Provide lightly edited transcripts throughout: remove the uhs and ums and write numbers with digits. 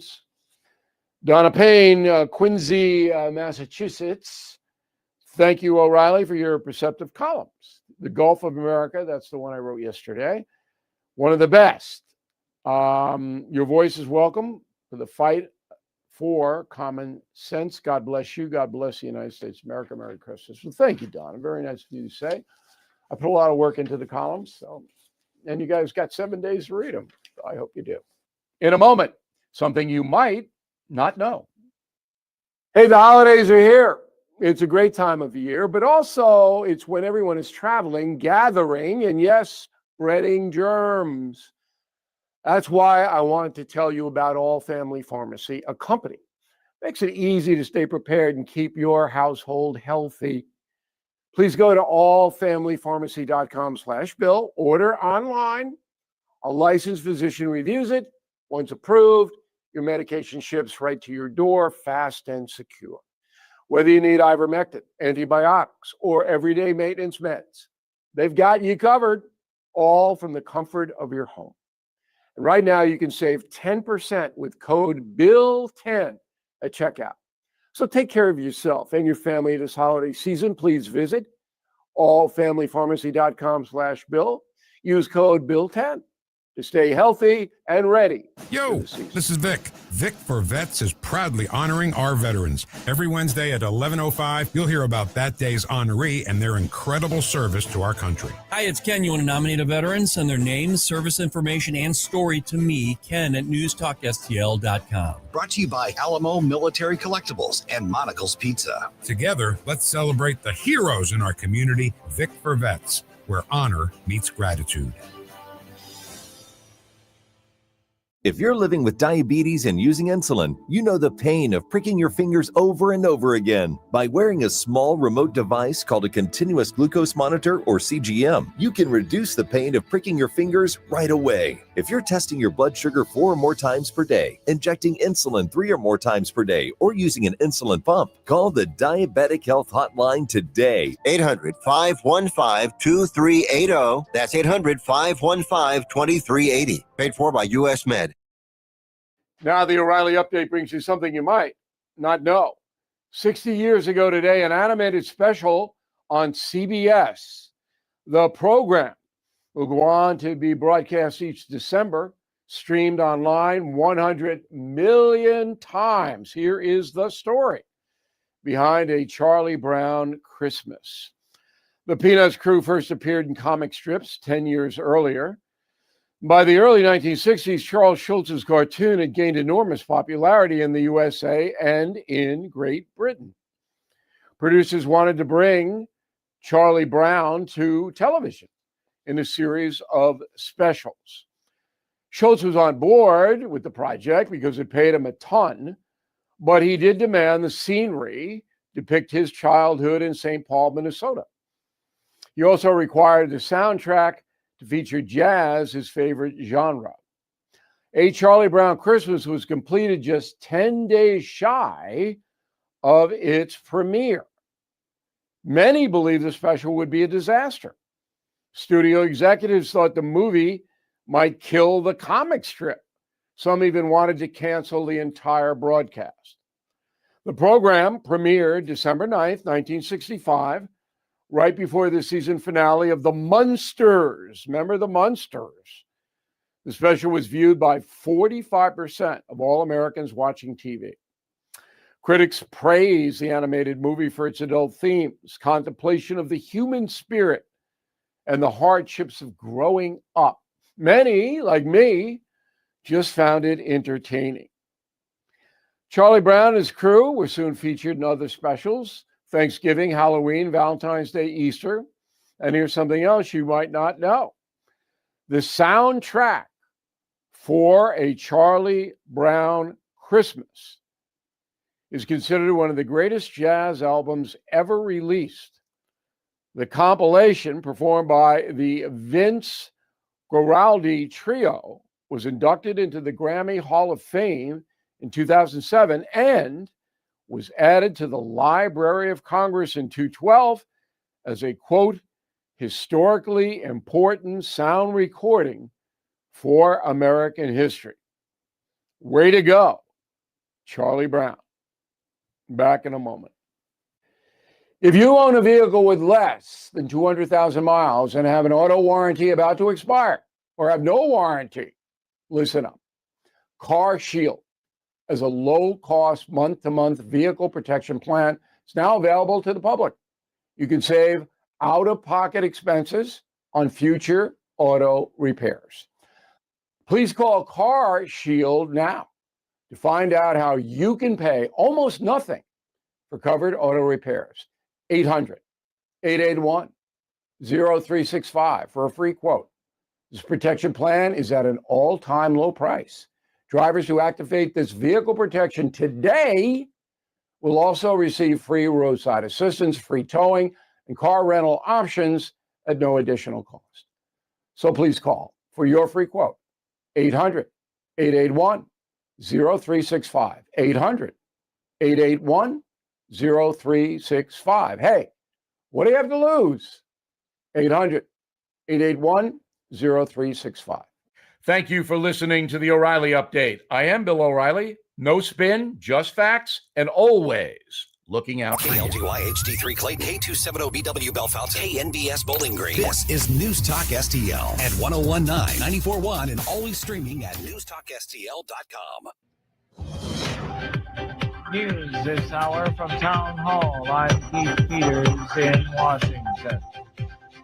veterans. Donna Payne, Quincy, Massachusetts. Thank you, O'Reilly, for your perceptive columns. The Gulf of America, that's the one I wrote yesterday. One of the best. Your voice is welcome for the fight for common sense. God bless you. God bless the United States of America. Merry Christmas. Well, thank you, Donna. Very nice of you to say. I put a lot of work into the columns, and you guys got 7 days to read them. So I hope you do. In a moment, something you might not know. Hey, the holidays are here. It's a great time of year, but also it's when everyone is traveling, gathering, and yes, spreading germs. That's why I wanted to tell you about All Family Pharmacy, a company that makes it easy to stay prepared and keep your household healthy. Please go to allfamilypharmacy.com/bill, order online. A licensed physician reviews it. Once approved, your medication ships right to your door, fast and secure. Whether you need ivermectin, antibiotics, or everyday maintenance meds, they've got you covered, all from the comfort of your home. And right now, you can save 10% with code BILL10 at checkout. So take care of yourself and your family this holiday season. Please visit allfamilypharmacy.com/bill. Use code BILL10 to stay healthy and ready. Yo, this is Vic. Vic for Vets is proudly honoring our veterans. Every Wednesday at 11:05, you'll hear about that day's honoree and their incredible service to our country. Hi, it's Ken. You want to nominate a veteran? Send their name, service information, and story to me, Ken, at newstalkstl.com. Brought to you by Alamo Military Collectibles and Monocle's Pizza. Together, let's celebrate the heroes in our community. Vic for Vets, where honor meets gratitude. If you're living with diabetes and using insulin, you know the pain of pricking your fingers over and over again. By wearing a small remote device called a continuous glucose monitor, or CGM, you can reduce the pain of pricking your fingers right away. If you're testing your blood sugar 4 or more times per day, injecting insulin 3 or more times per day, or using an insulin pump, call the Diabetic Health Hotline today. 800-515-2380. That's 800-515-2380. Paid for by U.S. Med. Now the O'Reilly Update brings you something you might not know. 60 years ago today, an animated special on CBS. The program will go on to be broadcast each December, streamed online 100 million times. Here is the story behind A Charlie Brown Christmas. The Peanuts crew first appeared in comic strips 10 years earlier. By the early 1960s, Charles Schulz's cartoon had gained enormous popularity in the USA and in Great Britain. Producers wanted to bring Charlie Brown to television in a series of specials. Schulz was on board with the project because it paid him a ton, but he did demand the scenery depict his childhood in St. Paul, Minnesota. He also required the soundtrack to feature jazz, his favorite genre. A Charlie Brown Christmas was completed just 10 days shy of its premiere. Many believed the special would be a disaster. Studio executives thought the movie might kill the comic strip. Some even wanted to cancel the entire broadcast. The program premiered December 9th, 1965, right before the season finale of The Munsters. Remember The Munsters? The special was viewed by 45% of all Americans watching TV. Critics praised the animated movie for its adult themes, contemplation of the human spirit, and the hardships of growing up. Many, like me, just found it entertaining. Charlie Brown and his crew were soon featured in other specials: Thanksgiving, Halloween, Valentine's Day, Easter. And here's something else you might not know. The soundtrack for A Charlie Brown Christmas is considered one of the greatest jazz albums ever released. The compilation, performed by the Vince Guaraldi Trio, was inducted into the Grammy Hall of Fame in 2007 and was added to the Library of Congress in 2012 as a, quote, historically important sound recording for American history. Way to go. Charlie Brown. Back in a moment. If you own a vehicle with less than 200,000 miles and have an auto warranty about to expire or have no warranty, listen up. Car Shield is a low-cost month-to-month vehicle protection plan. It's now available to the public. You can save out-of-pocket expenses on future auto repairs. Please call Car Shield now to find out how you can pay almost nothing for covered auto repairs. 800-881-0365 for a free quote. This protection plan is at an all-time low price. Drivers who activate this vehicle protection today will also receive free roadside assistance, free towing, and car rental options at no additional cost. So please call for your free quote. 800-881-0365. 800-881-0365. Hey, what do you have to lose? 800-881-0365. Thank you for listening to the O'Reilly Update. I am Bill O'Reilly. No spin, just facts, and always looking out for you. KLGY HD3 Clayton, K270BW Belfast, KNBS Bowling Green. This is News Talk STL at 1019, 94.1, and always streaming at newstalkstl.com. News this hour from Town Hall. I'm Keith Peters in Washington.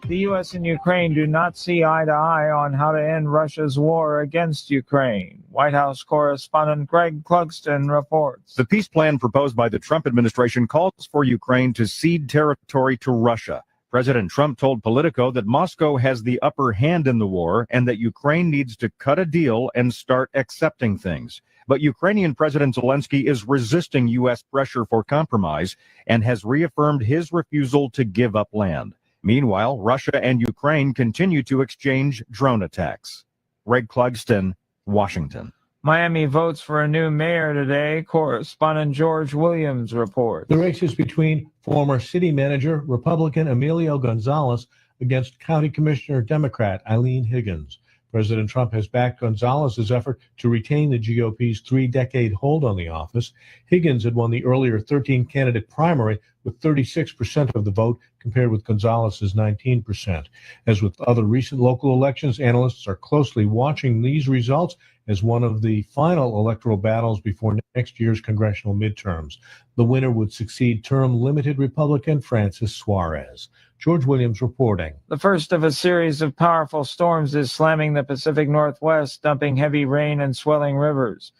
The U.S. and Ukraine do not see eye to eye on how to end Russia's war against Ukraine. White House correspondent Greg Clugston reports. The peace plan proposed by the Trump administration calls for Ukraine to cede territory to Russia. President Trump told Politico that Moscow has the upper hand in the war and that Ukraine needs to cut a deal and start accepting things. But Ukrainian President Zelensky is resisting U.S. pressure for compromise and has reaffirmed his refusal to give up land. Meanwhile, Russia and Ukraine continue to exchange drone attacks. Greg Clugston, Washington. Miami votes for a new mayor today. Correspondent George Williams reports. The race is between former city manager Republican Emilio Gonzalez against County Commissioner Democrat Eileen Higgins. President Trump has backed Gonzalez's effort to retain the GOP's three-decade hold on the office. Higgins had won the earlier 13-candidate primary with 36% of the vote, compared with Gonzalez's 19%. As with other recent local elections, analysts are closely watching these results as one of the final electoral battles before next year's congressional midterms. The winner would succeed term-limited Republican Francis Suarez. George Williams reporting. The first of a series of powerful storms is slamming the Pacific Northwest, dumping heavy rain and swelling rivers.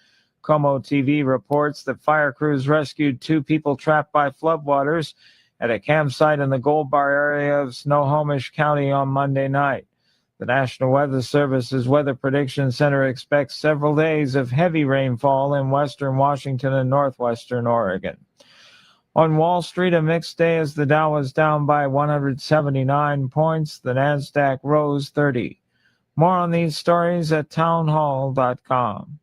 Como TV reports that fire crews rescued 2 people trapped by floodwaters at a campsite in the Gold Bar area of Snohomish County on Monday night. The National Weather Service's Weather Prediction Center expects several days of heavy rainfall in western Washington and northwestern Oregon. On Wall Street, a mixed day as the Dow was down by 179 points. The Nasdaq rose 30. More on these stories at townhall.com.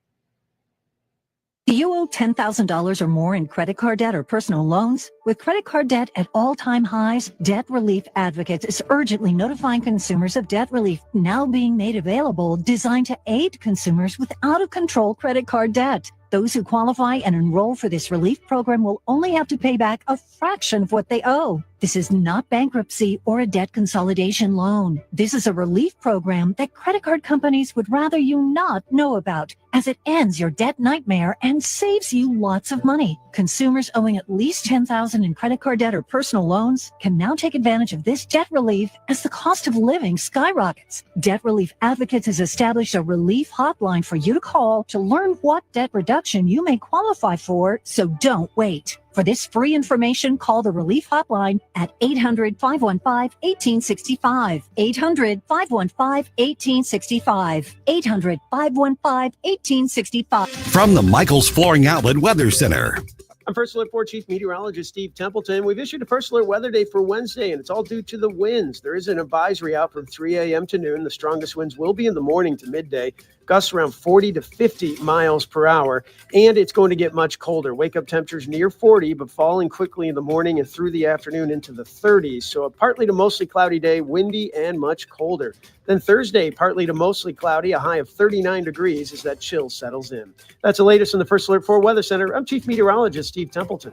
Do you owe $10,000 or more in credit card debt or personal loans? With credit card debt at all-time highs, Debt Relief Advocates is urgently notifying consumers of debt relief now being made available, designed to aid consumers with out-of-control credit card debt. Those who qualify and enroll for this relief program will only have to pay back a fraction of what they owe. This is not bankruptcy or a debt consolidation loan. This is a relief program that credit card companies would rather you not know about, as it ends your debt nightmare and saves you lots of money. Consumers owing at least $10,000 in credit card debt or personal loans can now take advantage of this debt relief as the cost of living skyrockets. Debt Relief Advocates has established a relief hotline for you to call to learn what debt reduction you may qualify for, so don't wait. For this free information, call the Relief Hotline at 800-515-1865. 800-515-1865. 800-515-1865. From the Michaels Flooring Outlet Weather Center. I'm First Alert 4 Chief Meteorologist Steve Templeton. We've issued a First Alert weather day for Wednesday, and it's all due to the winds. There is an advisory out from 3 a.m. to noon. The strongest winds will be in the morning to midday. gusts around 40 to 50 miles per hour, and it's going to get much colder. Wake-up temperatures near 40, but falling quickly in the morning and through the afternoon into the 30s. So a partly to mostly cloudy day, windy and much colder. Then Thursday, partly to mostly cloudy, a high of 39 degrees as that chill settles in. That's the latest in the First Alert 4 Weather Center. I'm Chief Meteorologist Steve Templeton.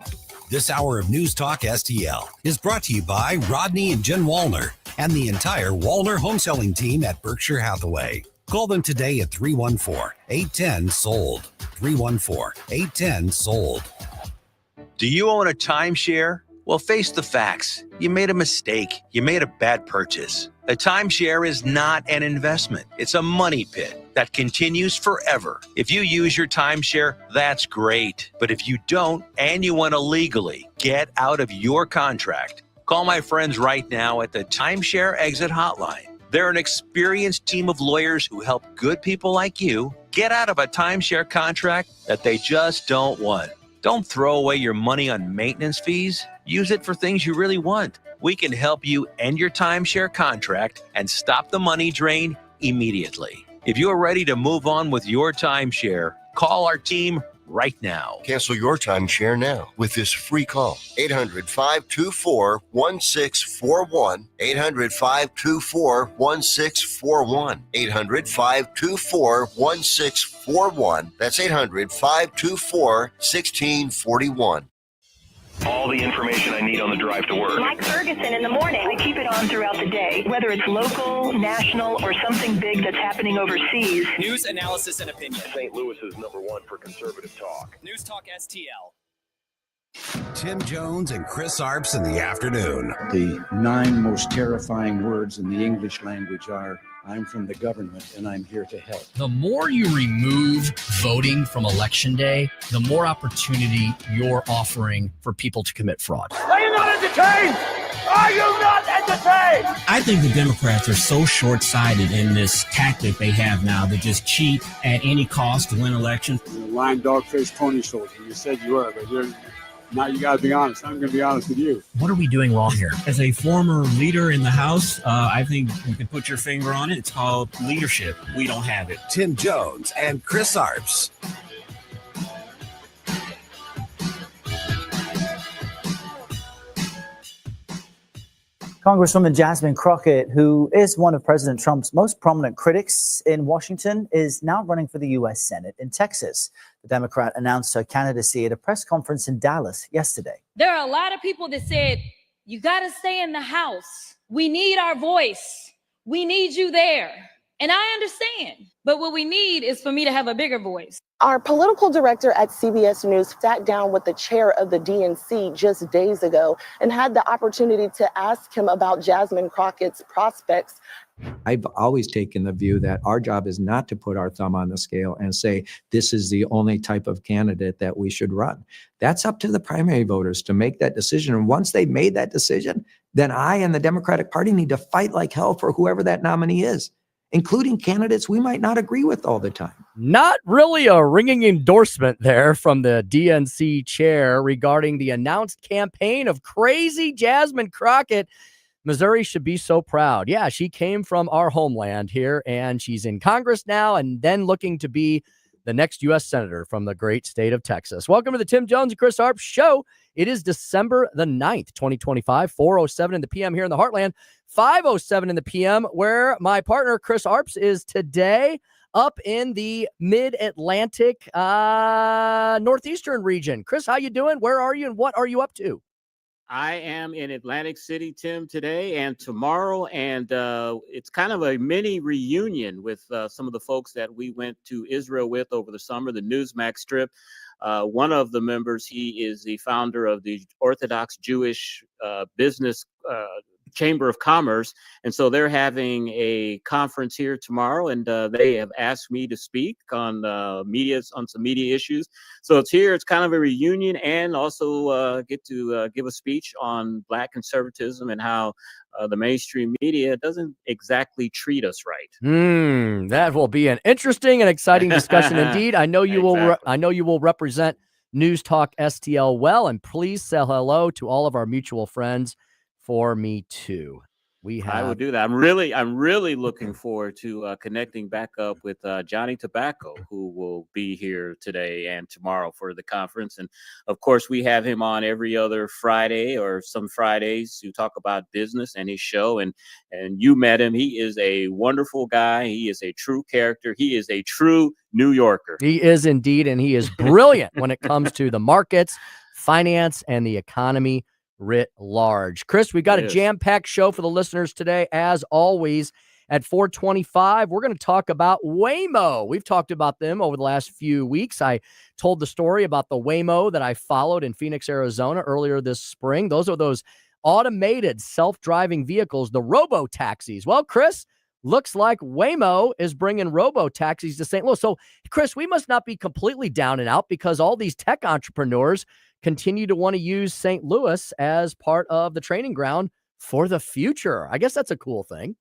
This hour of News Talk STL is brought to you by Rodney and Jen Wallner and the entire Wallner home selling team at Berkshire Hathaway. Call them today at 314-810-SOLD. 314-810-SOLD. Do you own a timeshare? Well, face the facts. You made a mistake. You made a bad purchase. A timeshare is not an investment. It's a money pit that continues forever. If you use your timeshare, that's great. But if you don't and you want to legally get out of your contract, call my friends right now at the Timeshare Exit Hotline. They're an experienced team of lawyers who help good people like you get out of a timeshare contract that they just don't want. Don't throw away your money on maintenance fees. Use it for things you really want. We can help you end your timeshare contract and stop the money drain immediately. If you're ready to move on with your timeshare, call our team right now. Cancel your timeshare now with this free call. 800-524-1641. 800-524-1641. 800-524-1641. That's 800-524-1641. All the information I need on the drive to work. Like Ferguson in the morning. I keep it on throughout the day, whether it's local, national, or something big that's happening overseas. News, analysis, and opinion. St. Louis is #1 for conservative talk. News Talk STL. Tim Jones and Chris Arps in the afternoon. The 9 most terrifying words in the English language are, I'm from the government and I'm here to help. The more you remove voting from Election Day, the more opportunity you're offering for people to commit fraud. Are you not entertained? Are you not entertained? I think the Democrats are so short-sighted in this tactic they have now to just cheat at any cost to win elections. Lying dog-faced pony soldier. You said you were, but now you got to be honest. I'm going to be honest with you. What are we doing wrong here? As a former leader in the House, I think you can put your finger on it. It's called leadership. We don't have it. Tim Jones and Chris Arps. Congresswoman Jasmine Crockett, who is one of President Trump's most prominent critics in Washington, is now running for the U.S. Senate in Texas. The Democrat announced her candidacy at a press conference in Dallas yesterday. There are a lot of people that said, you got to stay in the House. We need our voice. We need you there. And I understand. But what we need is for me to have a bigger voice. Our political director at CBS News sat down with the chair of the DNC just days ago and had the opportunity to ask him about Jasmine Crockett's prospects. I've always taken the view that our job is not to put our thumb on the scale and say, this is the only type of candidate that we should run. That's up to the primary voters to make that decision. And once they've made that decision, then I and the Democratic Party need to fight like hell for whoever that nominee is, including candidates we might not agree with all the time. Not really a ringing endorsement there from the DNC chair regarding the announced campaign of crazy Jasmine Crockett. Missouri should be so proud. Yeah, she came from our homeland here, and she's in Congress now and then looking to be the next U.S. Senator from the great state of Texas. Welcome to the Tim Jones and Chris Arps Show. It is December the 9th, 2025, 4:07 in the p.m. here in the Heartland, 5:07 in the p.m., where my partner Chris Arps is today up in the mid-Atlantic northeastern region. Chris, how you doing? Where are you and what are you up to? I am in Atlantic City, Tim, today and tomorrow, and it's kind of a mini reunion with some of the folks that we went to Israel with over the summer, the Newsmax trip. One of the members, he is the founder of the Orthodox Jewish Business Chamber of Commerce, and so they're having a conference here tomorrow, and they have asked me to speak on some media issues. So it's here. It's kind of a reunion, and also get to give a speech on Black conservatism and how the mainstream media doesn't exactly treat us right. That will be an interesting and exciting discussion indeed. I know you will. I know you will represent News Talk STL well, and please say hello to all of our mutual friends for me too. I will do that. I'm really looking forward to connecting back up with Johnny Tobacco, who will be here today and tomorrow for the conference. And of course, we have him on every other Friday or some Fridays to talk about business and his show. And you met him. He is a wonderful guy. He is a true character. He is a true New Yorker. He is indeed, and he is brilliant when it comes to the markets, finance, and the economy writ large. Chris, we got a jam-packed show for the listeners today. As always, at 4:25, we're going to talk about Waymo. We've talked about them over the last few weeks. I told the story about the Waymo that I followed in Phoenix, Arizona earlier this spring. Those are those automated self-driving vehicles, the robo-taxis. Well, Chris, looks like Waymo is bringing robo-taxis to St. Louis. So, Chris, we must not be completely down and out because all these tech entrepreneurs continue to want to use St. Louis as part of the training ground for the future. I guess that's a cool thing.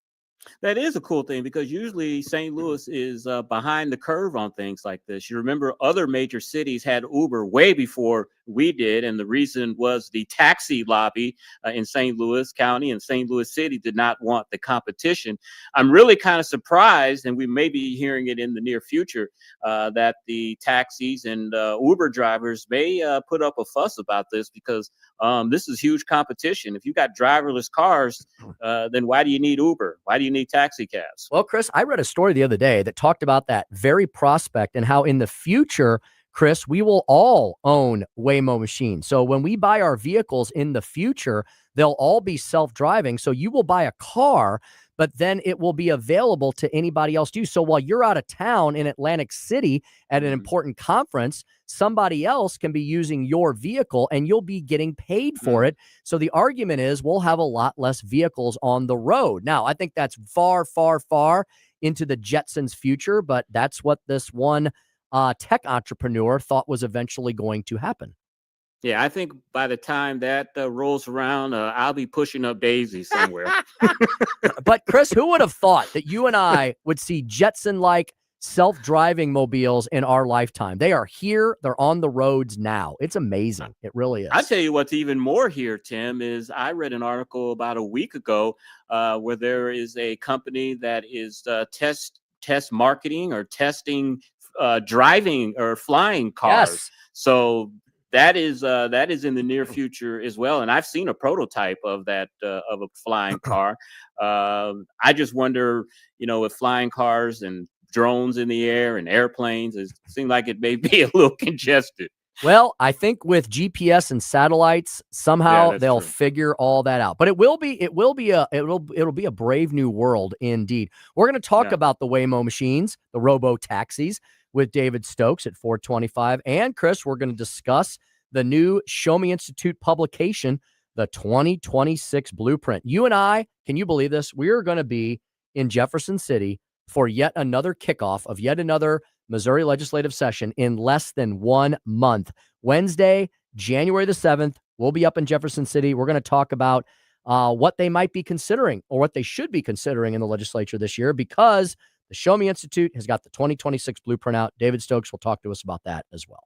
That is a cool thing because usually St. Louis is behind the curve on things like this. You remember other major cities had Uber way before we did. And the reason was the taxi lobby in St. Louis County and St. Louis City did not want the competition. I'm really kind of surprised, and we may be hearing it in the near future, that the taxis and Uber drivers may put up a fuss about this because this is huge competition. If you got driverless cars, then why do you need Uber? Why do you need taxi cabs? Well, Chris, I read a story the other day that talked about that very prospect and how in the future, Chris, we will all own Waymo machines. So when we buy our vehicles in the future, they'll all be self-driving. So you will buy a car, but then it will be available to anybody else to use. So while you're out of town in Atlantic City at an important conference, somebody else can be using your vehicle and you'll be getting paid for it. So the argument is we'll have a lot less vehicles on the road. Now, I think that's far, far, far into the Jetsons' future, but that's what this one tech entrepreneur thought was eventually going to happen. Yeah, I think by the time that rolls around, I'll be pushing up Daisy somewhere. But Chris, who would have thought that you and I would see Jetson-like self-driving mobiles in our lifetime? They are here. They're on the roads now. It's amazing. It really is. I tell you what's even more here, Tim, is I read an article about a week ago where there is a company that is test marketing or testing driving or flying cars. Yes. So that is in the near future as well. And I've seen a prototype of that of a flying car. I just wonder, with flying cars and drones in the air and airplanes, it seems like it may be a little congested. Well, I think with GPS and satellites, somehow they'll figure all that out. But it'll be a brave new world indeed. We're going to talk about the Waymo machines, the robo taxis, with David Stokes at 4:25. And Chris, we're going to discuss the new Show Me Institute publication, the 2026 Blueprint. You and I, can you believe this? We are going to be in Jefferson City for yet another kickoff of yet another Missouri legislative session in less than 1 month. Wednesday, January the 7th, we'll be up in Jefferson City. We're going to talk about what they might be considering or what they should be considering in the legislature this year, because the Show Me Institute has got the 2026 Blueprint out. David Stokes will talk to us about that as well.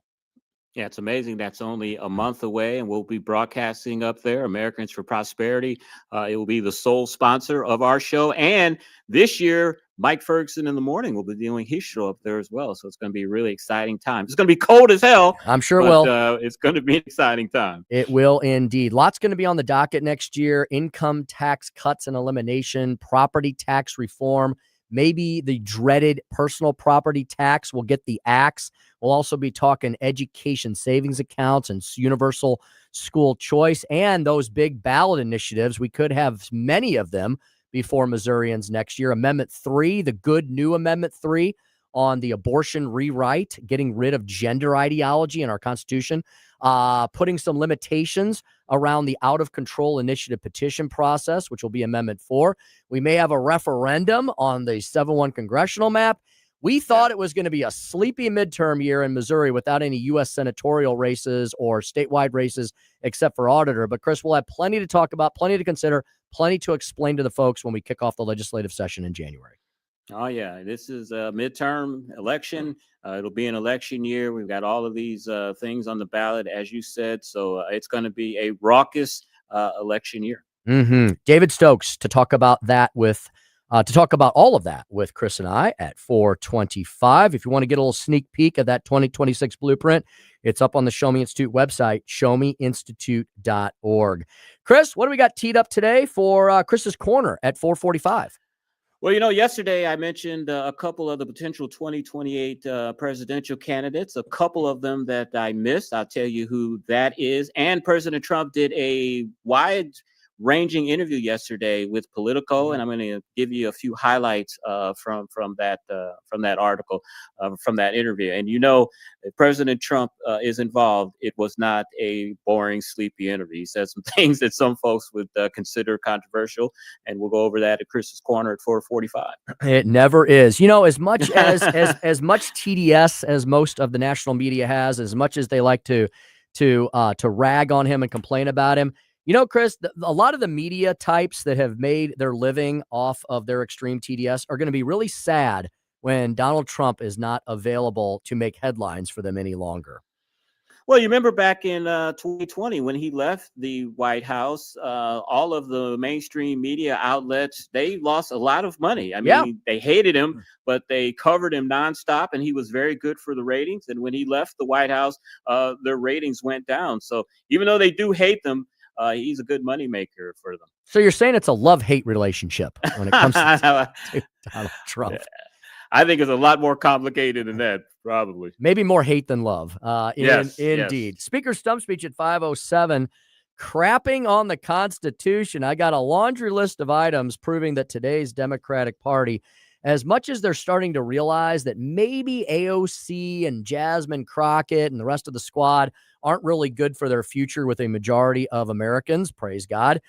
Yeah, it's amazing. That's only a month away, and we'll be broadcasting up there. Americans for Prosperity. It will be the sole sponsor of our show. And this year, Mike Ferguson in the Morning will be doing his show up there as well. So it's going to be a really exciting time. It's going to be cold as hell. I'm sure it will. It's going to be an exciting time. It will indeed. Lots going to be on the docket next year. Income tax cuts and elimination, property tax reform, maybe the dreaded personal property tax. We'll get the axe. We'll also be talking education savings accounts and universal school choice and those big ballot initiatives. We could have many of them before Missourians next year. Amendment 3, the good new Amendment 3 on the abortion rewrite, getting rid of gender ideology in our Constitution, putting some limitations around the out-of-control initiative petition process, which will be Amendment 4. We may have a referendum on the 7-1 congressional map. We thought it was going to be a sleepy midterm year in Missouri without any U.S. senatorial races or statewide races except for auditor. But, Chris, we'll have plenty to talk about, plenty to consider, plenty to explain to the folks when we kick off the legislative session in January. Oh, yeah. This is a midterm election. It'll be an election year. We've got all of these things on the ballot, as you said. So it's going to be a raucous election year. David Stokes to talk about that with to talk about all of that with Chris and I at 4:25. If you want to get a little sneak peek of that 2026 blueprint, it's up on the Show Me Institute website, showmeinstitute.org. Chris, what do we got teed up today for Chris's Corner at 4:45? Well, yesterday I mentioned a couple of the potential 2028 presidential candidates, a couple of them that I missed. I'll tell you who that is. And President Trump did a wide-ranging interview yesterday with Politico, and I'm going to give you a few highlights from that article, from that interview. And if President Trump is involved, it was not a boring, sleepy interview. He said some things that some folks would consider controversial, and we'll go over that at Chris's Corner at 4:45. It never is. As much as much TDS as most of the national media has, as much as they like to rag on him and complain about him. Chris, a lot of the media types that have made their living off of their extreme TDS are going to be really sad when Donald Trump is not available to make headlines for them any longer. Well, you remember back in 2020 when he left the White House, all of the mainstream media outlets, they lost a lot of money. I mean, they hated him, but they covered him nonstop, and he was very good for the ratings. And when he left the White House, their ratings went down. So even though they do hate them, he's a good moneymaker for them. So you're saying it's a love-hate relationship when it comes to Donald Trump? Yeah. I think it's a lot more complicated than that, probably. Maybe more hate than love. Yes, indeed. yes. Speaker's stump speech at 5:07, crapping on the Constitution. I got a laundry list of items proving that today's Democratic Party, as much as they're starting to realize that maybe AOC and Jasmine Crockett and the rest of the squad aren't really good for their future with a majority of Americans, praise God,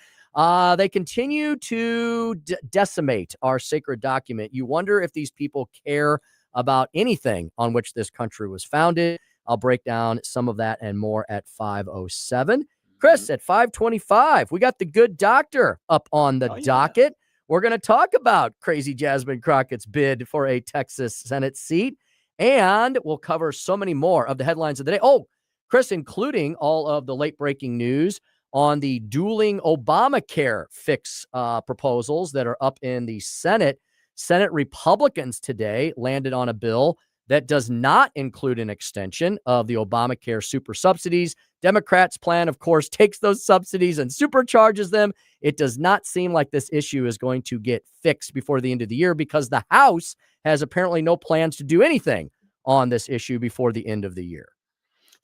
they continue to decimate our sacred document. You wonder if these people care about anything on which this country was founded. I'll break down some of that and more at 5:07. Chris, at 5:25, we got the good doctor up on the docket. We're going to talk about crazy Jasmine Crockett's bid for a Texas Senate seat, and we'll cover so many more of the headlines of the day. Oh, Chris, including all of the late-breaking news on the dueling Obamacare fix proposals that are up in the Senate. Senate Republicans today landed on a bill that does not include an extension of the Obamacare super subsidies. Democrats' plan, of course, takes those subsidies and supercharges them. It does not seem like this issue is going to get fixed before the end of the year because the House has apparently no plans to do anything on this issue before the end of the year.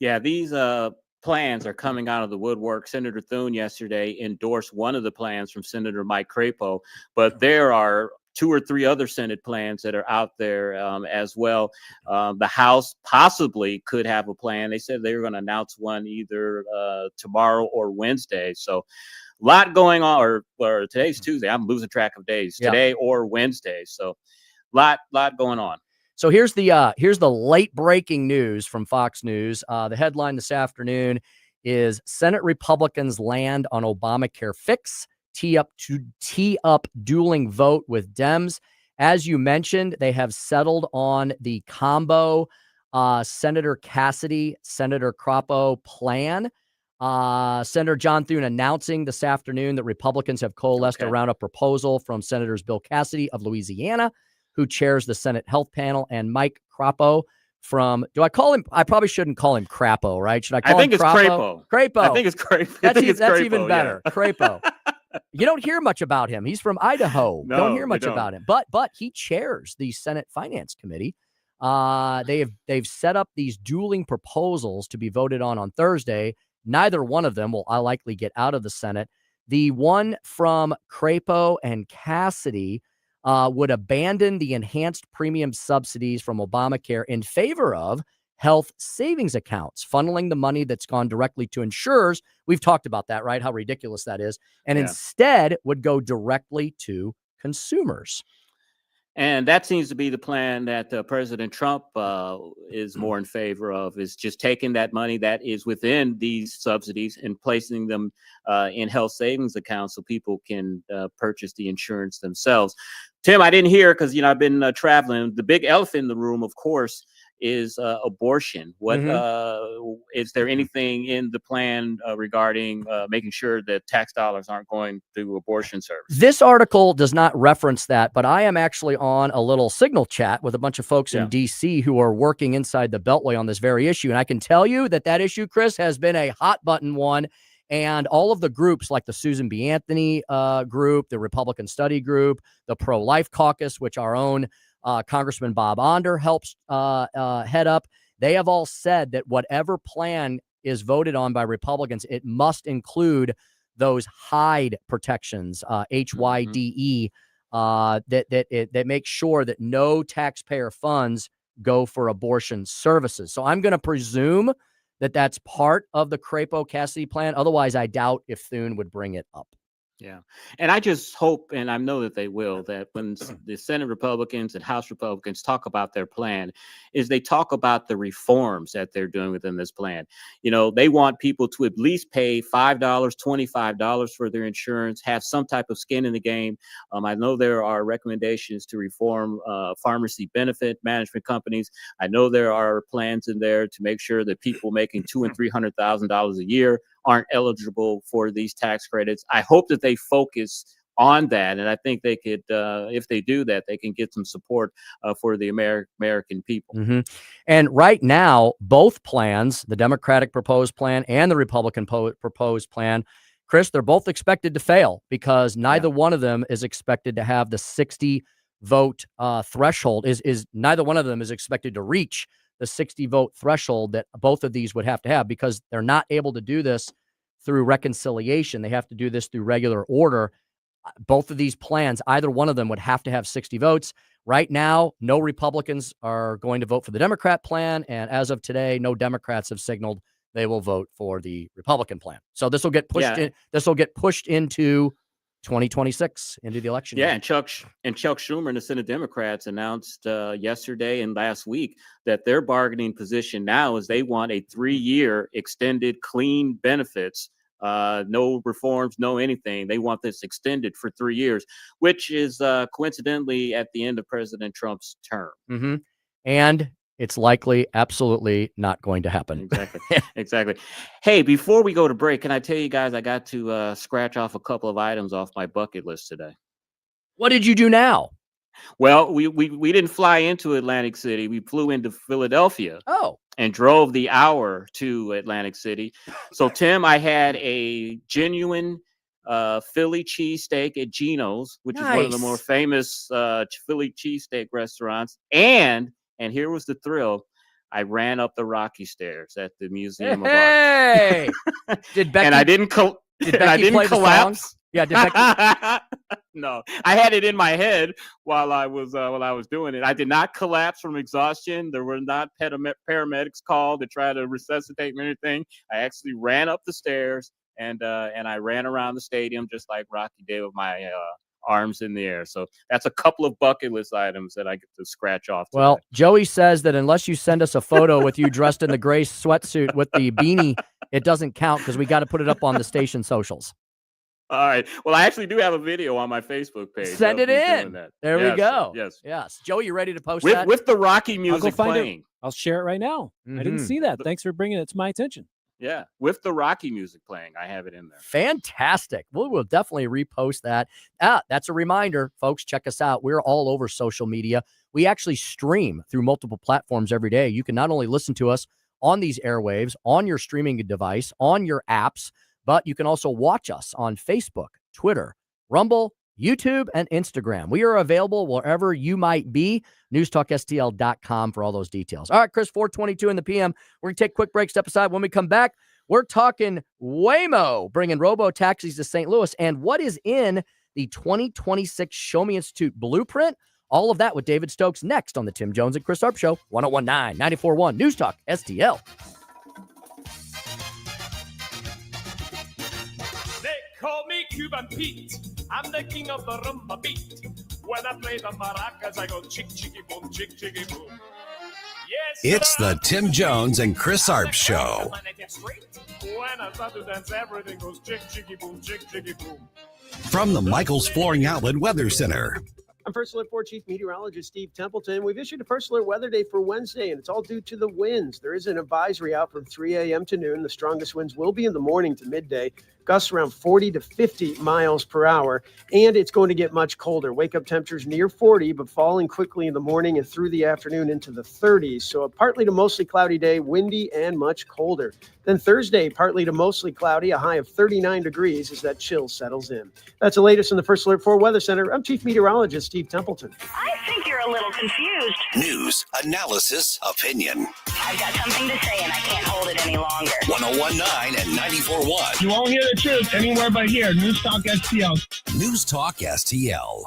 Yeah, these plans are coming out of the woodwork. Senator Thune yesterday endorsed one of the plans from Senator Mike Crapo, but there are 2 or 3 other Senate plans that are out there as well. The House possibly could have a plan. They said they were going to announce one either tomorrow or Wednesday. So a lot going on, or today's Tuesday. I'm losing track of days. Today or Wednesday. So lot going on. So here's the late breaking news from Fox News. The headline this afternoon is Senate Republicans land on Obamacare fix, tee up dueling vote with Dems. As you mentioned, they have settled on the combo Senator Cassidy, Senator Crapo plan. Senator John Thune announcing this afternoon that Republicans have coalesced around a proposal from Senators Bill Cassidy of Louisiana, who chairs the Senate Health Panel, and Mike Crapo from, do I call him? I probably shouldn't call him Crapo, right? Should I call him Crapo? I think it's Crapo. Crapo. I think it's Crapo. That's even better. Crapo. You don't hear much about him. He's from Idaho. No, don't hear much about him. But he chairs the Senate Finance Committee. They've set up these dueling proposals to be voted on Thursday. Neither one of them will likely get out of the Senate. The one from Crapo and Cassidy would abandon the enhanced premium subsidies from Obamacare in favor of health savings accounts, funneling the money that's gone directly to insurers. We've talked about that, right? How ridiculous that is. And instead would go directly to consumers. And that seems to be the plan that President Trump is more in favor of, is just taking that money that is within these subsidies and placing them in health savings accounts so people can purchase the insurance themselves. Tim, I didn't hear because, I've been traveling. The big elephant in the room, of course, is abortion. What is there anything in the plan regarding making sure that tax dollars aren't going to abortion services? This article does not reference that, but I am actually on a little Signal chat with a bunch of folks in D.C. who are working inside the Beltway on this very issue. And I can tell you that issue, Chris, has been a hot button one. And all of the groups like the Susan B. Anthony group, the Republican Study Group, the Pro-Life Caucus, which our own Congressman Bob Onder helps head up, they have all said that whatever plan is voted on by Republicans, it must include those HYDE protections, HYDE, that make sure that no taxpayer funds go for abortion services. So I'm going to presume that that's part of the Crapo-Cassidy plan. Otherwise, I doubt if Thune would bring it up. Yeah. And I just hope, and I know that they will, that when the Senate Republicans and House Republicans talk about their plan, is they talk about the reforms that they're doing within this plan. You know, they want people to at least pay $5, $25 for their insurance, have some type of skin in the game. I know there are recommendations to reform pharmacy benefit management companies. I know there are plans in there to make sure that people making $200,000 and $300,000 a year aren't eligible for these tax credits. I hope that they focus on that, and I think they could, if they do that, they can get some support for the American people. And right now, both plans, the Democratic proposed plan and the Republican proposed plan, Chris, they're both expected to fail because neither one of them is expected to have the 60 vote threshold. Neither one of them is expected to reach the 60 vote threshold that both of these would have to have, because they're not able to do this through reconciliation. They have to do this through regular order. Both of these plans, either one of them would have to have 60 votes. Right now, no Republicans are going to vote for the Democrat plan. And as of today, no Democrats have signaled they will vote for the Republican plan. So this will get pushed this will get pushed into 2026, into the election year. And Chuck Schumer and the Senate Democrats announced yesterday and last week that their bargaining position now is they want a 3-year extended clean benefits, no reforms, no anything. They want this extended for 3 years, which is coincidentally at the end of President Trump's term. And it's likely absolutely not going to happen. Exactly. Hey, before we go to break, can I tell you guys I got to scratch off a couple of items off my bucket list today. What did you do now? Well, we didn't fly into Atlantic City. We flew into Philadelphia. Oh. And drove the hour to Atlantic City. So, Tim, I had a genuine Philly cheesesteak at Geno's, which is one of the more famous Philly cheesesteak restaurants. And here was the thrill. I ran up the rocky stairs at the Museum of Art. Did Becky, and I didn't play collapse. Yeah, did Becky? No, I had it in my head while I was doing it. I did not collapse from exhaustion. There were not paramedics called to try to resuscitate me or anything. I actually ran up the stairs and I ran around the stadium just like Rocky did with my arms in the air. So that's a couple of bucket list items that I get to scratch off today. Well, Joey says that unless you send us a photo with you dressed in the gray sweatsuit with the beanie, it doesn't count because we got to put it up on the station socials. All right. Well, I actually do have a video on my Facebook page. Send it in. There we go. Yes. Joey, you ready to post that? With the Rocky music I'll go find playing. It. I'll share it right now. I didn't see that. Thanks for bringing it to my attention. Yeah, with the Rocky music playing, I have it in there. Fantastic. We'll definitely repost that. That's a reminder, folks, check us out. We're all over social media. We actually stream through multiple platforms every day. You can not only listen to us on these airwaves, on your streaming device, on your apps, but you can also watch us on Facebook, Twitter, Rumble, YouTube, and Instagram. We are available wherever you might be. NewsTalkSTL.com for all those details. All right, Chris, 4:22 in the PM. We're going to take a quick break, step aside. When we come back, we're talking Waymo, bringing robo-taxis to St. Louis, and what is in the 2026 Show Me Institute blueprint. All of that with David Stokes next on the Tim Jones and Chris Arps Show, 101.9, 94.1, News Talk, STL. They call me Cuban Pete. I'm the king of the rumba beat. When I play the maracas, I go chick, chicky, boom, chick, chicky, boom. Yes, It's the Tim Jones and Chris Arps Show. When I start to dance, everything goes chick, chicky, boom, chick, chicky, boom. From the Michaels Flooring Outlet Weather Center. I'm First Alert 4 Chief Meteorologist Steve Templeton. We've issued a First Alert weather day for Wednesday, and it's all due to the winds. There is an advisory out from 3 a.m. to noon. The strongest winds will be in the morning to midday. Gusts around 40 to 50 miles per hour, and it's going to get much colder. Wake-up temperatures near 40, but falling quickly in the morning and through the afternoon into the 30s. So a partly to mostly cloudy day, windy and much colder. Then Thursday, partly to mostly cloudy, a high of 39 degrees as that chill settles in. That's the latest in the First Alert 4 Weather Center. I'm Chief Meteorologist Steve Templeton. I think you're a little confused. News, analysis, opinion. I've got something to say and I can't hold it any longer. 1019 and 94.1. You won't hear the truth anywhere but here. News Talk STL. News Talk STL.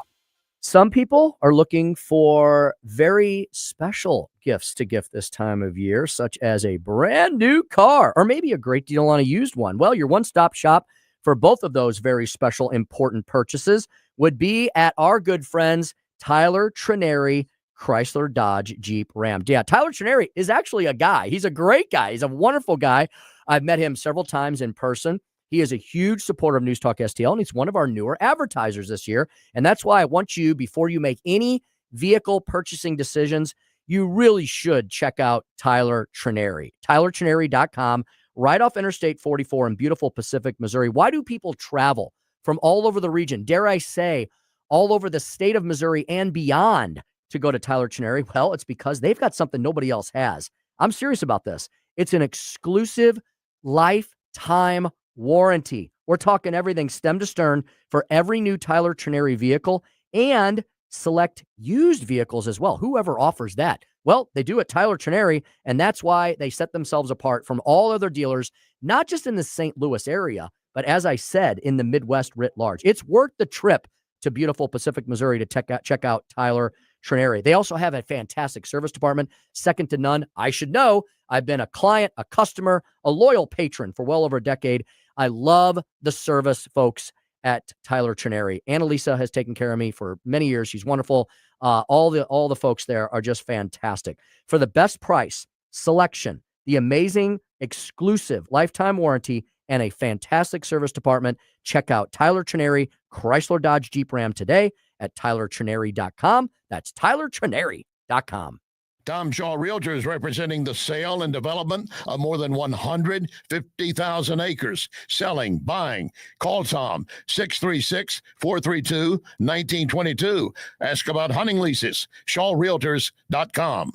Some people are looking for very special gifts to gift this time of year, such as a brand new car or maybe a great deal on a used one. Well, your one-stop shop for both of those very special, important purchases would be at our good friends, Tyler Trineri, Chrysler, Dodge, Jeep, Ram. Yeah, Tyler Trineri is actually a guy. He's a great guy. He's a wonderful guy. I've met him several times in person. He is a huge supporter of News Talk STL, and he's one of our newer advertisers this year. And that's why I want you, before you make any vehicle purchasing decisions, you really should check out Tyler Trineri. TylerTrineri.com, right off Interstate 44 in beautiful Pacific, Missouri. Why do people travel from all over the region, dare I say, all over the state of Missouri and beyond to go to Tyler Trineri? Well, it's because they've got something nobody else has. I'm serious about this. It's an exclusive lifetime warranty. We're talking everything stem to stern for every new Tyler Trineri vehicle and select used vehicles as well. Whoever offers that? Well, they do at Tyler Trineri, and that's why they set themselves apart from all other dealers, not just in the St. Louis area, but as I said, in the Midwest writ large. It's worth the trip to beautiful Pacific, Missouri to check out Tyler Trineri. They also have a fantastic service department, second to none. I should know. I've been a client, a customer, a loyal patron for well over a decade. I love the service folks at Tyler Trineri. Annalisa has taken care of me for many years. She's wonderful. All the folks there are just fantastic. For the best price, selection, the amazing exclusive lifetime warranty, and a fantastic service department, check out Tyler Trineri, Chrysler, Dodge, Jeep, Ram today at TylerTrineri.com. That's TylerTrineri.com. Tom Shaw Realtors representing the sale and development of more than 150,000 acres. Selling, buying. Call Tom, 636-432-1922. Ask about hunting leases. ShawRealtors.com.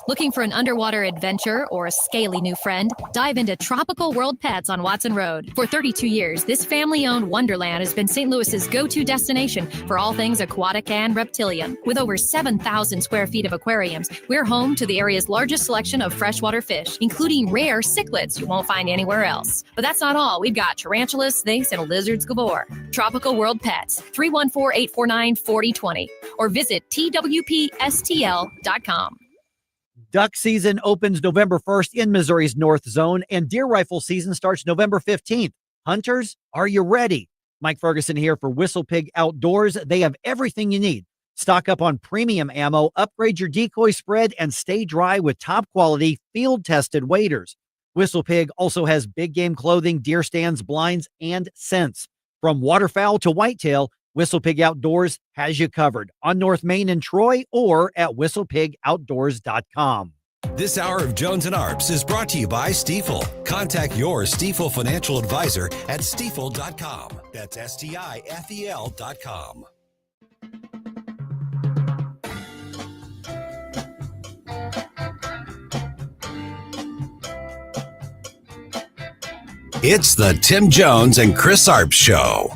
Looking for an underwater adventure or a scaly new friend? Dive into Tropical World Pets on Watson Road. For 32 years, this family-owned wonderland has been St. Louis's go-to destination for all things aquatic and reptilian. With over 7,000 square feet of aquariums, we're home to the area's largest selection of freshwater fish, including rare cichlids you won't find anywhere else. But that's not all. We've got tarantulas, snakes, and lizards galore. Tropical World Pets, 314-849-4020, or visit twpstl.com. Duck season opens November 1st in Missouri's North Zone, and deer rifle season starts November 15th. Hunters, are you ready? Mike Ferguson here for Whistle Pig Outdoors. They have everything you need. Stock up on premium ammo, upgrade your decoy spread, and stay dry with top-quality, field-tested waders. Whistle Pig also has big game clothing, deer stands, blinds, and scents. From waterfowl to whitetail, Whistle Pig Outdoors has you covered on North Main in Troy or at whistlepigoutdoors.com. This hour of Jones and Arps is brought to you by Stifel. Contact your Stifel financial advisor at stifel.com. That's STIFEL.com. It's the Tim Jones and Chris Arps Show.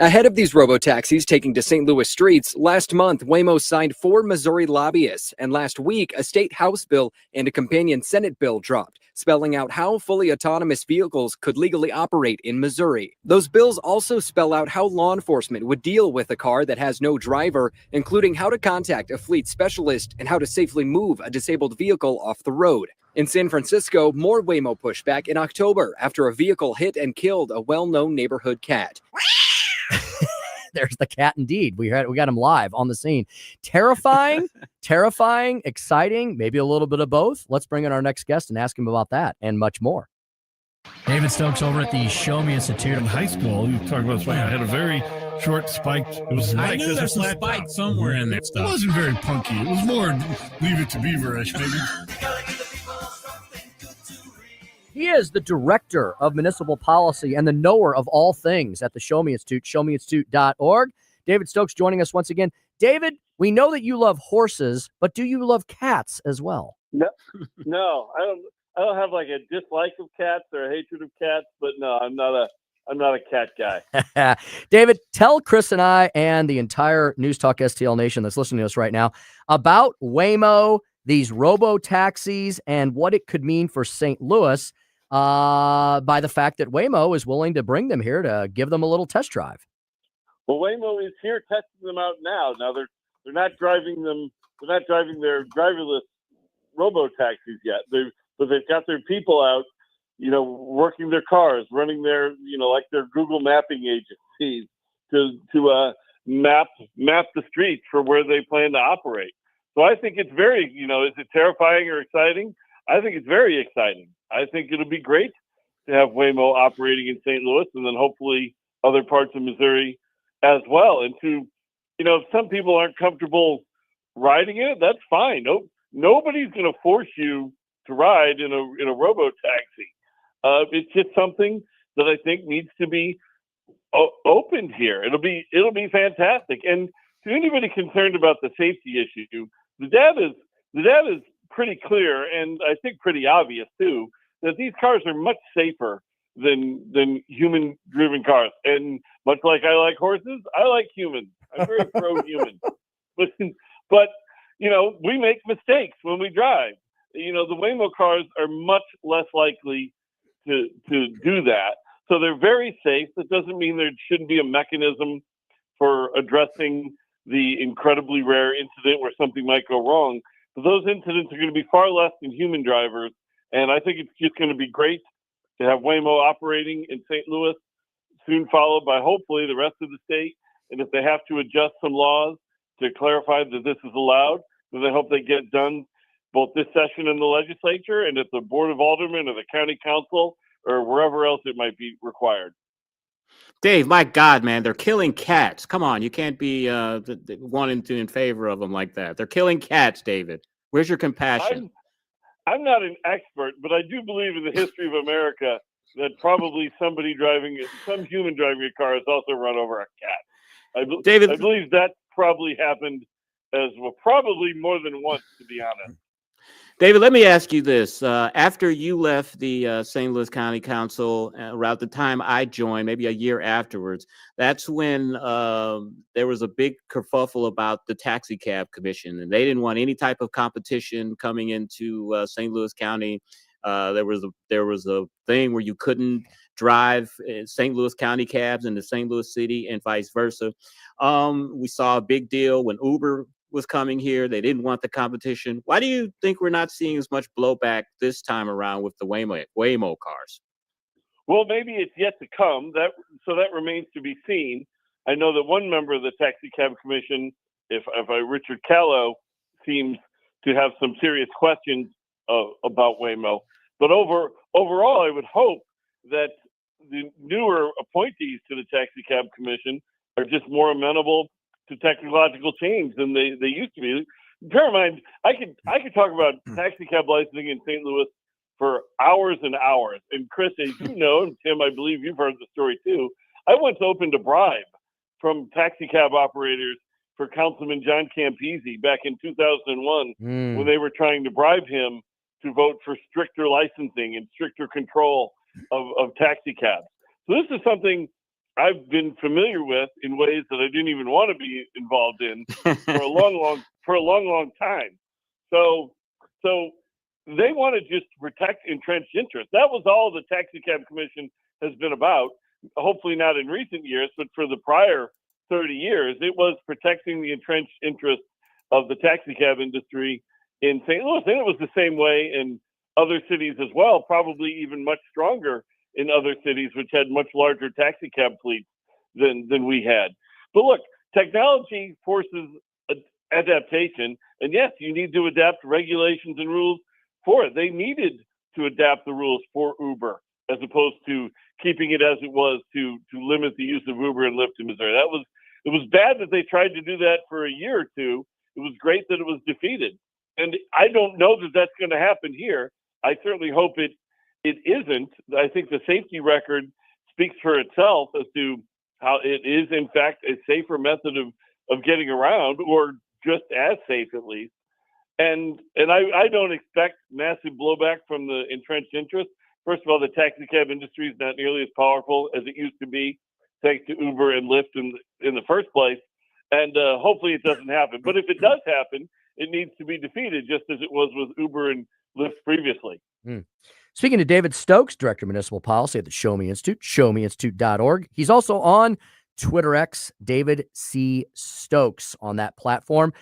Ahead of these robo-taxis taking to St. Louis streets, last month, Waymo signed 4 Missouri lobbyists, and last week, a state House bill and a companion Senate bill dropped, spelling out how fully autonomous vehicles could legally operate in Missouri. Those bills also spell out how law enforcement would deal with a car that has no driver, including how to contact a fleet specialist and how to safely move a disabled vehicle off the road. In San Francisco, more Waymo pushback in October after a vehicle hit and killed a well-known neighborhood cat. There's the cat indeed. We got him live on the scene. Terrifying, terrifying, exciting, maybe a little bit of both. Let's bring in our next guest and ask him about that and much more. David Stokes over at the Show Me Institute. In high school, you talk about spike. I had a very short spiked. It was I knew there's a spike somewhere in that stuff. It wasn't very punky. It was more Leave It to Beaver-ish, maybe. He is the director of municipal policy and the knower of all things at the Show Me Institute, showmeinstitute.org. David Stokes joining us once again. David, we know that you love horses, but do you love cats as well? No, I don't have like a dislike of cats or a hatred of cats, but no, I'm not a cat guy. David, tell Chris and I and the entire News Talk STL Nation that's listening to us right now about Waymo, these robo-taxis, and what it could mean for St. Louis by the fact that Waymo is willing to bring them here to give them a little test drive. Well, Waymo is here testing them out now. Now they're not driving them. They're not driving their driverless robo-taxis yet. But they've got their people out, working their cars, running their, like their Google mapping agencies to map the streets for where they plan to operate. So I think it's very, is it terrifying or exciting? I think it's very exciting. I think it'll be great to have Waymo operating in St. Louis and then hopefully other parts of Missouri as well. And to, if some people aren't comfortable riding in it, that's fine. Nobody's going to force you to ride in a robo-taxi. It's just something that I think needs to be opened here. It'll be fantastic. And to anybody concerned about the safety issue, the data is pretty clear, and I think pretty obvious too, that these cars are much safer than human-driven cars. And much like I like horses, I like humans. I'm very pro-human. But we make mistakes when we drive. The Waymo cars are much less likely to do that. So they're very safe. That doesn't mean there shouldn't be a mechanism for addressing the incredibly rare incident where something might go wrong. But those incidents are going to be far less than human drivers. And I think it's just going to be great to have Waymo operating in St. Louis, soon followed by hopefully the rest of the state. And if they have to adjust some laws to clarify that this is allowed, then I hope they get done both this session in the legislature and at the Board of Aldermen or the county council or wherever else it might be required. Dave, my God, man, they're killing cats. Come on, you can't be wanting to in favor of them like that. They're killing cats, David. Where's your compassion? I'm not an expert, but I do believe in the history of America that probably some human driving a car has also run over a cat. I believe that probably happened probably more than once, to be honest. David, let me ask you this. After you left the St. Louis County Council, around the time I joined, maybe a year afterwards, that's when there was a big kerfuffle about the taxi cab commission, and they didn't want any type of competition coming into St. Louis County. There was a thing where you couldn't drive St. Louis County cabs into St. Louis City and vice versa. We saw a big deal when Uber was coming here. They didn't want the competition. Why do you think we're not seeing as much blowback this time around with the Waymo cars? Well, maybe it's yet to come. That remains to be seen. I know that one member of the Taxi Cab Commission, Richard Callow, seems to have some serious questions about Waymo. But overall, I would hope that the newer appointees to the Taxi Cab Commission are just more amenable to technological change than they used to be. Bear in mind, I could talk about taxi cab licensing in St. Louis for hours and hours. And Chris, as you know, and Tim, I believe you've heard the story too. I once opened a bribe from taxi cab operators for Councilman John Campese back in 2001 when they were trying to bribe him to vote for stricter licensing and stricter control of taxi cabs. So this is something I've been familiar with in ways that I didn't even want to be involved in for a long time. So they want to just protect entrenched interests. That was all the Taxi Cab Commission has been about. Hopefully not in recent years, but for the prior 30 years, it was protecting the entrenched interests of the taxi cab industry in St. Louis. And it was the same way in other cities as well, probably even much stronger in other cities which had much larger taxi cab fleets than we had. But look, technology forces adaptation, and yes, you need to adapt regulations and rules for it. They needed to adapt the rules for Uber as opposed to keeping it as it was to limit the use of Uber and Lyft in Missouri. It was bad that they tried to do that for a year or two. It was great that it was defeated. And I don't know that that's going to happen here. I certainly hope it isn't. I think the safety record speaks for itself as to how it is, in fact, a safer method of getting around, or just as safe at least. And I don't expect massive blowback from the entrenched interests. First of all, the taxi cab industry is not nearly as powerful as it used to be, thanks to Uber and Lyft in the first place. And hopefully it doesn't happen. But if it does happen, it needs to be defeated, just as it was with Uber and Lyft previously. Speaking to David Stokes, Director of Municipal Policy at the Show Me Institute, showmeinstitute.org. He's also on Twitter X, David C. Stokes on that platform.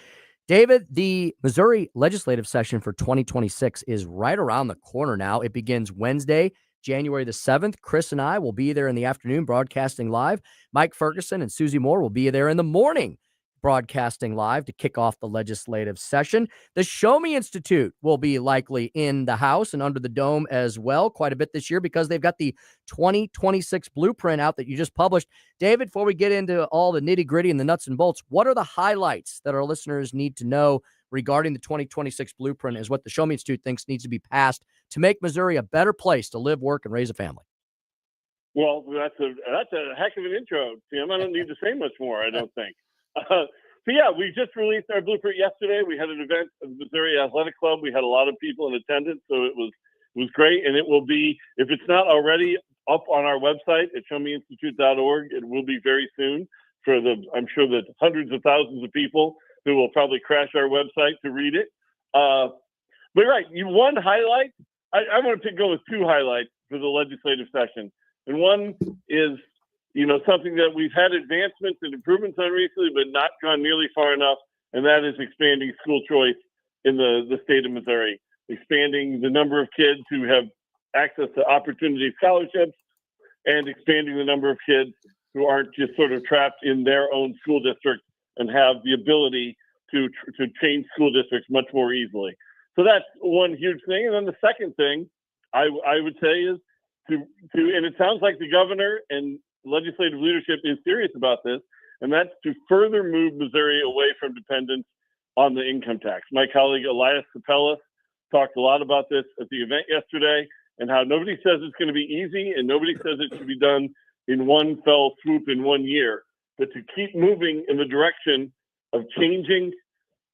David, the Missouri legislative session for 2026 is right around the corner now. It begins Wednesday, January the 7th. Chris and I will be there in the afternoon broadcasting live. Mike Ferguson and Susie Moore will be there in the morning broadcasting live to kick off the legislative session. The Show Me Institute will be likely in the house and under the dome as well quite a bit this year because they've got the 2026 blueprint out that you just published. David, before we get into all the nitty gritty and the nuts and bolts, what are the highlights that our listeners need to know regarding the 2026 blueprint as what the Show Me Institute thinks needs to be passed to make Missouri a better place to live, work, and raise a family? Well, that's a heck of an intro, Tim. I don't need to say much more, I don't think. So yeah, we just released our blueprint yesterday. We had an event at the Missouri Athletic Club. We had a lot of people in attendance, so it was great. And it will be, if it's not already up on our website at showmeinstitute.org, it will be very soon for I'm sure that hundreds of thousands of people who will probably crash our website to read it. But right, one highlight, I want to go with two highlights for the legislative session. And one is, something that we've had advancements and improvements on recently, but not gone nearly far enough, and that is expanding school choice in the state of Missouri, expanding the number of kids who have access to opportunity scholarships, and expanding the number of kids who aren't just sort of trapped in their own school district and have the ability to change school districts much more easily. So that's one huge thing. And then the second thing I would say is and it sounds like the governor and legislative leadership is serious about this, and that's to further move Missouri away from dependence on the income tax. My colleague Elias Capellas talked a lot about this at the event yesterday, and how nobody says it's going to be easy, and nobody says it should be done in one fell swoop in 1 year, but to keep moving in the direction of changing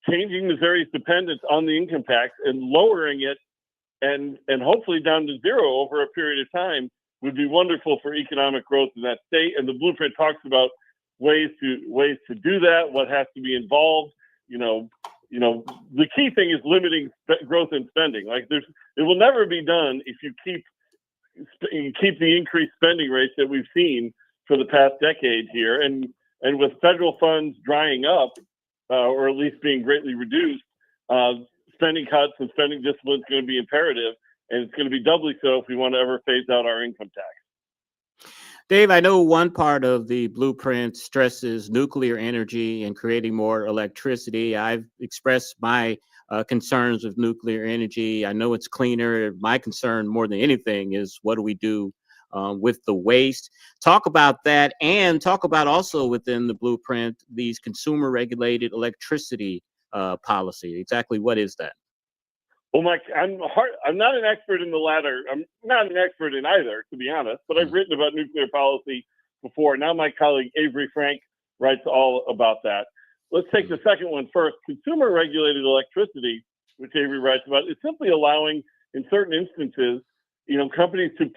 Missouri's dependence on the income tax and lowering it and hopefully down to zero over a period of time would be wonderful for economic growth in that state. And the blueprint talks about ways to do that, what has to be involved. The key thing is limiting growth in spending. Like it will never be done if you keep the increased spending rates that we've seen for the past decade here. And with federal funds drying up, or at least being greatly reduced, spending cuts and spending discipline is going to be imperative. And it's going to be doubly so if we want to ever phase out our income tax. Dave, I know one part of the blueprint stresses nuclear energy and creating more electricity. I've expressed my concerns with nuclear energy. I know it's cleaner. My concern more than anything is what do we do with the waste? Talk about that, and talk about also within the blueprint, these consumer regulated electricity policy. Exactly what is that? Well, Mike, I'm not an expert in the latter. I'm not an expert in either, to be honest, but I've written about nuclear policy before. Now my colleague Avery Frank writes all about that. Let's take the second one first. Consumer regulated electricity, which Avery writes about, is simply allowing, in certain instances, companies to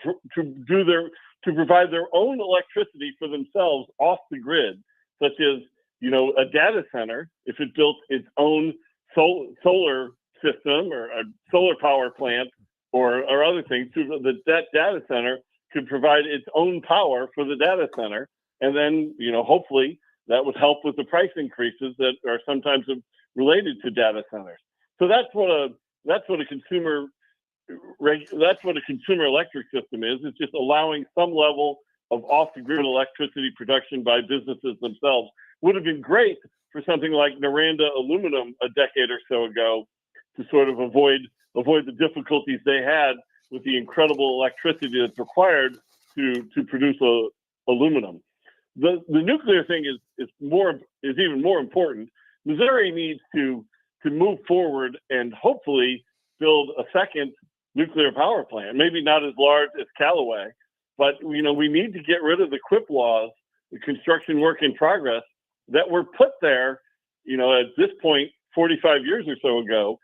provide their own electricity for themselves off the grid, such as, a data center, if it built its own solar system or a solar power plant or other things, that data center could provide its own power for the data center. And then, hopefully that would help with the price increases that are sometimes related to data centers. So that's what a consumer electric system is. It's just allowing some level of off the grid electricity production by businesses themselves. would have been great for something like Noranda Aluminum a decade or so ago to sort of avoid the difficulties they had with the incredible electricity that's required to produce aluminum. The nuclear thing is even more important. Missouri needs to move forward and hopefully build a second nuclear power plant, maybe not as large as Callaway, but we need to get rid of the QIP laws, the construction work in progress, that were put there, at this point 45 years or so ago,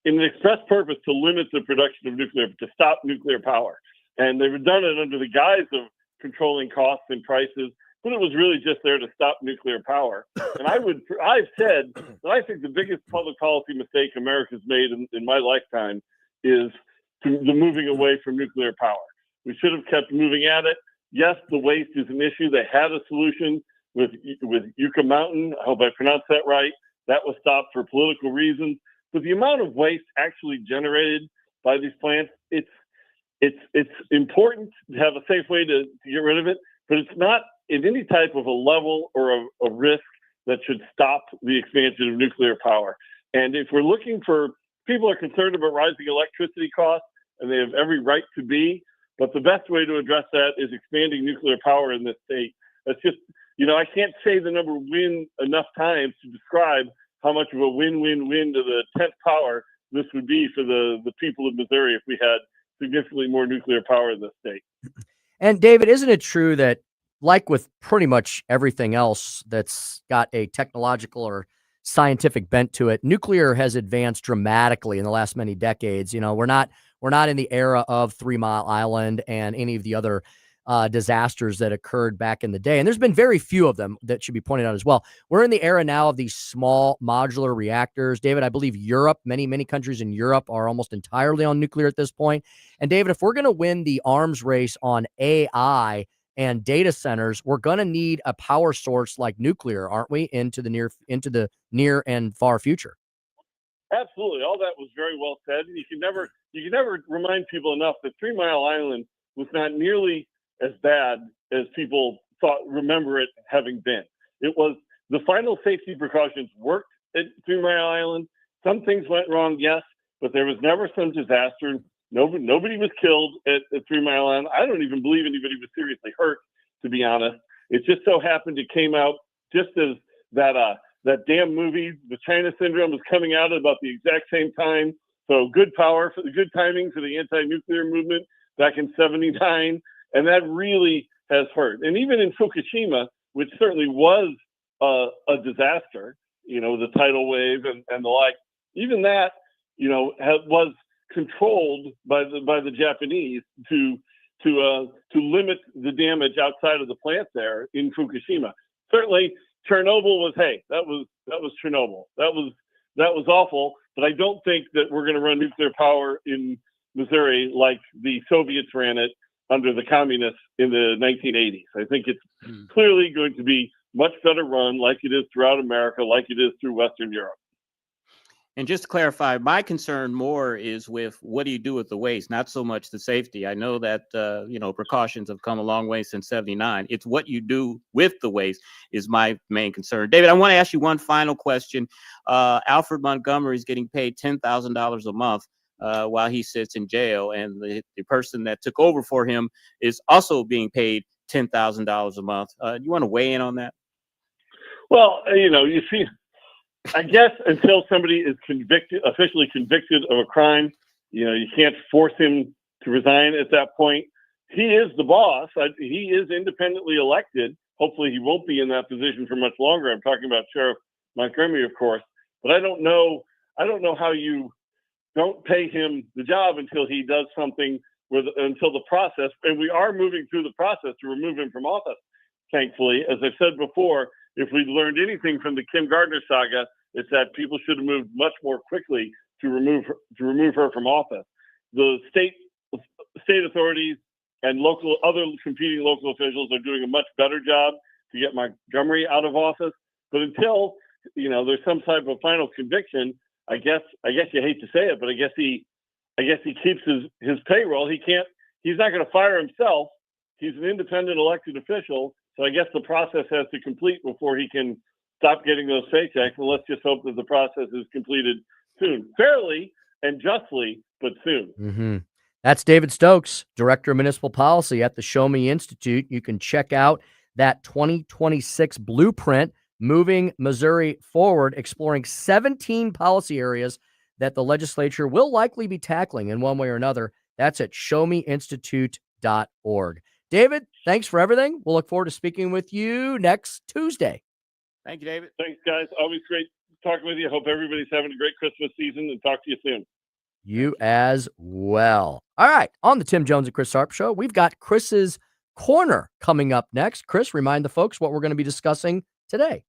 in the express purpose to limit the production of nuclear, to stop nuclear power. And they've done it under the guise of controlling costs and prices, but it was really just there to stop nuclear power. And I've said that I think the biggest public policy mistake America's made in my lifetime is the moving away from nuclear power. We should have kept moving at it. Yes, the waste is an issue. They had a solution with Yucca Mountain. I hope I pronounced that right. That was stopped for political reasons. But the amount of waste actually generated by these plants, it's important to have a safe way to get rid of it, but it's not in any type of a level or a risk that should stop the expansion of nuclear power. And if we're looking for, people are concerned about rising electricity costs, and they have every right to be, but the best way to address that is expanding nuclear power in this state. That's just, I can't say the number win enough times to describe how much of a win-win-win to the 10th power this would be for the people of Missouri if we had significantly more nuclear power in this state. And David, isn't it true that, like with pretty much everything else that's got a technological or scientific bent to it, nuclear has advanced dramatically in the last many decades? We're not in the era of 3 Mile Island and any of the other disasters that occurred back in the day. And there's been very few of them that should be pointed out as well. We're in the era now of these small modular reactors. David, I believe Europe, many countries in Europe are almost entirely on nuclear at this point. And David, if we're going to win the arms race on AI and data centers, we're going to need a power source like nuclear, aren't we, into the near and far future? Absolutely. All that was very well said. You can never remind people enough that 3 Mile Island was not nearly as bad as people remember it having been. It was, the final safety precautions worked at 3 Mile Island. Some things went wrong, yes, but there was never some disaster. Nobody was killed at 3 Mile Island. I don't even believe anybody was seriously hurt, to be honest. It just so happened it came out just as that damn movie, The China Syndrome, was coming out at about the exact same time. So good timing for the anti-nuclear movement back in '79. And that really has hurt. And even in Fukushima, which certainly was a disaster, the tidal wave and the like, even that, was controlled by the Japanese to limit the damage outside of the plant there in Fukushima. Certainly, Chernobyl was, that was Chernobyl. That was awful. But I don't think that we're going to run nuclear power in Missouri like the Soviets ran it under the communists in the 1980s. I think it's clearly going to be much better run like it is throughout America, like it is through Western Europe. And just to clarify, my concern more is with what do you do with the waste, not so much the safety. I know that, precautions have come a long way since '79. It's what you do with the waste is my main concern. David, I want to ask you one final question. Alfred Montgomery is getting paid $10,000 a month while he sits in jail, and the person that took over for him is also being paid $10,000 a month. You want to weigh in on that? Well, you see, I guess until somebody is officially convicted of a crime, you can't force him to resign at that point. He is the boss. He is independently elected. Hopefully he won't be in that position for much longer. I'm talking about Sheriff Montgomery, of course, but I don't know how you don't pay him the job until he does something until the process, and we are moving through the process to remove him from office. Thankfully, as I've said before, if we learned anything from the Kim Gardner saga, it's that people should have moved much more quickly to remove her from office. The state authorities and other competing local officials are doing a much better job to get Montgomery out of office. But until there's some type of final conviction, I guess you hate to say it, but I guess he keeps his payroll. He's not going to fire himself. He's an independent elected official. So I guess the process has to complete before he can stop getting those paychecks, and let's just hope that the process is completed soon, fairly and justly, but soon. Mm-hmm. That's David Stokes, Director of Municipal Policy at the Show Me Institute. You can check out that 2026 blueprint, Moving Missouri Forward, exploring 17 policy areas that the legislature will likely be tackling in one way or another. That's at showmeinstitute.org. David, thanks for everything. We'll look forward to speaking with you next Tuesday. Thank you, David. Thanks, guys. Always great talking with you. Hope everybody's having a great Christmas season, and talk to you soon. You as well. All right. On the Tim Jones and Chris Arps Show, we've got Chris's Corner coming up next. Chris, remind the folks what we're going to be discussing today.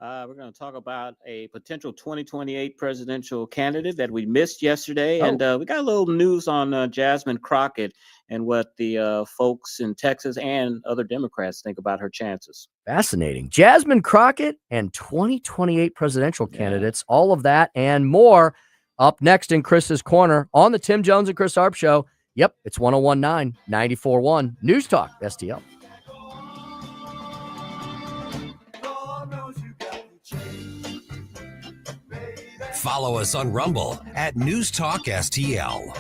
We're going to talk about a potential 2028 presidential candidate that we missed yesterday. And we got a little news on Jasmine Crockett and what the folks in Texas and other Democrats think about her chances. Fascinating. Jasmine Crockett and 2028 presidential candidates, all of that and more up next in Chris's Corner on the Tim Jones and Chris Arps Show. Yep, it's 101.9, 94.1 News Talk STL. Follow us on Rumble at News Talk STL.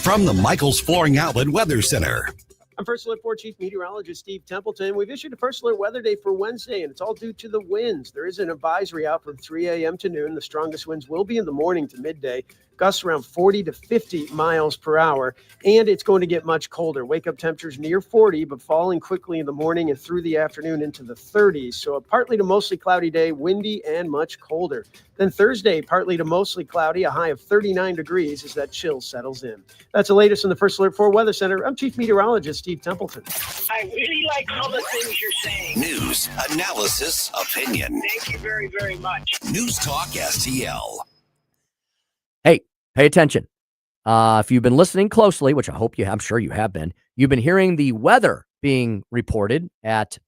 From the Michaels Flooring Outlet Weather Center. I'm First Alert 4 Chief Meteorologist Steve Templeton. We've issued a First Alert weather day for Wednesday, and it's all due to the winds. There is an advisory out from 3 a.m. to noon. The strongest winds will be in the morning to midday. Gusts around 40 to 50 miles per hour, and it's going to get much colder. Wake-up temperatures near 40, but falling quickly in the morning and through the afternoon into the 30s. So a partly to mostly cloudy day, windy and much colder. Then Thursday, partly to mostly cloudy, a high of 39 degrees as that chill settles in. That's the latest in the First Alert 4 Weather Center. I'm Chief Meteorologist Steve Templeton. I really like all the things you're saying. News, analysis, opinion. Thank you very, very much. News Talk STL. Hey, pay attention. If you've been listening closely, which I hope I'm sure you have been, you've been hearing the weather being reported at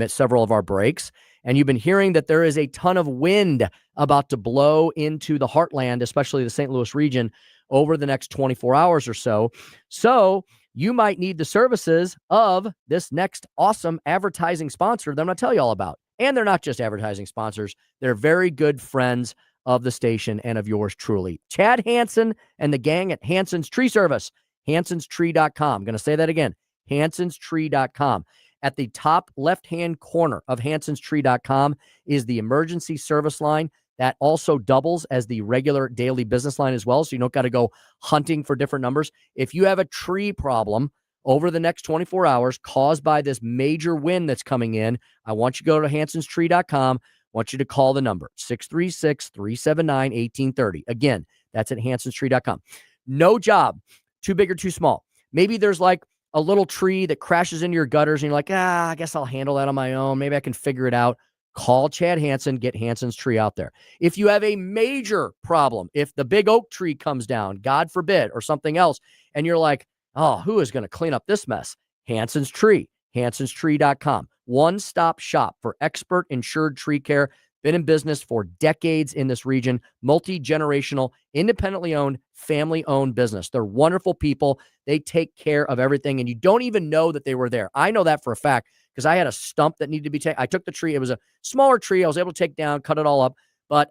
several of our breaks, and you've been hearing that there is a ton of wind about to blow into the heartland, especially the St. Louis region, over the next 24 hours or so. So you might need the services of this next awesome advertising sponsor that I'm going to tell you all about. And they're not just advertising sponsors. They're very good friends of the station and of yours truly. Chad Hansen and the gang at Hansen's Tree Service, hansenstree.com. I'm going to say that again, hansenstree.com. At the top left-hand corner of hansenstree.com is the emergency service line that also doubles as the regular daily business line as well, so you don't got to go hunting for different numbers. If you have a tree problem over the next 24 hours caused by this major wind that's coming in, I want you to go to hansenstree.com. I want you to call the number, 636-379-1830. Again, that's at hansenstree.com. No job, too big or too small. Maybe there's like a little tree that crashes into your gutters and you're like, I guess I'll handle that on my own. Maybe I can figure it out. Call Chad Hansen, get Hansen's Tree out there. If you have a major problem, if the big oak tree comes down, God forbid, or something else, and you're like, oh, who is going to clean up this mess? Hansen's Tree, hansenstree.com. One-stop shop for expert insured tree care. Been in business for decades in this region. Multi-generational, independently owned, family-owned business. They're wonderful people. They take care of everything, and you don't even know that they were there. I know that for a fact because I had a stump that needed to be taken. I took the tree. It was a smaller tree. I was able to take down, cut it all up, but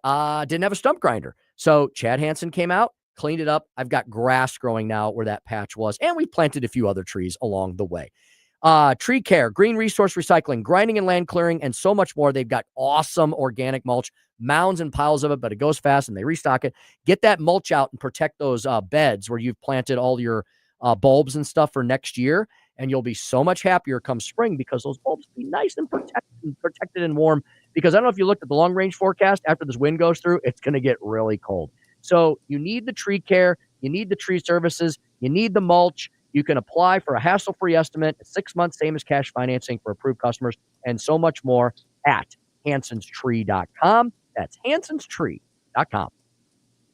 didn't have a stump grinder. So Chad Hansen came out, cleaned it up. I've got grass growing now where that patch was, and we planted a few other trees along the way. Tree care, green resource recycling, grinding and land clearing, and so much more. They've got awesome organic mulch, mounds and piles of it, but it goes fast and they restock it. Get that mulch out and protect those beds where you've planted all your bulbs and stuff for next year, and you'll be so much happier come spring because those bulbs will be nice and protected and warm. Because I don't know if you looked at the long-range forecast, after this wind goes through, it's going to get really cold. So you need the tree care, you need the tree services, you need the mulch. You can apply for a hassle-free estimate, 6 months, same as cash financing for approved customers, and so much more at hansenstree.com. That's hansenstree.com.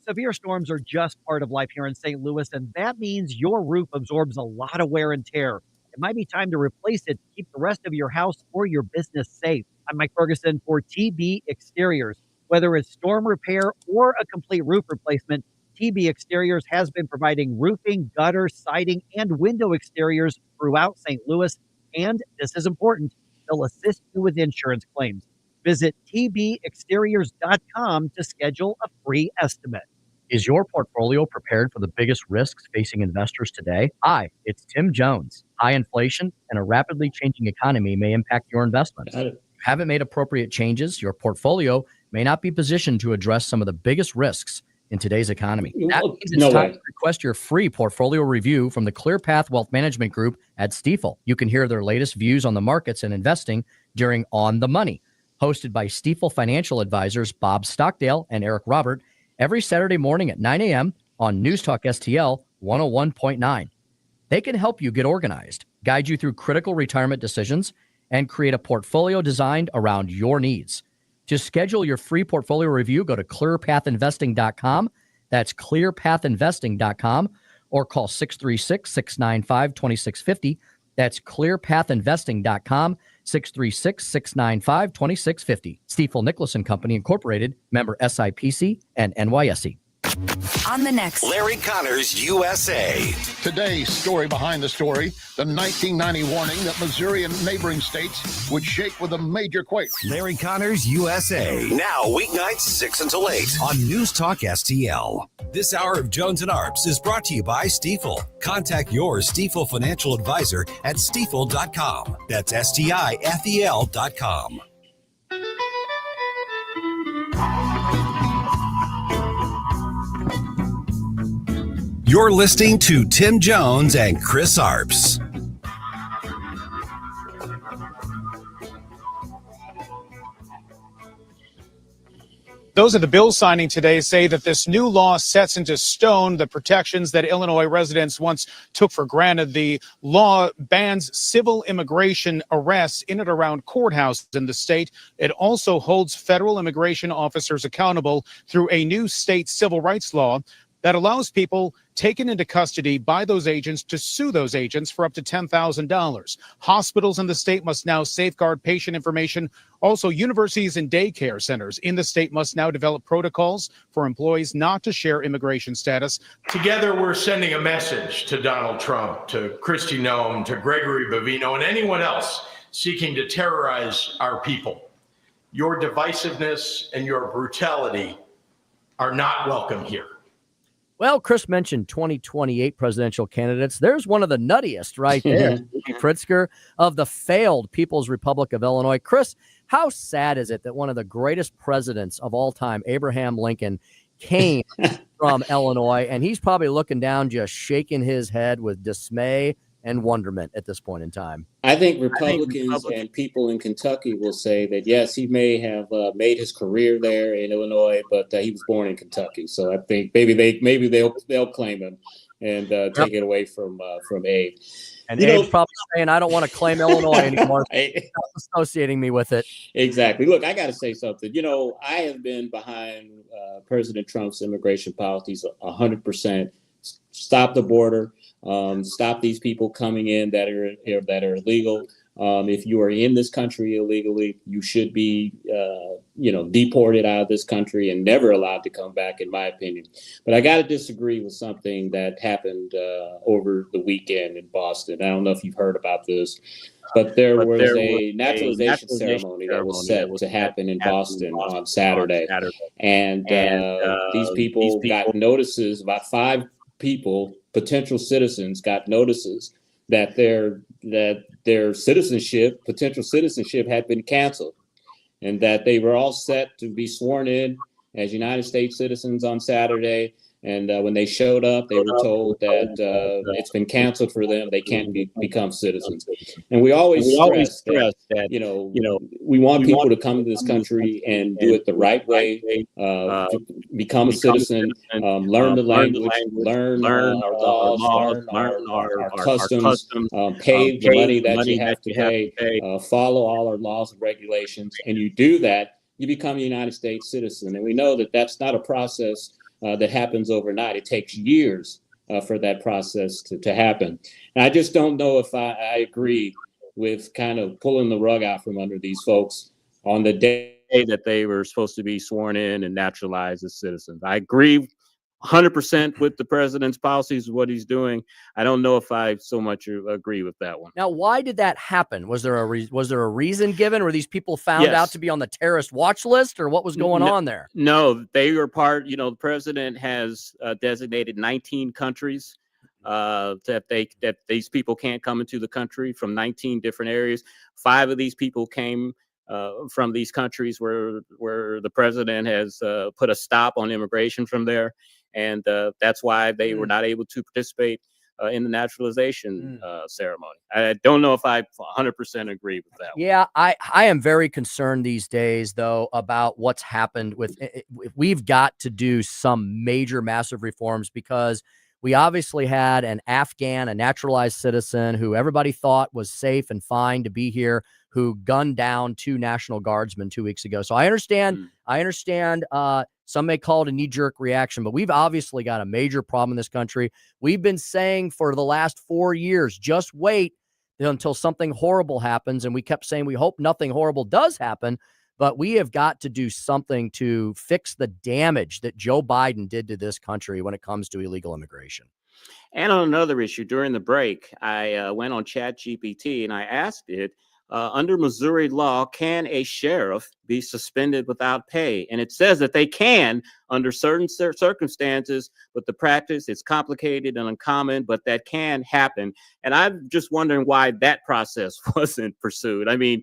Severe storms are just part of life here in St. Louis, and that means your roof absorbs a lot of wear and tear. It might be time to replace it to keep the rest of your house or your business safe. I'm Mike Ferguson for TB Exteriors. Whether it's storm repair or a complete roof replacement, TB Exteriors has been providing roofing, gutter, siding, and window exteriors throughout St. Louis. And this is important, they'll assist you with insurance claims. Visit tbexteriors.com to schedule a free estimate. Is your portfolio prepared for the biggest risks facing investors today? Hi, it's Tim Jones. High inflation and a rapidly changing economy may impact your investments. If you haven't made appropriate changes, your portfolio may not be positioned to address some of the biggest risks in today's economy. That means it's time to request your free portfolio review from the ClearPath Wealth Management Group at Stifel. You can hear their latest views on the markets and investing during On the Money, hosted by Stifel financial advisors Bob Stockdale and Eric Robert, every Saturday morning at 9 a.m. on News Talk STL 101.9. They can help you get organized, guide you through critical retirement decisions, and create a portfolio designed around your needs. To schedule your free portfolio review, go to clearpathinvesting.com. That's clearpathinvesting.com, or call 636-695-2650. That's clearpathinvesting.com, 636-695-2650. Stifel Nicholas & Company Incorporated, member SIPC and NYSE. On the next Larry Connors USA. Today's story behind the story, the 1990 warning that Missouri and neighboring states would shake with a major quake. Larry Connors USA. Now weeknights 6 until 8 on News Talk STL. This hour of Jones and Arps is brought to you by Stifel. Contact your Stifel financial advisor at stifel.com. That's STIFEL.com. You're listening to Tim Jones and Chris Arps. Those at the bill signing today say that this new law sets into stone the protections that Illinois residents once took for granted. The law bans civil immigration arrests in and around courthouses in the state. It also holds federal immigration officers accountable through a new state civil rights law that allows people taken into custody by those agents to sue those agents for up to $10,000. Hospitals in the state must now safeguard patient information. Also, universities and daycare centers in the state must now develop protocols for employees not to share immigration status. Together, we're sending a message to Donald Trump, to Kristi Noem, to Gregory Bavino, and anyone else seeking to terrorize our people. Your divisiveness and your brutality are not welcome here. Well, Chris mentioned 2028 presidential candidates. There's one of the nuttiest right there, Pritzker of the failed People's Republic of Illinois. Chris, how sad is it that one of the greatest presidents of all time, Abraham Lincoln, came from Illinois, and he's probably looking down, just shaking his head with dismay and wonderment at this point in time? I think Republicans and people in Kentucky will say that, yes, he may have made his career there in Illinois, but he was born in Kentucky. So I think maybe they'll claim him and take it away from Abe. And Abe's probably saying, I don't want to claim Illinois anymore. Stop associating me with it. Exactly. Look, I got to say something. I have been behind President Trump's immigration policies 100%. Stop the border. Stop these people coming in that are illegal. If you are in this country illegally, you should be, deported out of this country and never allowed to come back, in my opinion. But I got to disagree with something that happened over the weekend in Boston. I don't know if you've heard about this, but there was a naturalization ceremony that was set to happen in Boston on Saturday. And these people got notices, about 5 people, potential citizens, got notices that their potential citizenship had been canceled, and that they were all set to be sworn in as United States citizens on Saturday. And when they showed up, they were told that it's been canceled for them. They can't become citizens. And we always stress that we want people to come to this country and do it the right way, to become a citizen, learn the language, learn our laws, learn our customs, pay the money that you have to pay, follow all our laws and regulations. And you do that, you become a United States citizen. And we know that that's not a process that happens overnight. It takes years for that process to happen. And I just don't know if I agree with kind of pulling the rug out from under these folks on the day that they were supposed to be sworn in and naturalized as citizens. I agree 100% with the president's policies, what he's doing. I don't know if I so much agree with that one. Now, why did that happen? Was there a reason given? Were these people found Yes. out to be on the terrorist watch list, or what was going on there? No, they were part. The president has designated 19 countries that these people can't come into the country from 19 different areas. 5 of these people came from these countries where the president has put a stop on immigration from there. And that's why they were not able to participate in the naturalization ceremony. I don't know if I 100% agree with that. Yeah, I am very concerned these days, though, about what's happened with. We've got to do some major, massive reforms, because we obviously had an Afghan, a naturalized citizen who everybody thought was safe and fine to be here, who gunned down 2 National Guardsmen 2 weeks ago. So I understand. Some may call it a knee-jerk reaction, but we've obviously got a major problem in this country. We've been saying for the last 4 years, just wait until something horrible happens. And we kept saying we hope nothing horrible does happen, but we have got to do something to fix the damage that Joe Biden did to this country when it comes to illegal immigration. And on another issue, during the break, I went on ChatGPT and I asked it, under Missouri law, can a sheriff be suspended without pay? And it says that they can under certain circumstances, but the practice is complicated and uncommon, but that can happen. And I'm just wondering why that process wasn't pursued. I mean,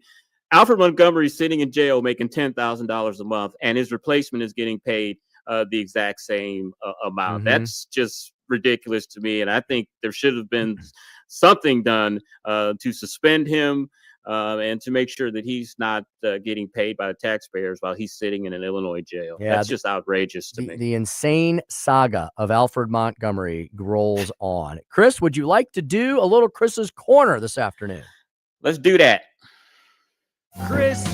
Alfred Montgomery is sitting in jail making $10,000 a month, and his replacement is getting paid the exact same amount. That's just ridiculous to me. And I think there should have been something done to suspend him and to make sure that he's not getting paid by the taxpayers while he's sitting in an Illinois jail. Yeah, that's just outrageous to me. The insane saga of Alfred Montgomery rolls on. Chris, would you like to do a little Chris's Corner this afternoon? Let's do that. Chris.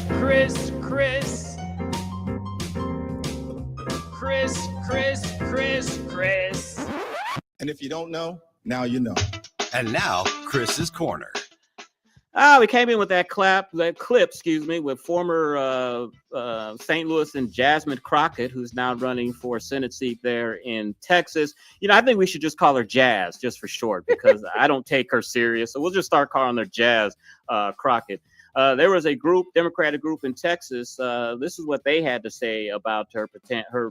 And if you don't know, now you know. And now, Chris's Corner. We came in with that clip, with former St. Louis and Jasmine Crockett, who's now running for a Senate seat there in Texas. I think we should just call her Jazz, just for short, because I don't take her serious. So we'll just start calling her Jazz Crockett. There was a Democratic group in Texas. This is what they had to say about her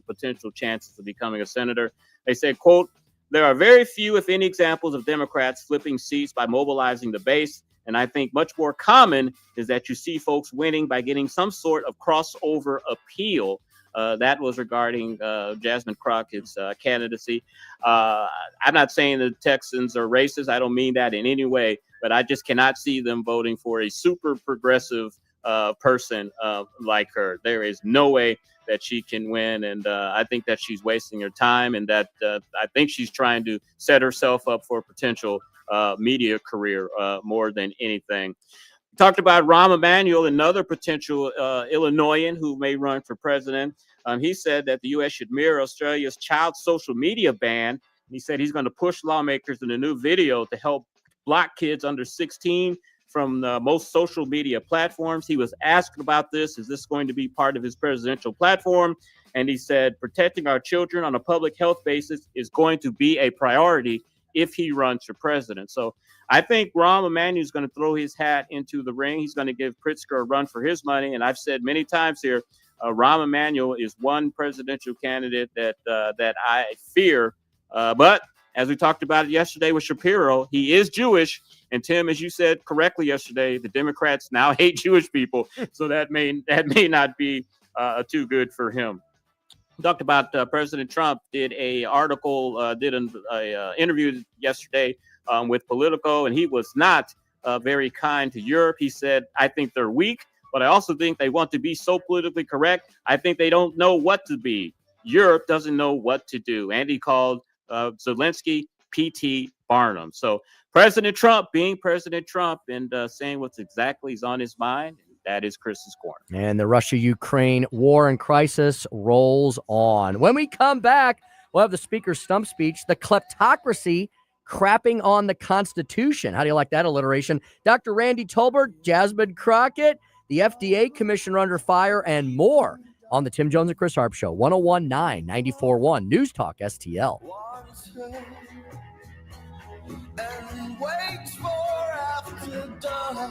potential chances of becoming a senator. They said, quote, "There are very few, if any, examples of Democrats flipping seats by mobilizing the base. And I think much more common is that you see folks winning by getting some sort of crossover appeal." That was regarding Jasmine Crockett's candidacy. I'm not saying the Texans are racist. I don't mean that in any way, but I just cannot see them voting for a super progressive person like her. There is no way that she can win. And I think that she's wasting her time, and that I think she's trying to set herself up for a potential media career more than anything. Talked about Rahm Emanuel, another potential Illinoisan who may run for president. He said that the U.S. should mirror Australia's child social media ban. He said he's going to push lawmakers in a new video to help block kids under 16 from most social media platforms. He was asked about this. Is this going to be part of his presidential platform? And he said protecting our children on a public health basis is going to be a priority if he runs for president. So I think Rahm Emanuel is going to throw his hat into the ring. He's going to give Pritzker a run for his money. And I've said many times here, Rahm Emanuel is one presidential candidate that I fear. But as we talked about it yesterday with Shapiro, he is Jewish. And Tim, as you said correctly yesterday, the Democrats now hate Jewish people. So that may not be too good for him. We talked about President Trump did an interview yesterday with Politico, and he was not very kind to Europe. He said, "I think they're weak, but I also think they want to be so politically correct. I think they don't know what to be. Europe doesn't know what to do." And he called Zelensky P.T. Barnum. So President Trump being President Trump and saying what's exactly is on his mind. That is Chris's Corner. And the Russia-Ukraine war and crisis rolls on. When we come back, we'll have the Speaker's stump speech, the kleptocracy crapping on the Constitution. How do you like that alliteration? Dr. Randy Tobler, Jasmine Crockett, the FDA commissioner under fire, and more on the Tim Jones and Chris Arps Show, 101.9, 94.1 News Talk STL. And wait for after dark.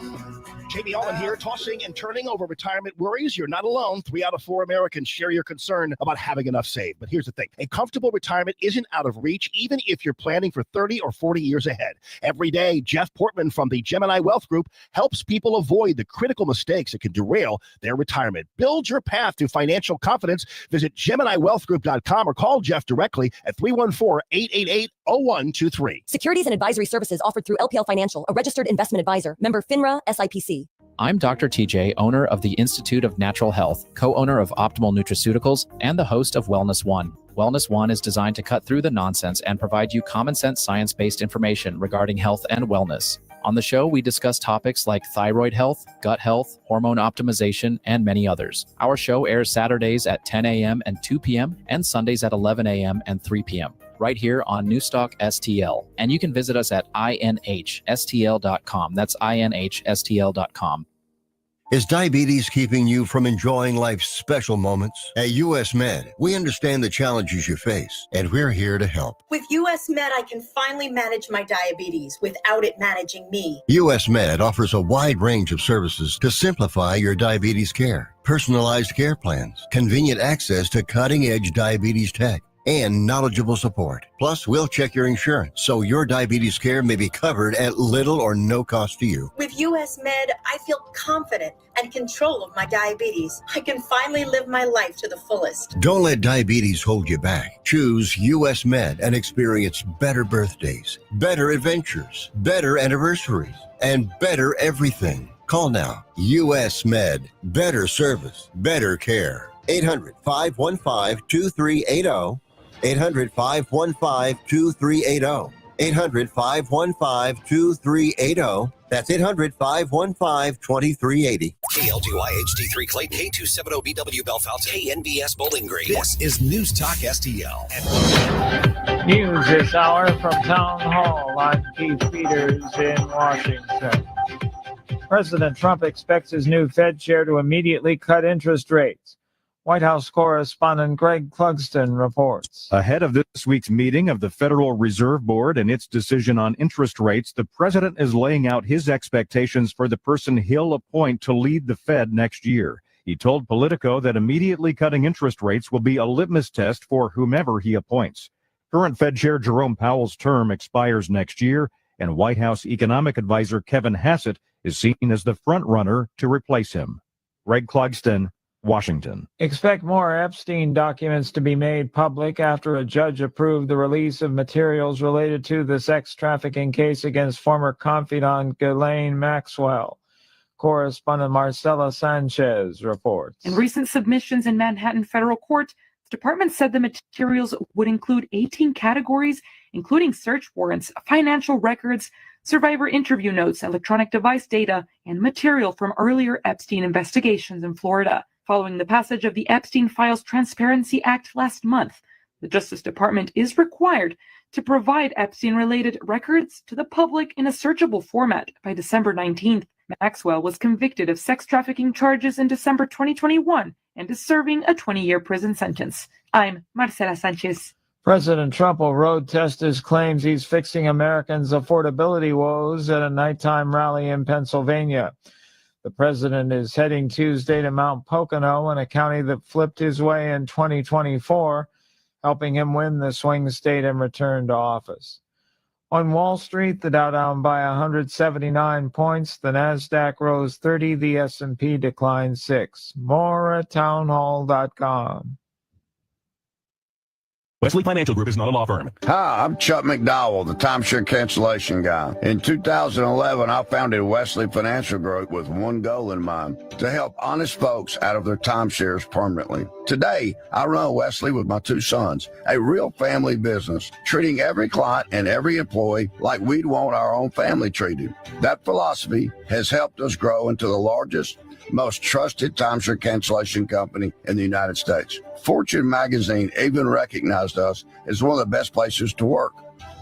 Jamie Allen here, tossing and turning over retirement worries. You're not alone. 3 out of 4 Americans share your concern about having enough saved. But here's the thing. A comfortable retirement isn't out of reach, even if you're planning for 30 or 40 years ahead. Every day, Jeff Portman from the Gemini Wealth Group helps people avoid the critical mistakes that can derail their retirement. Build your path to financial confidence. Visit GeminiWealthGroup.com or call Jeff directly at 314-888-0123. Securities and advisory services offered through LPL Financial, a registered investment advisor. Member FINRA, SIPC. I'm Dr. TJ, owner of the Institute of Natural Health, co-owner of Optimal Nutraceuticals, and the host of Wellness One. Wellness One is designed to cut through the nonsense and provide you common sense science-based information regarding health and wellness. On the show, we discuss topics like thyroid health, gut health, hormone optimization, and many others. Our show airs Saturdays at 10 a.m. and 2 p.m. and Sundays at 11 a.m. and 3 p.m. right here on Newstalk STL. And you can visit us at inhstl.com. That's inhstl.com. Is diabetes keeping you from enjoying life's special moments? At US Med, we understand the challenges you face, and we're here to help. With US Med, I can finally manage my diabetes without it managing me. US Med offers a wide range of services to simplify your diabetes care. Personalized care plans, convenient access to cutting-edge diabetes tech, and knowledgeable support. Plus, we'll check your insurance so your diabetes care may be covered at little or no cost to you. With US Med, I feel confident and control of my diabetes. I can finally live my life to the fullest. Don't let diabetes hold you back. Choose US Med and experience better birthdays, better adventures, better anniversaries, and better everything. Call now. US Med. Better service, better care. 800-515-2380. 800-515-2380. 800-515-2380. That's 800-515-2380. KLGY HD3 Clayton, K270BW Belfast, KNBS Bowling Green. This is News Talk STL. News this hour from Town Hall. I'm Keith Peters in Washington. President Trump expects his new Fed chair to immediately cut interest rates. White House correspondent Greg Clugston reports. Ahead of this week's meeting of the Federal Reserve Board and its decision on interest rates, the president is laying out his expectations for the person he'll appoint to lead the Fed next year. He told Politico that immediately cutting interest rates will be a litmus test for whomever he appoints. Current Fed Chair Jerome Powell's term expires next year, and White House economic advisor Kevin Hassett is seen as the front runner to replace him. Greg Clugston, Washington. Expect more Epstein documents to be made public after a judge approved the release of materials related to the sex trafficking case against former confidant Ghislaine Maxwell. Correspondent Marcela Sanchez reports. In recent submissions in Manhattan federal court, the department said the materials would include 18 categories, including search warrants, financial records, survivor interview notes, electronic device data, and material from earlier Epstein investigations in Florida. Following the passage of the Epstein Files Transparency Act last month, the Justice Department is required to provide Epstein-related records to the public in a searchable format by December 19th. Maxwell was convicted of sex trafficking charges in December 2021 and is serving a 20-year prison sentence. I'm Marcela Sanchez. President Trump will road test his claims he's fixing Americans' affordability woes at a nighttime rally in Pennsylvania. The president is heading Tuesday to Mount Pocono, in a county that flipped his way in 2024, helping him win the swing state and return to office. On Wall Street, the Dow down by 179 points, the Nasdaq rose 30, the S&P declined 6. More at townhall.com. Wesley Financial Group is not a law firm. Hi, I'm Chuck McDowell, the timeshare cancellation guy. In 2011, I founded Wesley Financial Group with one goal in mind: to help honest folks out of their timeshares permanently. Today, I run Wesley with my 2 sons, a real family business, treating every client and every employee like we'd want our own family treated. That philosophy has helped us grow into the largest, most trusted timeshare cancellation company in the United States. Fortune magazine even recognized us as one of the best places to work.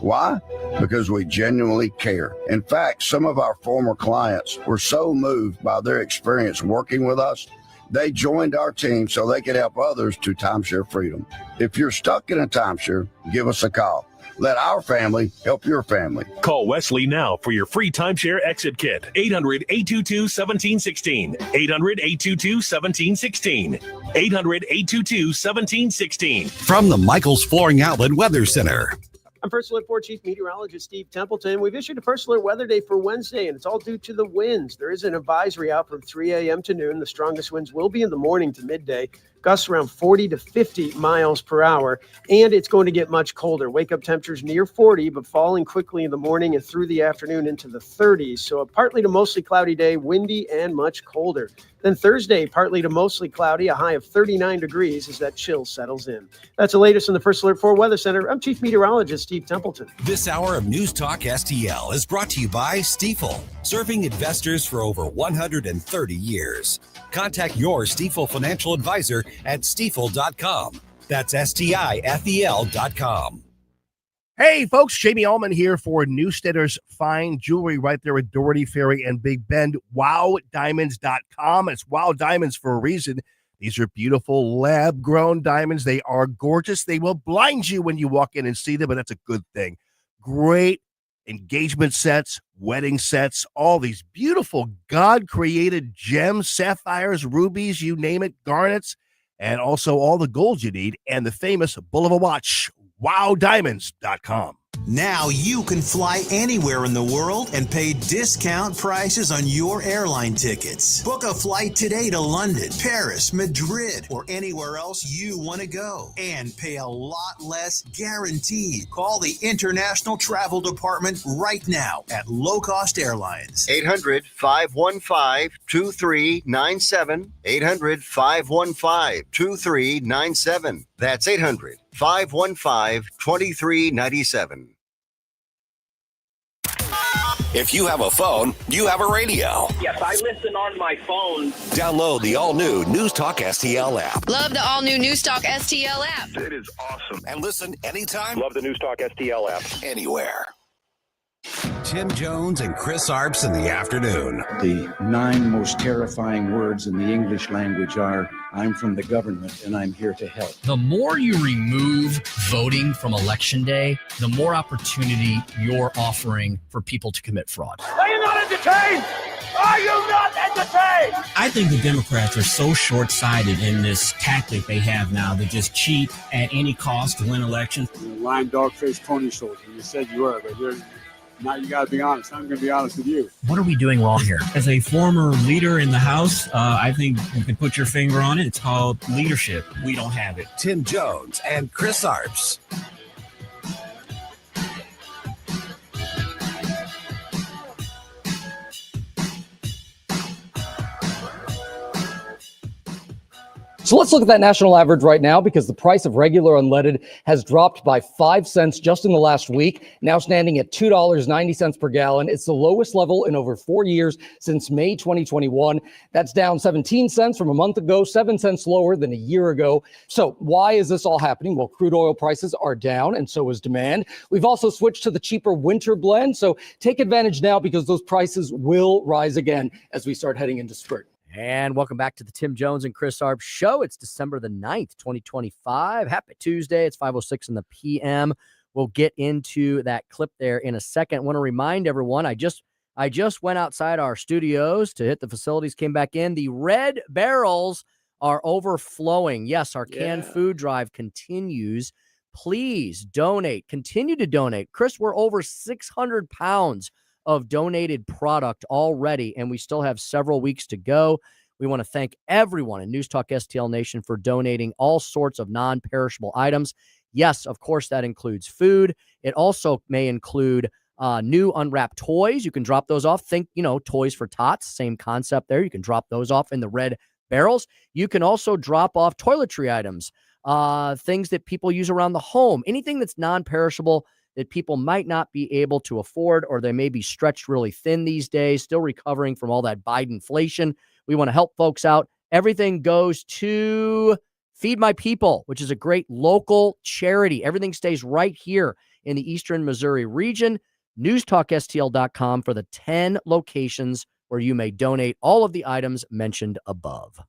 Why? Because we genuinely care. In fact, some of our former clients were so moved by their experience working with us, They joined our team so they could help others to timeshare freedom. If you're stuck in a timeshare, give us a call. Let our family help your family. Call Wesley now for your free timeshare exit kit. 800-822-1716. 800-822-1716. 800-822-1716. From the Michaels Flooring Outlet Weather Center. I'm First Alert 4 Chief Meteorologist Steve Templeton. We've issued a First Alert weather day for Wednesday, and it's all due to the winds. There is an advisory out from 3 a.m. to noon. The strongest winds will be in the morning to midday, gusts around 40 to 50 miles per hour, and it's going to get much colder. Wake-up temperatures near 40, but falling quickly in the morning and through the afternoon into the 30s. So a partly to mostly cloudy day, windy and much colder. Then Thursday, partly to mostly cloudy, a high of 39 degrees as that chill settles in. That's the latest in the First Alert 4 Weather Center. I'm Chief Meteorologist Steve Templeton. This hour of News Talk STL is brought to you by Stifel, serving investors for over 130 years. Contact your Stifel financial advisor at stifel.com. That's STIFEL.com. Hey, folks, Jamie Allman here for Newsteader's Fine Jewelry right there at Doherty Ferry and Big Bend. WowDiamonds.com. It's Wow Diamonds for a reason. These are beautiful lab-grown diamonds. They are gorgeous. They will blind you when you walk in and see them, but that's a good thing. Great engagement sets, wedding sets, all these beautiful God-created gems, sapphires, rubies, you name it, garnets, and also all the gold you need, and the famous bull of a watch, WowDiamonds.com. Now you can fly anywhere in the world and pay discount prices on your airline tickets. Book a flight today to London, Paris, Madrid, or anywhere else you want to go and pay a lot less guaranteed. Call the International Travel Department right now at Low Cost Airlines. 800-515-2397. 800-515-2397. That's 800-515-2397. If you have a phone, you have a radio. Yes, I listen on my phone. Download the all-new News Talk STL app. Love the all-new News Talk STL app. It is awesome. And listen anytime. Love the News Talk STL app. Anywhere. Tim Jones and Chris Arps in the afternoon. The 9 most terrifying words in the English language are, I'm from the government and I'm here to help. The more you remove voting from Election Day, the more opportunity you're offering for people to commit fraud. Are you not entertained? Are you not entertained? I think the Democrats are so short-sighted in this tactic they have now to just cheat at any cost to win elections. Lying dog-faced pony soldier. You said you were, but now you got to be honest. I'm going to be honest with you. What are we doing wrong here? As a former leader in the House, I think you can put your finger on it. It's called leadership. We don't have it. Tim Jones and Chris Arps. So let's look at that national average right now, because the price of regular unleaded has dropped by 5 cents just in the last week, now standing at $2.90 per gallon. It's the lowest level in over 4 years since May 2021. That's down 17 cents from a month ago, 7 cents lower than a year ago. So why is this all happening? Well, crude oil prices are down, and so is demand. We've also switched to the cheaper winter blend, so take advantage now, because those prices will rise again as we start heading into spring. And welcome back to the Tim Jones and Chris Arps show. It's December the 9th, 2025. Happy Tuesday. It's 5:06 in the p.m. We'll get into that clip there in a second. I want to remind everyone, I just went outside our studios to hit the facilities, came back in. The red barrels are overflowing. Yes, our canned food drive continues. Please donate. Continue to donate. Chris, we're over 600 pounds of donated product already, and we still have several weeks to go. We want to thank everyone in News Talk STL Nation for donating all sorts of non-perishable items. Yes, of course, that includes food. It also may include new unwrapped toys. You can drop those off. Think, Toys for Tots, same concept there. You can drop those off in the red barrels. You can also drop off toiletry items, things that people use around the home, anything that's non-perishable that people might not be able to afford, or they may be stretched really thin these days, still recovering from all that Bidenflation. We want to help folks out. Everything goes to Feed My People, which is a great local charity. Everything stays right here in the Eastern Missouri region. NewsTalkSTL.com for the 10 locations where you may donate all of the items mentioned above.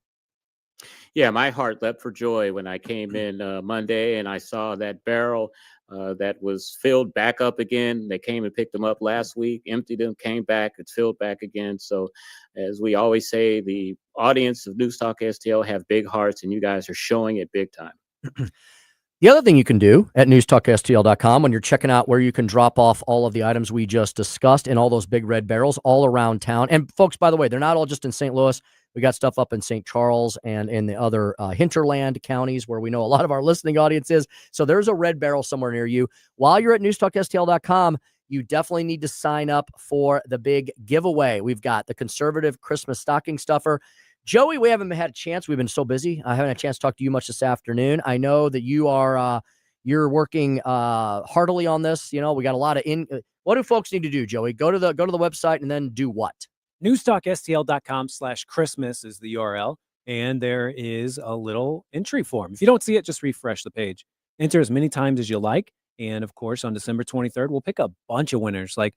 Yeah, my heart leapt for joy when I came in Monday and I saw that barrel that was filled back up again. They came and picked them up last week, emptied them, came back, it's filled back again. So, as we always say, the audience of News Talk STL have big hearts, and you guys are showing it big time. The other thing you can do at newstalkstl.com when you're checking out where you can drop off all of the items we just discussed in all those big red barrels all around town. And folks, by the way, they're not all just in St. Louis. We got stuff up in St. Charles and in the other hinterland counties where we know a lot of our listening audience is. So there's a red barrel somewhere near you. While you're at newstalkstl.com, you definitely need to sign up for the big giveaway. We've got the conservative Christmas stocking stuffer. Joey, we haven't had a chance. We've been so busy. I haven't had a chance to talk to you much this afternoon. I know that you are you're working heartily on this. You know, we got a lot of what do folks need to do, Joey? Go to the website and then do what? newstalkstl.com/Christmas is the URL, and there is a little entry form. If you don't see it, just refresh the page. Enter as many times as you like, and of course, on December 23rd, we'll pick a bunch of winners. Like,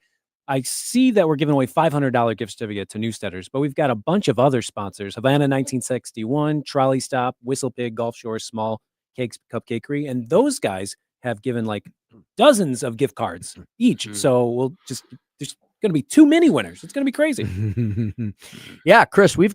I see that we're giving away $500 gift certificate to Newsteaders, but we've got a bunch of other sponsors: Havana 1961, Trolley Stop, Whistle Pig, Gulf Shores, Small Cakes Cupcakery, and those guys have given like dozens of gift cards each. So there's going to be too many winners. It's going to be crazy. Yeah, Chris, we're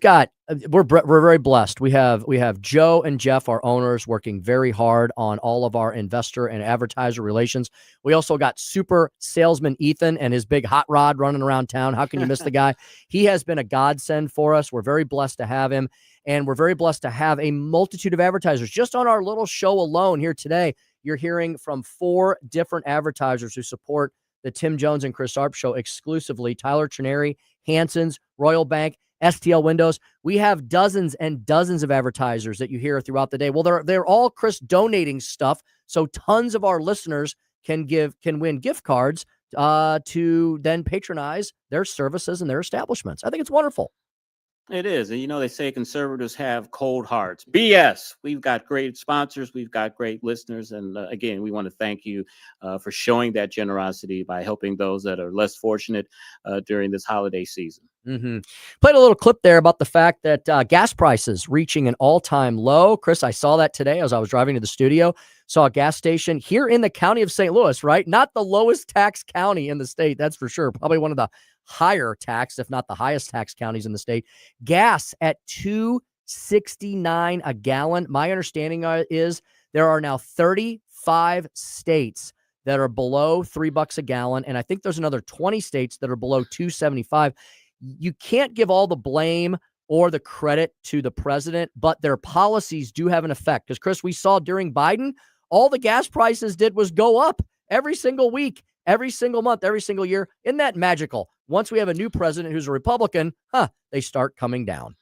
very blessed. We have Joe and Jeff, our owners, working very hard on all of our investor and advertiser relations. We also got super salesman Ethan and his big hot rod running around town. How can you miss the guy? He has been a godsend for us. We're very blessed to have him, and we're very blessed to have a multitude of advertisers. Just on our little show alone here today, you're hearing from 4 different advertisers who support the Tim Jones and Chris Arps show exclusively: Tyler Trineri, Hanson's, Royal Bank, STL Windows. We have dozens and dozens of advertisers that you hear throughout the day. Well, they're all Chris donating stuff, so tons of our listeners can win gift cards to then patronize their services and their establishments. I think it's wonderful. It is. And they say conservatives have cold hearts. BS. We've got great sponsors. We've got great listeners. And again, we want to thank you for showing that generosity by helping those that are less fortunate during this holiday season. Played a little clip there about the fact that gas prices reaching an all-time low. Chris, I saw that today as I was driving to the studio. Saw a gas station here in the county of St. Louis, right? Not the lowest tax county in the state, that's for sure. Probably one of the higher tax, if not the highest tax counties in the state. Gas at $2.69 a gallon. My understanding is there are now 35 states that are below $3 a gallon, and I think there's another 20 states that are below $2.75. You can't give all the blame or the credit to the president, but their policies do have an effect. Because, Chris, we saw during Biden, all the gas prices did was go up every single week, every single month, every single year. Isn't that magical? Once we have a new president who's a Republican, they start coming down.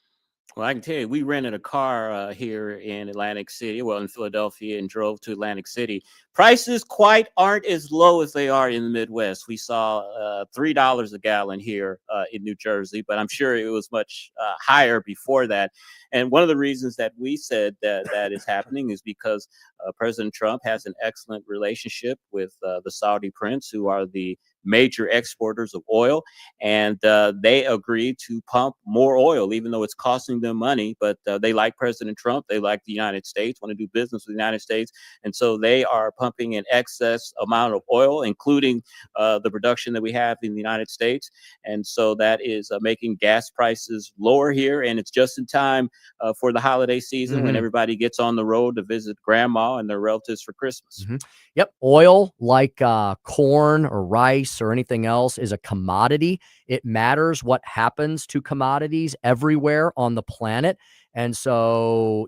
Well, I can tell you, we rented a car here in Atlantic City, in Philadelphia, and drove to Atlantic City. Prices quite aren't as low as they are in the Midwest. We saw $3 a gallon here in New Jersey, but I'm sure it was much higher before that. And one of the reasons that we said that is happening is because President Trump has an excellent relationship with the Saudi prince, who are the major exporters of oil, and they agreed to pump more oil, even though it's costing them money. But they like President Trump. They like the United States, want to do business with the United States. And so they are pumping an excess amount of oil, including the production that we have in the United States. And so that is making gas prices lower here. And it's just in time for the holiday season when everybody gets on the road to visit grandma and their relatives for Christmas. Yep. Oil, like corn or rice or anything else, is a commodity. It matters what happens to commodities everywhere on the planet. And so,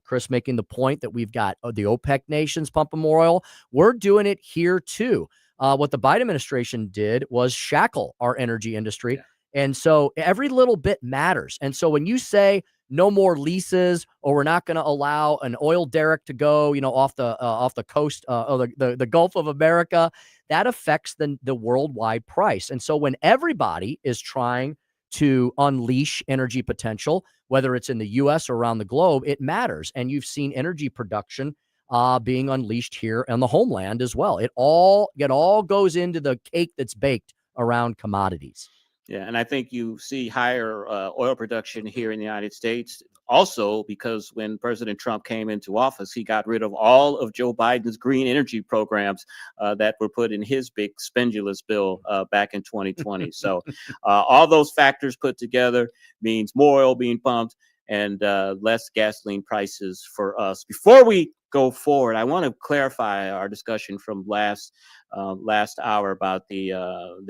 Chris, making the point that we've got the OPEC nations pumping more oil, we're doing it here too. What the Biden administration did was shackle our energy industry. Yeah. And so every little bit matters. And so when you say no more leases, or we're not going to allow an oil derrick to go, off the coast of the Gulf of America, that affects the worldwide price. And so when everybody is trying to unleash energy potential, whether it's in the U.S. or around the globe, it matters. And you've seen energy production being unleashed here on the homeland as well. It all goes into the cake that's baked around commodities. Yeah, and I think you see higher oil production here in the United States Also, because when President Trump came into office, he got rid of all of Joe Biden's green energy programs that were put in his big spendulous bill back in 2020. So all those factors put together means more oil being pumped and less gasoline prices for us. Before we go forward, I want to clarify our discussion from last hour about the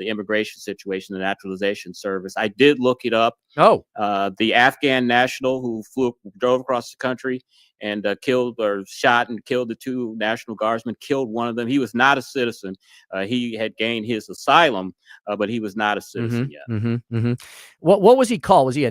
immigration situation, the naturalization service. I did look it up. The Afghan national who drove across the country and killed or shot and killed the 2 National Guardsmen, killed one of them. He was not a citizen. He had gained his asylum, but he was not a citizen yet. What was he called? Was he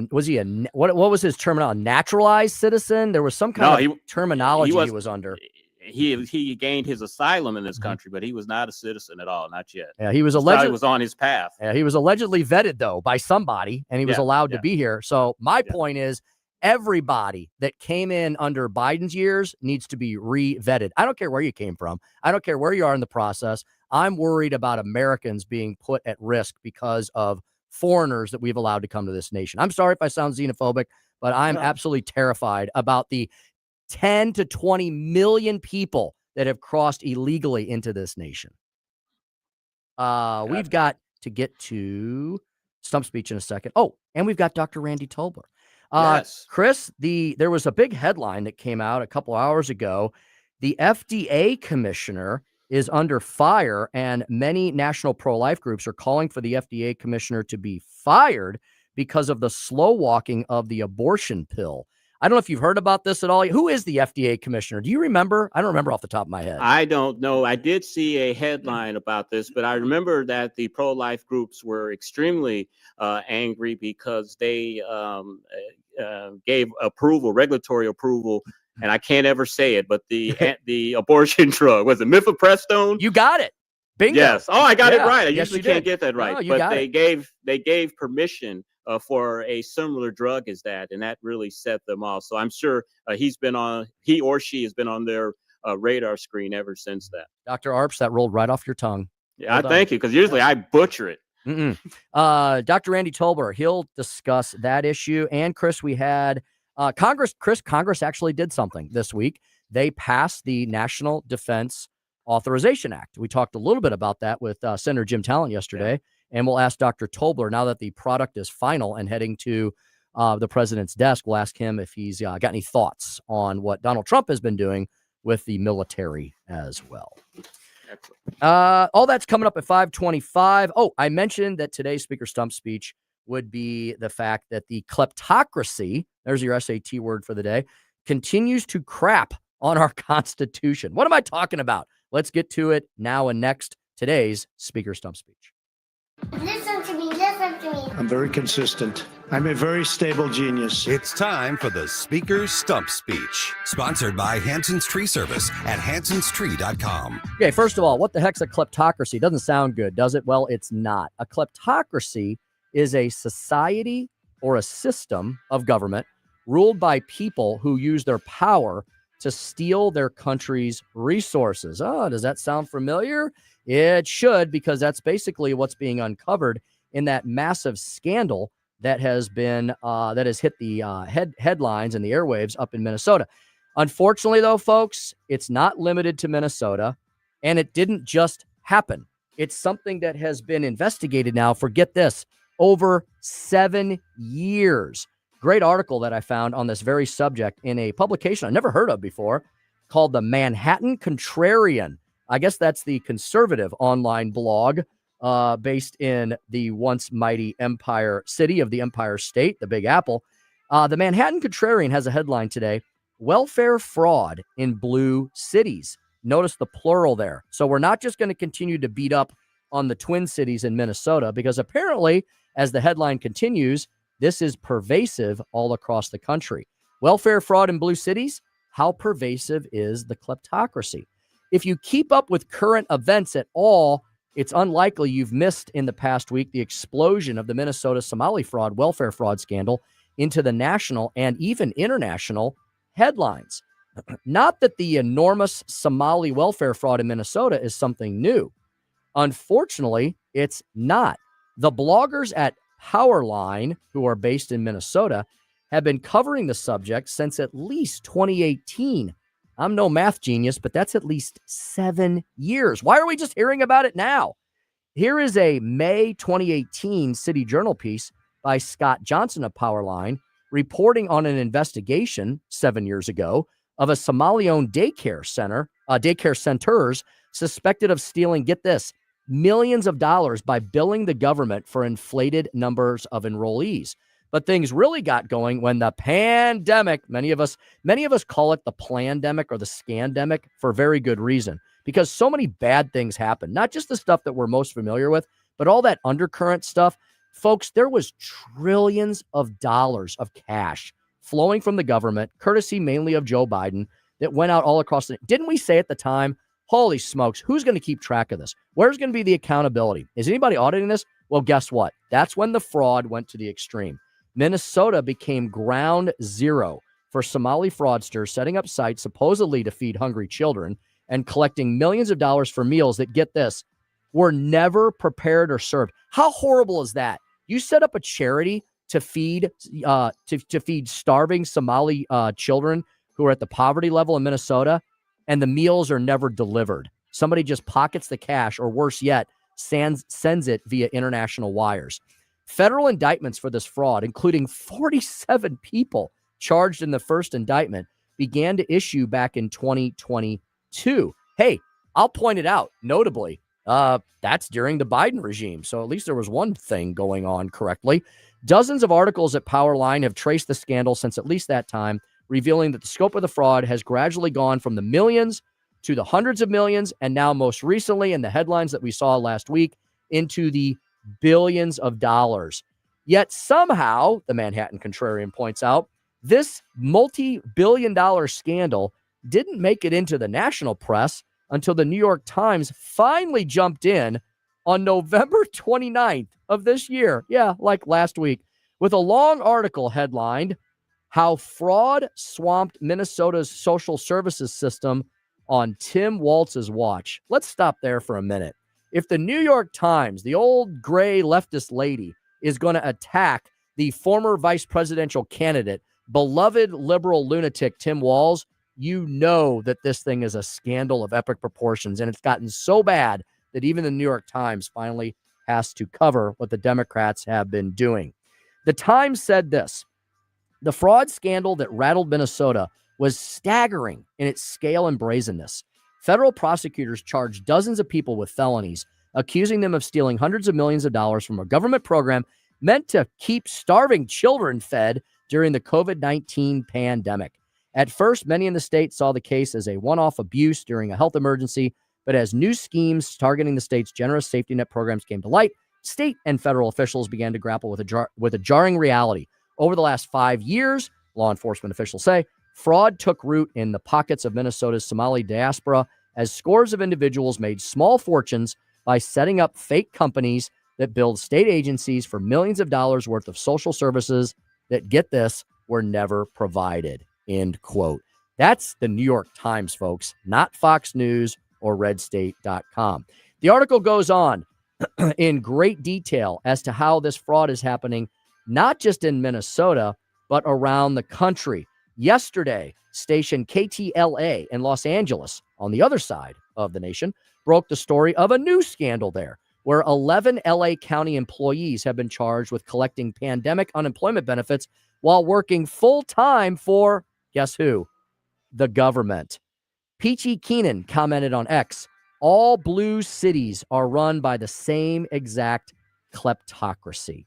what was his terminology? Naturalized citizen? There was some kind of terminology he was under. He gained his asylum in this country, but he was not a citizen at all, not yet. Yeah, he was on his path. Yeah, he was allegedly vetted though by somebody, and he was allowed to be here. So my point is, everybody that came in under Biden's years needs to be re-vetted. I don't care where you came from. I don't care where you are in the process. I'm worried about Americans being put at risk because of foreigners that we've allowed to come to this nation. I'm sorry if I sound xenophobic, but I'm absolutely terrified about the 10 to 20 million people that have crossed illegally into this nation. We've got to get to stump speech in a second. Oh, and we've got Dr. Randy Tobler. Yes. Chris, there was a big headline that came out a couple hours ago. The FDA commissioner is under fire, and many national pro-life groups are calling for the FDA commissioner to be fired because of the slow walking of the abortion pill. I don't know if you've heard about this at all. Who is the FDA commissioner? Do you remember? I don't remember off the top of my head. I don't know. I did see a headline about this, but I remember that the pro-life groups were extremely angry because they gave regulatory approval, and I can't ever say it, but the abortion drug, was it mifepristone? You got it. Bingo. Yes. Oh, I got it right. I usually can't get that right. No, but they gave permission for a similar drug as that, and that really set them off. So I'm sure he or she has been on their radar screen ever since that. Dr. Arps, that rolled right off your tongue. Yeah, thank you, because usually I butcher it. Dr. Randy Tobler, he'll discuss that issue. And Chris, we had Congress actually did something this week. They passed the National Defense Authorization Act. We talked a little bit about that with Senator Jim Talent yesterday. And we'll ask Dr. Tobler, now that the product is final and heading to the president's desk, we'll ask him if he's got any thoughts on what Donald Trump has been doing with the military as well. All that's coming up at 5:25. Oh, I mentioned that today's Speaker Stump speech would be the fact that the kleptocracy, there's your SAT word for the day, continues to crap on our Constitution. What am I talking about? Let's get to it now and next. Today's Speaker Stump speech. Listen to me, listen to me. I'm very consistent. I'm a very stable genius. It's time for the Speaker's Stump Speech, sponsored by Hanson's Tree Service at hansonstree.com. Okay, first of all, what the heck's a kleptocracy? Doesn't sound good, does it? Well, it's not. A kleptocracy is a society or a system of government ruled by people who use their power to steal their country's resources. Oh, does that sound familiar? It should, because that's basically what's being uncovered in that massive scandal that has been that has hit the headlines and the airwaves up in Minnesota. Unfortunately, though, folks, it's not limited to Minnesota, and it didn't just happen. It's something that has been investigated now for, get this, over 7 years. Great article that I found on this very subject in a publication I never heard of before called the Manhattan Contrarian. I guess that's the conservative online blog based in the once mighty Empire City of the Empire State, the Big Apple. The Manhattan Contrarian has a headline today: welfare fraud in blue cities. Notice the plural there. So we're not just going to continue to beat up on the Twin Cities in Minnesota, because apparently, as the headline continues, this is pervasive all across the country. Welfare fraud in blue cities. How pervasive is the kleptocracy? If you keep up with current events at all, it's unlikely you've missed in the past week the explosion of the Minnesota Somali fraud, welfare fraud scandal into the national and even international headlines. Not that the enormous Somali welfare fraud in Minnesota is something new. Unfortunately, it's not. The bloggers at Powerline, who are based in Minnesota, have been covering the subject since at least 2018. I'm no math genius, but that's at least 7 years. Why are we just hearing about it now? Here is a May 2018 City Journal piece by Scott Johnson of Powerline reporting on an investigation 7 years ago of a Somali-owned daycare centers suspected of stealing, get this, millions of dollars by billing the government for inflated numbers of enrollees. But things really got going when the pandemic, many of us call it the plandemic or the scandemic for very good reason, because so many bad things happen, not just the stuff that we're most familiar with, but all that undercurrent stuff. Folks, there was trillions of dollars of cash flowing from the government, courtesy mainly of Joe Biden, that went out all across the... Didn't we say at the time, holy smokes, who's going to keep track of this? Where's going to be the accountability? Is anybody auditing this? Well, guess what? That's when the fraud went to the extreme. Minnesota became ground zero for Somali fraudsters setting up sites supposedly to feed hungry children and collecting millions of dollars for meals that, get this, were never prepared or served. How horrible is that? You set up a charity to feed starving Somali children who are at the poverty level in Minnesota, and the meals are never delivered. Somebody just pockets the cash, or worse yet, sends it via international wires. Federal indictments for this fraud, including 47 people charged in the first indictment, began to issue back in 2022. Hey, I'll point it out, notably, that's during the Biden regime, so at least there was one thing going on correctly. Dozens of articles at Powerline have traced the scandal since at least that time, revealing that the scope of the fraud has gradually gone from the millions to the hundreds of millions, and now most recently, in the headlines that we saw last week, into the billions of dollars. Yet somehow, the Manhattan Contrarian points out, this multi-billion-dollar scandal didn't make it into the national press until the New York Times finally jumped in on November 29th of this year. Yeah, like last week, with a long article headlined, "How Fraud Swamped Minnesota's Social Services System on Tim Walz's Watch." Let's stop there for a minute. If the New York Times, the old gray leftist lady, is going to attack the former vice presidential candidate, beloved liberal lunatic Tim Walz, you know that this thing is a scandal of epic proportions, and it's gotten so bad that even the New York Times finally has to cover what the Democrats have been doing. The Times said this: "The fraud scandal that rattled Minnesota was staggering in its scale and brazenness. Federal prosecutors charged dozens of people with felonies, accusing them of stealing hundreds of millions of dollars from a government program meant to keep starving children fed during the COVID-19 pandemic. At first, many in the state saw the case as a one-off abuse during a health emergency, but as new schemes targeting the state's generous safety net programs came to light, state and federal officials began to grapple with a jarring reality. Over the last 5 years, law enforcement officials say, fraud took root in the pockets of Minnesota's Somali diaspora as scores of individuals made small fortunes by setting up fake companies that billed state agencies for millions of dollars worth of social services that, get this, were never provided." End quote. That's the New York Times, folks, not Fox News or redstate.com. The article goes on in great detail as to how this fraud is happening, not just in Minnesota, but around the country. Yesterday, station KTLA in Los Angeles, on the other side of the nation, broke the story of a new scandal there, where 11 LA County employees have been charged with collecting pandemic unemployment benefits while working full-time for, guess who? The government. Peachy Keenan commented on X, "All blue cities are run by the same exact kleptocracy."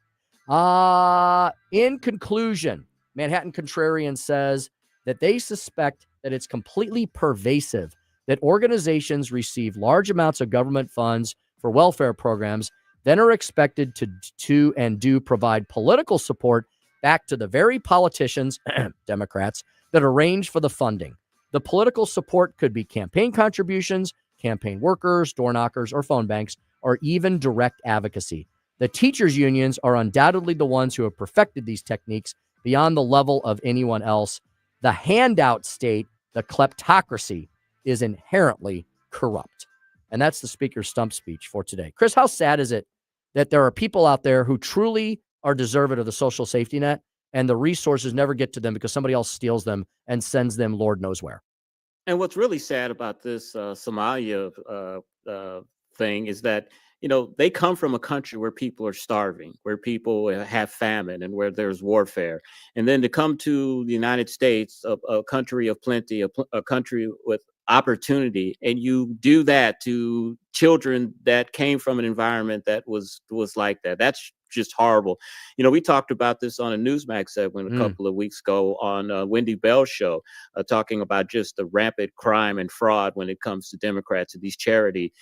In conclusion, Manhattan Contrarian says that they suspect that it's completely pervasive, that organizations receive large amounts of government funds for welfare programs, then are expected to and do provide political support back to the very politicians, Democrats, that arrange for the funding. The political support could be campaign contributions, campaign workers, door knockers, or phone banks, or even direct advocacy. The teachers' unions are undoubtedly the ones who have perfected these techniques beyond the level of anyone else. The handout state, the kleptocracy, is inherently corrupt. And that's the Speaker's stump speech for today. Chris, how sad is it that there are people out there who truly are deserving of the social safety net, and the resources never get to them because somebody else steals them and sends them Lord knows where. And what's really sad about this Somalia thing is that, they come from a country where people are starving, where people have famine, and where there's warfare. And then to come to the United States, a country of plenty, a country with opportunity, and you do that to children that came from an environment that was like that. That's just horrible. We talked about this on a Newsmax segment a couple of weeks ago on Wendy Bell's show, talking about just the rampant crime and fraud when it comes to Democrats and these charity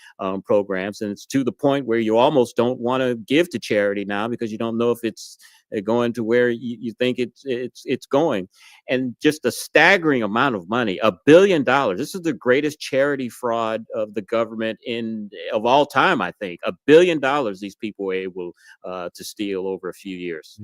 programs. And it's to the point where you almost don't want to give to charity now because you don't know if it's going to where you think it's going. And just a staggering amount of money, $1 billion. This is the greatest charity fraud of the government of all time, I think. $1 billion these people were able to steal over a few years.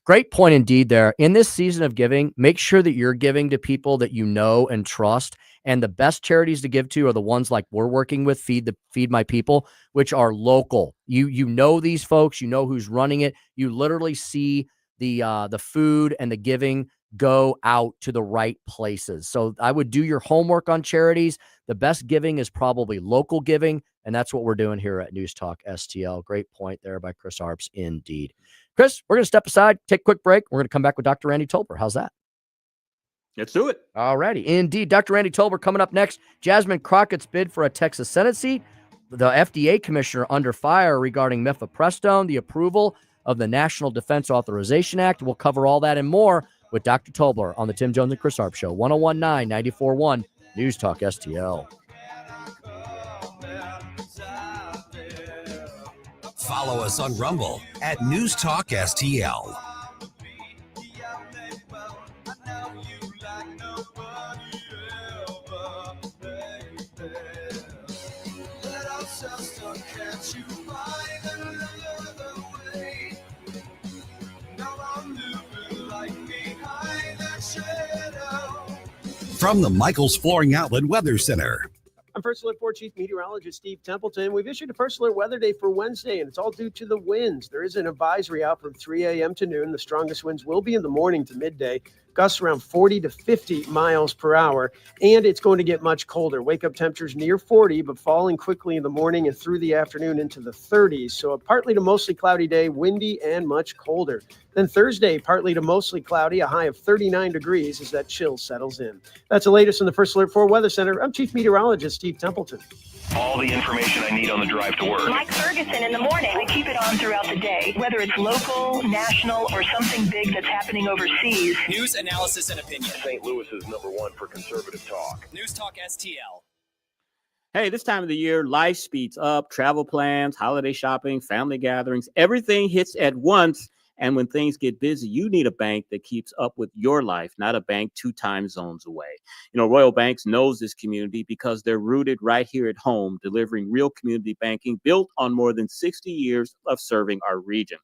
Great point indeed there. In this season of giving, make sure that you're giving to people that you know and trust. And the best charities to give to are the ones like we're working with, Feed My People, which are local. You know these folks, you know who's running it. You literally see the food and the giving go out to the right places. So I would do your homework on charities. The best giving is probably local giving, and that's what we're doing here at News Talk STL. Great point there by Chris Arps indeed. Chris, we're going to step aside, take a quick break. We're going to come back with Dr. Randy Tobler. How's that? Let's do it. All righty. Indeed. Dr. Randy Tobler coming up next. Jasmine Crockett's bid for a Texas Senate seat. The FDA commissioner under fire regarding mifepristone, the approval of the National Defense Authorization Act. We'll cover all that and more with Dr. Tobler on the Tim Jones and Chris Arp Show. 1019 94.1 News Talk STL. Follow us on Rumble at News Talk STL. From the Michaels Flooring Outlet Weather Center. I'm First Alert 4 Chief Meteorologist Steve Templeton. We've issued a First Alert weather day for Wednesday, and it's all due to the winds. There is an advisory out from 3 a.m. to noon. The strongest winds will be in the morning to midday. Gusts around 40 to 50 miles per hour, and it's going to get much colder. Wake-up temperatures near 40, but falling quickly in the morning and through the afternoon into the 30s. So a partly to mostly cloudy day, windy and much colder. Then Thursday, partly to mostly cloudy, a high of 39 degrees as that chill settles in. That's the latest in the First Alert 4 Weather Center. I'm Chief Meteorologist Steve Templeton. All the information I need on the drive to work. Mike Ferguson in the morning. I keep it on throughout the day, whether it's local, national, or something big that's happening overseas. News, analysis, and opinion. St. Louis is #1 for conservative talk. News Talk STL. Hey, this time of the year, life speeds up. Travel plans, holiday shopping, family gatherings, everything hits at once. And when things get busy, you need a bank that keeps up with your life, not a bank 2 time zones away. Royal Banks knows this community because they're rooted right here at home, delivering real community banking built on more than 60 years of serving our region.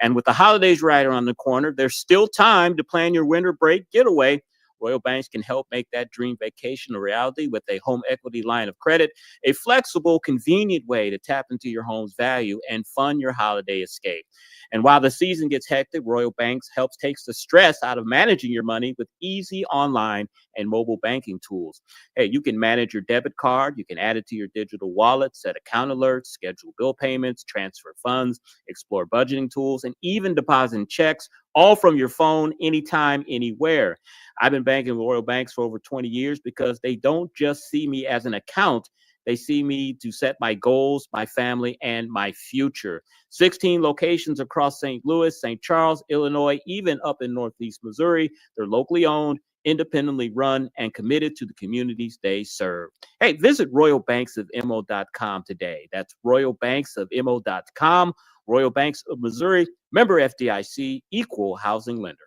And with the holidays right around the corner, there's still time to plan your winter break getaway. Royal Banks can help make that dream vacation a reality with a home equity line of credit, a flexible, convenient way to tap into your home's value and fund your holiday escape. And while the season gets hectic, Royal Banks takes the stress out of managing your money with easy online and mobile banking tools. Hey, you can manage your debit card, you can add it to your digital wallet, set account alerts, schedule bill payments, transfer funds, explore budgeting tools, and even deposit checks, all from your phone, anytime, anywhere. I've been banking with Royal Banks for over 20 years because they don't just see me as an account. They see me to set my goals, my family, and my future. 16 locations across St. Louis, St. Charles, Illinois, even up in Northeast Missouri. They're locally owned, independently run, and committed to the communities they serve. Hey, visit royalbanksofmo.com today. That's royalbanksofmo.com. Royal Banks of Missouri, member FDIC, equal housing lender.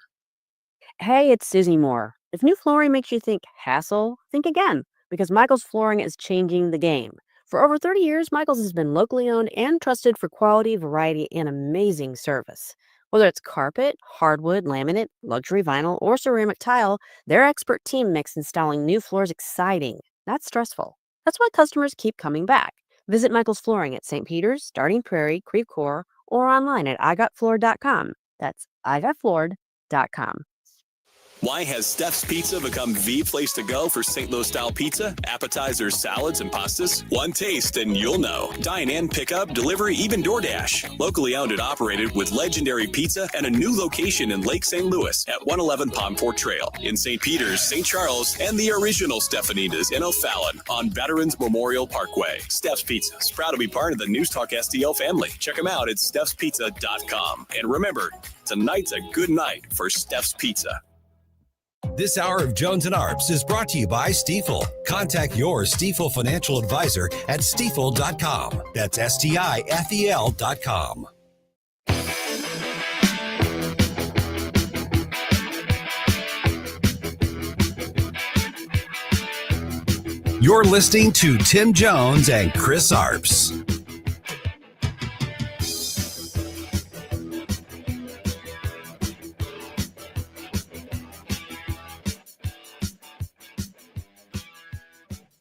Hey, it's Susie Moore. If new flooring makes you think hassle, think again, because Michael's Flooring is changing the game. For over 30 years, Michael's has been locally owned and trusted for quality, variety, and amazing service. Whether it's carpet, hardwood, laminate, luxury vinyl, or ceramic tile, their expert team makes installing new floors exciting, not stressful. That's why customers keep coming back. Visit Michael's Flooring at St. Peter's, Starting Prairie, Creve Coeur, or online at igotfloored.com. That's igotfloored.com. stefspizza.com. Why has Steph's Pizza become the place to go for St. Louis-style pizza, appetizers, salads, and pastas? One taste and you'll know. Dine in, pick up, delivery, even DoorDash. Locally owned and operated with legendary pizza and a new location in Lake St. Louis at 111 Palm Fort Trail, in St. Peters, St. Charles, and the original Stephanitas in O'Fallon on Veterans Memorial Parkway. Steph's Pizza is proud to be part of the News Talk STL family. Check them out at stefspizza.com. And remember, tonight's a good night for Steph's Pizza. This hour of Jones and Arps is brought to you by Stifel. Contact your Stifel financial advisor at stifel.com. That's STIFEL.com. You're listening to Tim Jones and Chris Arps.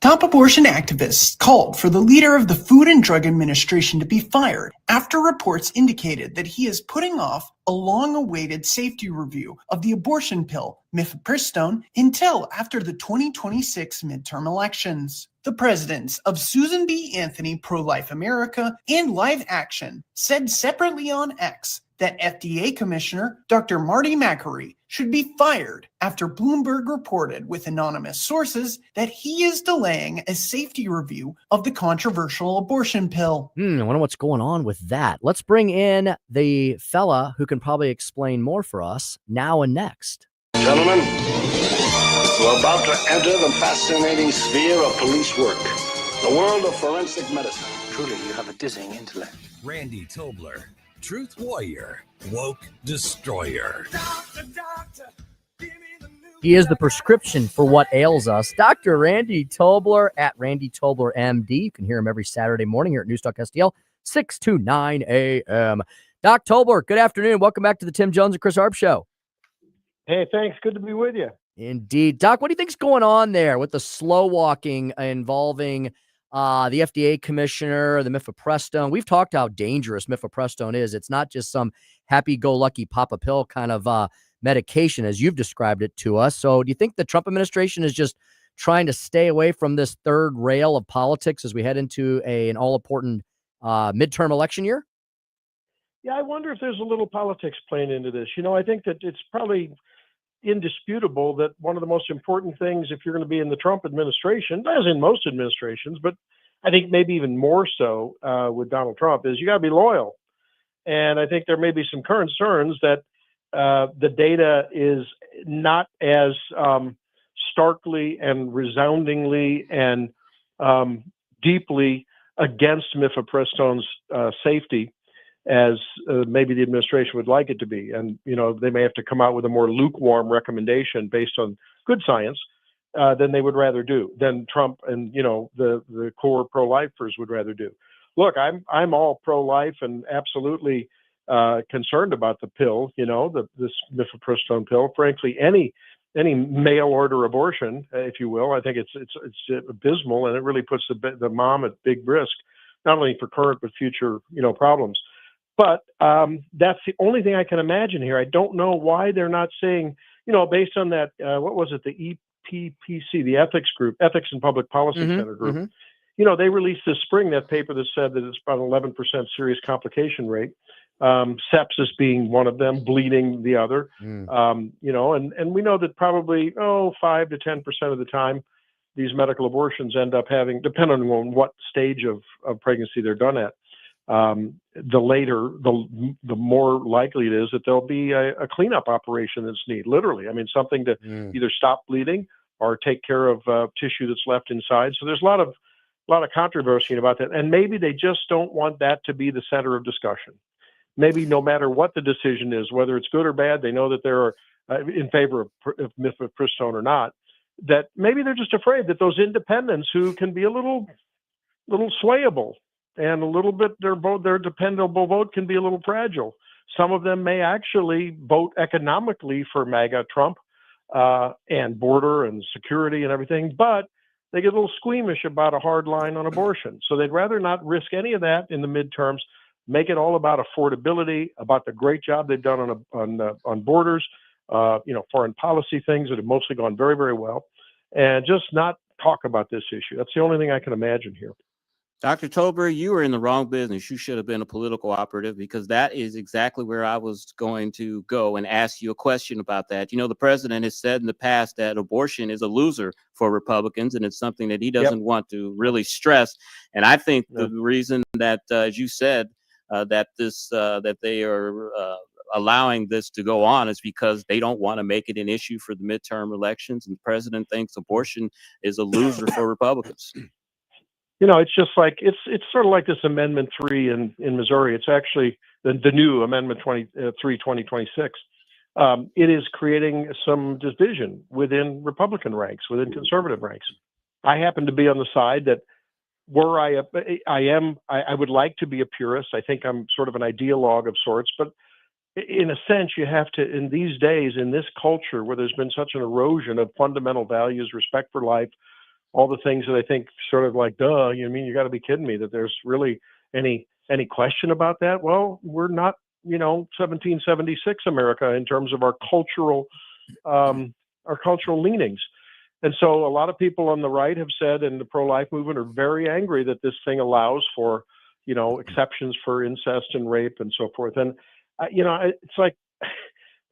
Top abortion activists called for the leader of the Food and Drug Administration to be fired after reports indicated that he is putting off a long-awaited safety review of the abortion pill, mifepristone, until after the 2026 midterm elections. The presidents of Susan B. Anthony Pro-Life America and Live Action said separately on X that FDA Commissioner Dr. Marty Makary should be fired after Bloomberg reported with anonymous sources that he is delaying a safety review of the controversial abortion pill. I wonder what's going on with that. Let's bring in the fella who can probably explain more for us now and next. Gentlemen, we're about to enter the fascinating sphere of police work, the world of forensic medicine. Truly, you have a dizzying intellect. Randy Tobler, Truth Warrior, Woke Destroyer. He is the prescription for what ails us. Dr. Randy Tobler at Randy Tobler MD. You can hear him every Saturday morning here at News Talk STL, 6 to 9 a.m. Doc Tobler, good afternoon. Welcome back to the Tim Jones and Chris Arps Show. Hey, thanks. Good to be with you. Indeed. Doc, what do you think's going on there with the slow walking involving the FDA commissioner, the mifepristone? We've talked how dangerous mifepristone is. It's not just some happy-go-lucky pop a pill kind of medication, as you've described it to us. So do you think the Trump administration is just trying to stay away from this third rail of politics as we head into an all-important midterm election year? Yeah, I wonder if there's a little politics playing into this. You know, I think that it's probably indisputable that one of the most important things, if you're going to be in the Trump administration, as in most administrations, but I think maybe even more so with Donald Trump, is you got to be loyal. And I think there may be some concerns that the data is not as starkly and resoundingly and deeply against mifepristone's safety as maybe the administration would like it to be. And, you know, they may have to come out with a more lukewarm recommendation based on good science than they would rather do, than Trump and, you know, the core pro-lifers would rather do. Look, I'm all pro-life and absolutely concerned about the pill, you know, this mifepristone pill. Frankly, any mail order abortion, if you will, I think it's abysmal, and it really puts the mom at big risk, not only for current but future, you know, problems. But that's the only thing I can imagine here. I don't know why they're not saying, you know, based on that, what was it, the EPPC, the ethics group, Ethics and Public Policy Center group. You know, they released this spring that paper that said that it's about an 11% serious complication rate, sepsis being one of them, bleeding the other. You know, and we know that probably 5 to 10% of the time these medical abortions end up having, depending on what stage of pregnancy they're done at. The later, the more likely it is that there'll be a cleanup operation that's needed, literally. I mean, something to either stop bleeding or take care of tissue that's left inside. So there's a lot of controversy about that. And maybe they just don't want that to be the center of discussion. Maybe no matter what the decision is, whether it's good or bad, they know that they're in favor of mifepristone or not, that maybe they're just afraid that those independents who can be a little swayable and a little bit, their dependable vote can be a little fragile. Some of them may actually vote economically for MAGA Trump and border and security and everything, but they get a little squeamish about a hard line on abortion. So they'd rather not risk any of that in the midterms, make it all about affordability, about the great job they've done on borders, foreign policy things that have mostly gone very, very well, and just not talk about this issue. That's the only thing I can imagine here. Dr. Tobler, you were in the wrong business. You should have been a political operative, because that is exactly where I was going to go and ask you a question about that. The president has said in the past that abortion is a loser for Republicans, and it's something that he doesn't want to really stress. And I think the reason that, as you said, that they are allowing this to go on is because they don't want to make it an issue for the midterm elections, and the president thinks abortion is a loser for Republicans. It's just like it's sort of like this Amendment 3 in Missouri. It's actually the new Amendment 2026. It is creating some division within Republican ranks, within conservative ranks. I happen to be on the side that where I would like to be a purist. I think I'm sort of an ideologue of sorts, but in a sense, you have to, in these days, in this culture where there's been such an erosion of fundamental values, respect for life, all the things that I think sort of like, duh, you got to be kidding me that there's really any question about that. Well, we're not, 1776 America in terms of our cultural leanings. And so a lot of people on the right have said, and the pro-life movement are very angry that this thing allows for, exceptions for incest and rape and so forth. And, it's like,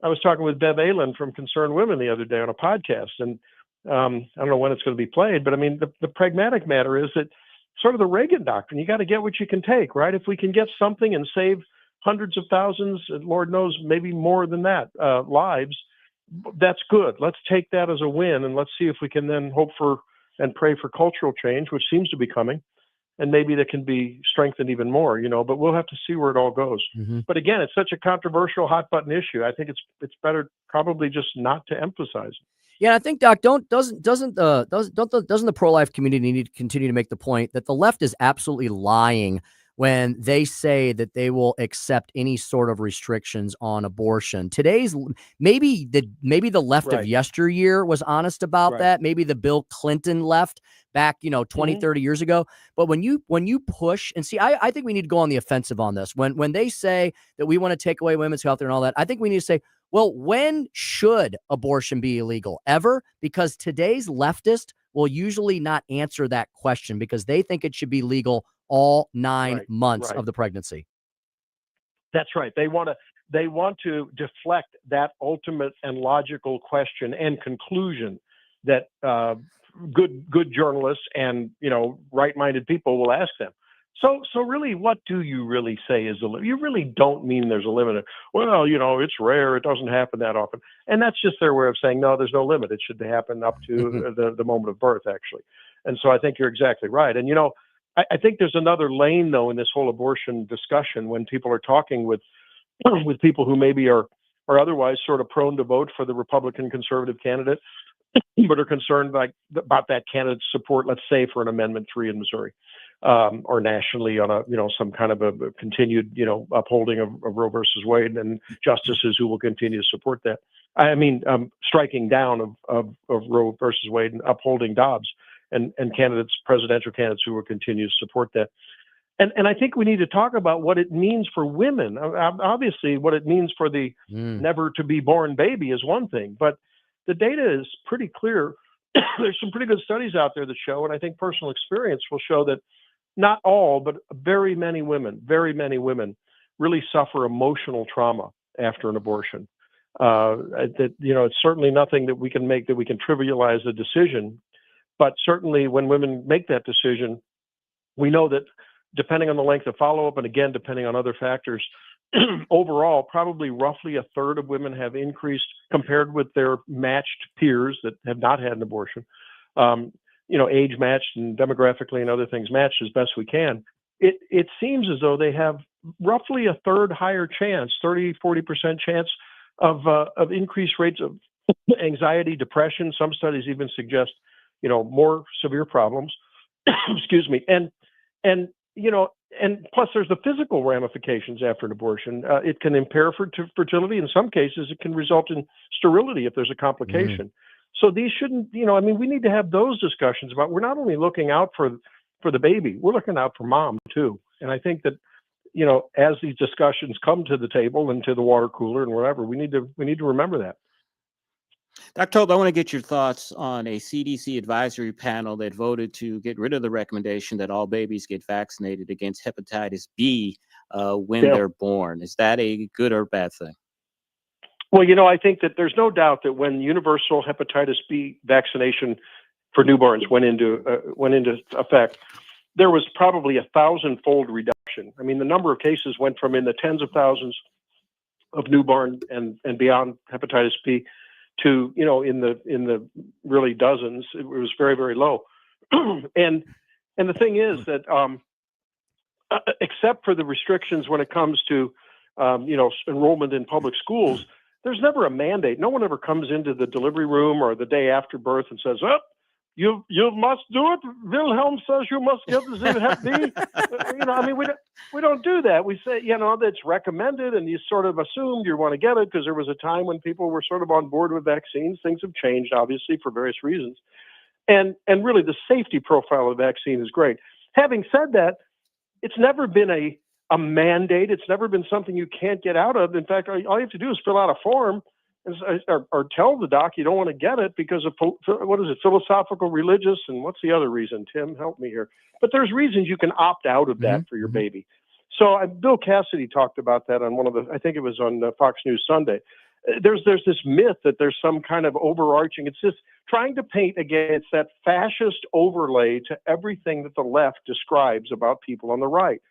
I was talking with Bev Allen from Concerned Women the other day on a podcast, and I don't know when it's going to be played, but I mean, the pragmatic matter is that sort of the Reagan doctrine, you got to get what you can take, right? If we can get something and save hundreds of thousands, and Lord knows, maybe more than that, lives, that's good. Let's take that as a win, and let's see if we can then hope for and pray for cultural change, which seems to be coming, and maybe that can be strengthened even more, but we'll have to see where it all goes. Mm-hmm. But again, it's such a controversial, hot button issue. I think it's better probably just not to emphasize it. Yeah, I think, Doc, doesn't the pro-life community need to continue to make the point that the left is absolutely lying when they say that they will accept any sort of restrictions on abortion? Today's maybe the left of yesteryear was honest about that. Maybe the Bill Clinton left back, 20, 30 years ago. But when you push and see, I think we need to go on the offensive on this. When they say that we want to take away women's health and all that, I think we need to say, well, when should abortion be illegal? Ever? Because today's leftist will usually not answer that question because they think it should be legal all 9 months of the pregnancy. That's right. They want to deflect that ultimate and logical question and conclusion that good journalists and right-minded people will ask them. So really, what do you really say is the limit? You really don't mean there's a limit. Well, it's rare. It doesn't happen that often. And that's just their way of saying, no, there's no limit. It should happen up to the moment of birth, actually. And so I think you're exactly right. And, I think there's another lane, though, in this whole abortion discussion when people are talking with people who maybe are otherwise sort of prone to vote for the Republican conservative candidate, but are concerned about that candidate's support, let's say, for an Amendment 3 in Missouri. Or nationally on a, some kind of a continued, upholding of Roe versus Wade and justices who will continue to support that. I mean, striking down of Roe versus Wade and upholding Dobbs and presidential candidates who will continue to support that. And I think we need to talk about what it means for women. Obviously, what it means for the never to be born baby is one thing, but the data is pretty clear. There's some pretty good studies out there that show, and I think personal experience will show that not all, but very many women really suffer emotional trauma after an abortion. It's certainly nothing that we can trivialize the decision, but certainly when women make that decision, we know that depending on the length of follow-up, and again, depending on other factors, overall, probably roughly a third of women have increased compared with their matched peers that have not had an abortion. Age matched and demographically and other things matched as best we can. It seems as though they have roughly a third higher chance, 30-40% chance of increased rates of anxiety, depression. Some studies even suggest, more severe problems. Excuse me. And plus there's the physical ramifications after an abortion. It can impair fertility. In some cases, it can result in sterility if there's a complication. So these shouldn't, we need to have those discussions about, we're not only looking out for the baby, we're looking out for mom too. And I think that, as these discussions come to the table and to the water cooler and whatever, we need to remember that. Dr. Tobler, I want to get your thoughts on a CDC advisory panel that voted to get rid of the recommendation that all babies get vaccinated against hepatitis B when they're born. Is that a good or bad thing? Well, I think that there's no doubt that when universal hepatitis B vaccination for newborns went into effect, there was probably 1,000-fold reduction. I mean, the number of cases went from in the tens of thousands of newborn and beyond hepatitis B to in the really dozens. It was very, very low. and the thing is that except for the restrictions when it comes to enrollment in public schools, there's never a mandate. No one ever comes into the delivery room or the day after birth and says, "Oh, you must do it. Wilhelm says you must get the Hep B." I mean, we don't do that. We say, that's recommended, and you sort of assumed you want to get it because there was a time when people were sort of on board with vaccines. Things have changed, obviously, for various reasons. And really, the safety profile of the vaccine is great. Having said that, it's never been a mandate. It's never been something you can't get out of. In fact, all you have to do is fill out a form or tell the doc you don't want to get it because of, philosophical, religious, and what's the other reason? Tim, help me here. But there's reasons you can opt out of that for your baby. So Bill Cassidy talked about that on I think it was on Fox News Sunday. There's this myth that there's some kind of overarching, it's just trying to paint against that fascist overlay to everything that the left describes about people on the right.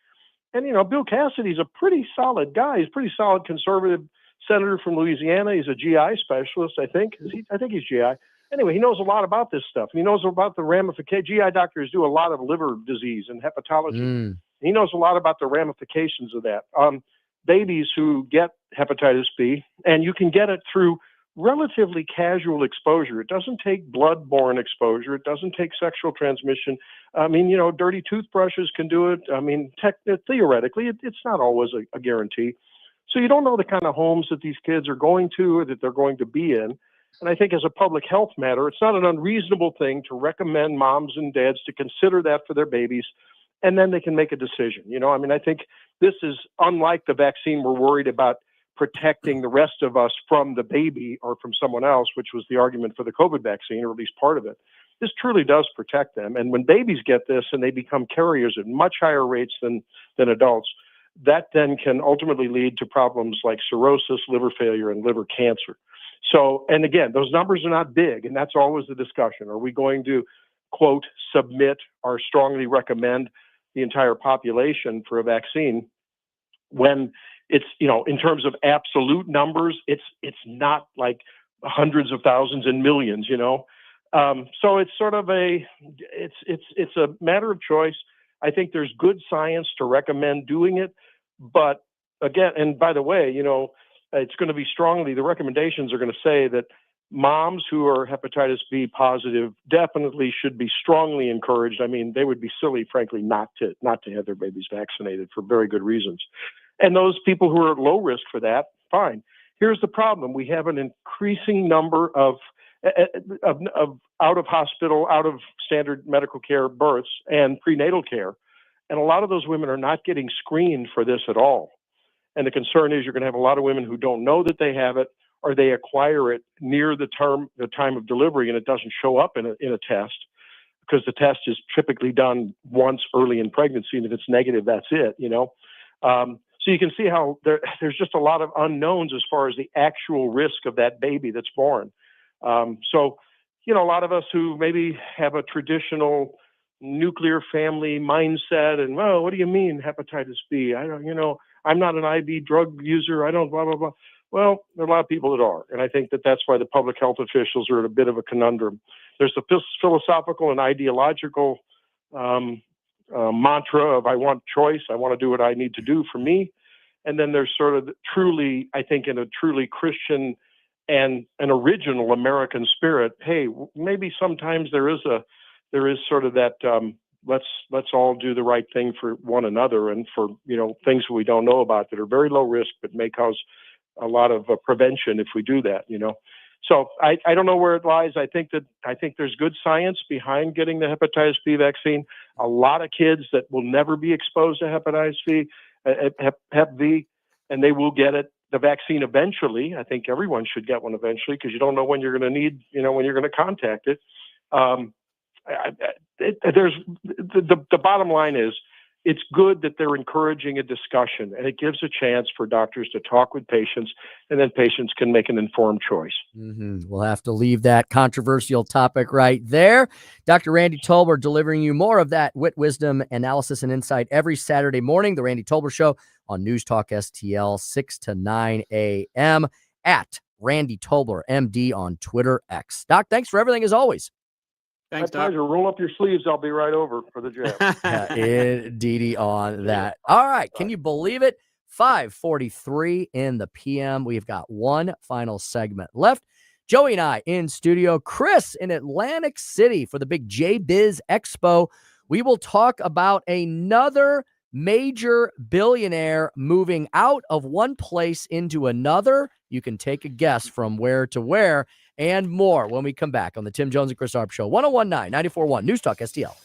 And, Bill Cassidy's a pretty solid guy. He's a pretty solid conservative senator from Louisiana. He's a GI specialist, I think. I think he's GI. Anyway, he knows a lot about this stuff. He knows about the ramifications. GI doctors do a lot of liver disease and hepatology. He knows a lot about the ramifications of that. Babies who get hepatitis B, and you can get it through relatively casual exposure. It doesn't take blood-borne exposure. It doesn't take sexual transmission. I mean, dirty toothbrushes can do it. I mean, theoretically, it's not always a guarantee. So you don't know the kind of homes that these kids are going to or that they're going to be in. And I think as a public health matter, it's not an unreasonable thing to recommend moms and dads to consider that for their babies, and then they can make a decision. I think this is unlike the vaccine. We're worried about protecting the rest of us from the baby or from someone else, which was the argument for the COVID vaccine, or at least part of it. This truly does protect them. And when babies get this and they become carriers at much higher rates than adults, that then can ultimately lead to problems like cirrhosis, liver failure, and liver cancer. So, and again, those numbers are not big, and that's always the discussion. Are we going to, quote, submit or strongly recommend the entire population for a vaccine when it's, in terms of absolute numbers, it's not like hundreds of thousands and millions, So it's sort of it's a matter of choice. I think there's good science to recommend doing it, but again, and by the way, it's going to be the recommendations are going to say that moms who are hepatitis B positive definitely should be strongly encouraged. I mean, they would be silly, frankly, not to have their babies vaccinated for very good reasons. And those people who are at low risk for that, fine. Here's the problem. We have an increasing number of out of hospital, out of standard medical care births and prenatal care. And a lot of those women are not getting screened for this at all. And the concern is you're going to have a lot of women who don't know that they have it, or they acquire it near the time of delivery, and it doesn't show up in a test because the test is typically done once early in pregnancy, and if it's negative, that's it. So you can see how there's just a lot of unknowns as far as the actual risk of that baby that's born. So, a lot of us who maybe have a traditional nuclear family mindset and, well, what do you mean hepatitis B? I don't, I'm not an IV drug user. I don't blah, blah, blah. Well, there are a lot of people that are. And I think that's why the public health officials are at a bit of a conundrum. There's the philosophical and ideological mantra of I want choice. I want to do what I need to do for me. And then there's sort of truly, I think in a truly Christian and an original American spirit, hey, maybe sometimes there is sort of that let's all do the right thing for one another and for things we don't know about that are very low risk but may cause a lot of prevention if we do that. So I don't know where it lies. I think there's good science behind getting the hepatitis B vaccine. A lot of kids that will never be exposed to hepatitis B, Hep B, and they will get it. the vaccine eventually. I think everyone should get one eventually because you don't know when you're going to need, when you're going to contact it. There's the bottom line is it's good that they're encouraging a discussion, and it gives a chance for doctors to talk with patients, and then patients can make an informed choice. We'll have to leave that controversial topic right there. Dr. Randy Tobler delivering you more of that wit, wisdom, analysis, and insight every Saturday morning. The Randy Tobler Show on News Talk STL, 6 to 9 a.m. at Randy Tobler, MD on Twitter X. Doc, thanks for everything as always. Thanks, My pleasure. Roll up your sleeves. I'll be right over for the jab. Indeedy on that. All right. Can you believe it? 5:43 in the PM. We've got one final segment left. Joey and I in studio. Chris in Atlantic City for the big J-Biz Expo. We will talk about another major billionaire moving out of one place into another. You can take a guess from where to where, and more when we come back on the Tim Jones and Chris Arps Show. 101.9, 94.1 News Talk STL.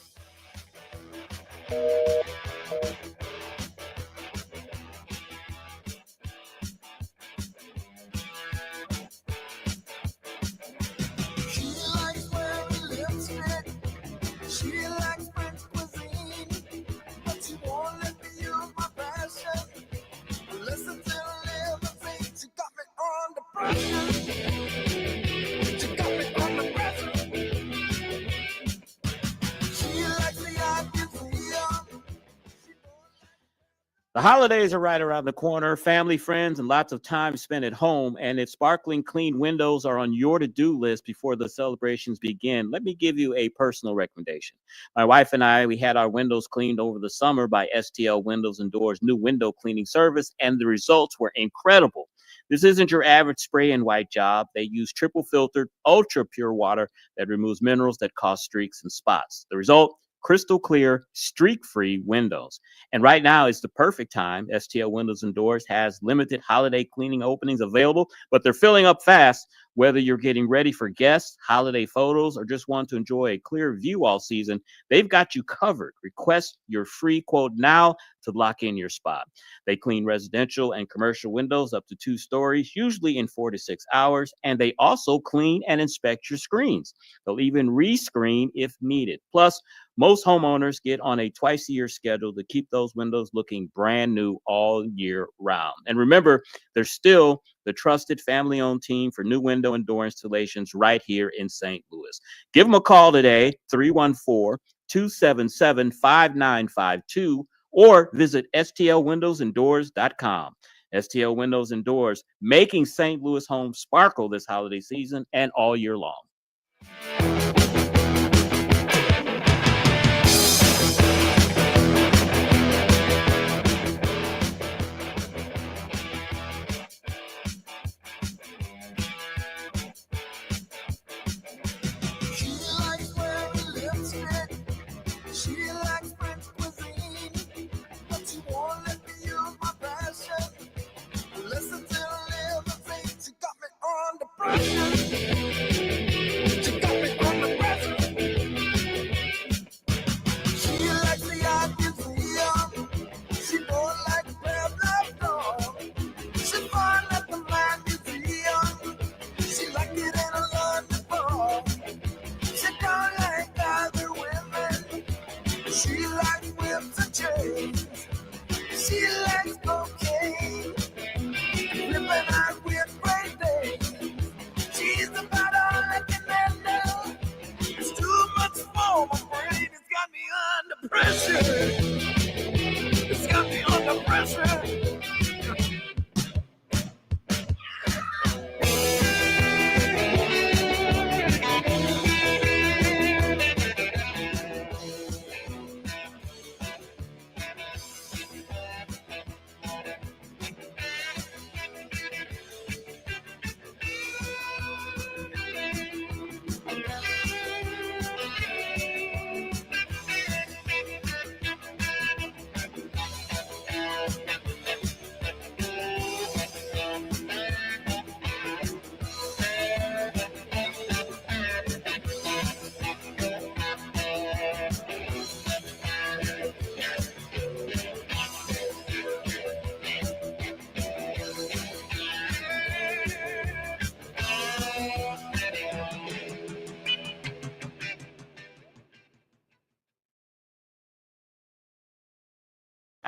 The holidays are right around the corner. Family, friends, and lots of time spent at home. And if sparkling clean windows are on your to-do list before the celebrations begin, let me give you a personal recommendation. My wife and I, we had our windows cleaned over the summer by STL Windows and Doors' new window cleaning service, and the results were incredible. This isn't your average spray and white job. They use triple filtered, ultra pure water that removes minerals that cause streaks and spots. The result? Crystal clear, streak-free windows. And right now is the perfect time. STL Windows and Doors has limited holiday cleaning openings available, but they're filling up fast. Whether you're getting ready for guests, holiday photos, or just want to enjoy a clear view all season, they've got you covered. Request your free quote now to lock in your spot. They clean residential and commercial windows up to 2 stories, usually in 4 to 6 hours, and they also clean and inspect your screens. They'll even rescreen if needed. Plus, most homeowners get on a twice-a-year schedule to keep those windows looking brand new all year round. And remember, they're still the trusted family-owned team for new window and door installations right here in St. Louis. Give them a call today, 314-277-5952, or visit stlwindowsanddoors.com. STL Windows and Doors, making St. Louis homes sparkle this holiday season and all year long.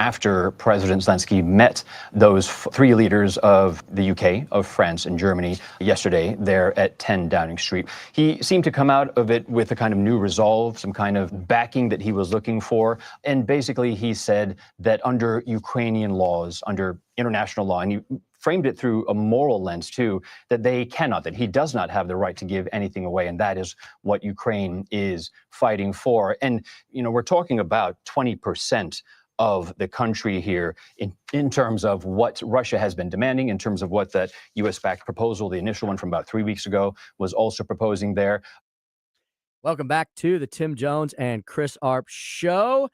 after President Zelensky met those three leaders of the UK, of France, and Germany yesterday there at 10 Downing Street. He seemed to come out of it with a kind of new resolve, some kind of backing that he was looking for. And basically, he said that under Ukrainian laws, under international law, and he framed it through a moral lens too, that that he does not have the right to give anything away. And that is what Ukraine is fighting for. And, we're talking about 20% of the country here in terms of what Russia has been demanding, in terms of what that U.S.-backed proposal, the initial one from about 3 weeks ago, was also proposing there. Welcome back to the Tim Jones and Chris Arps show.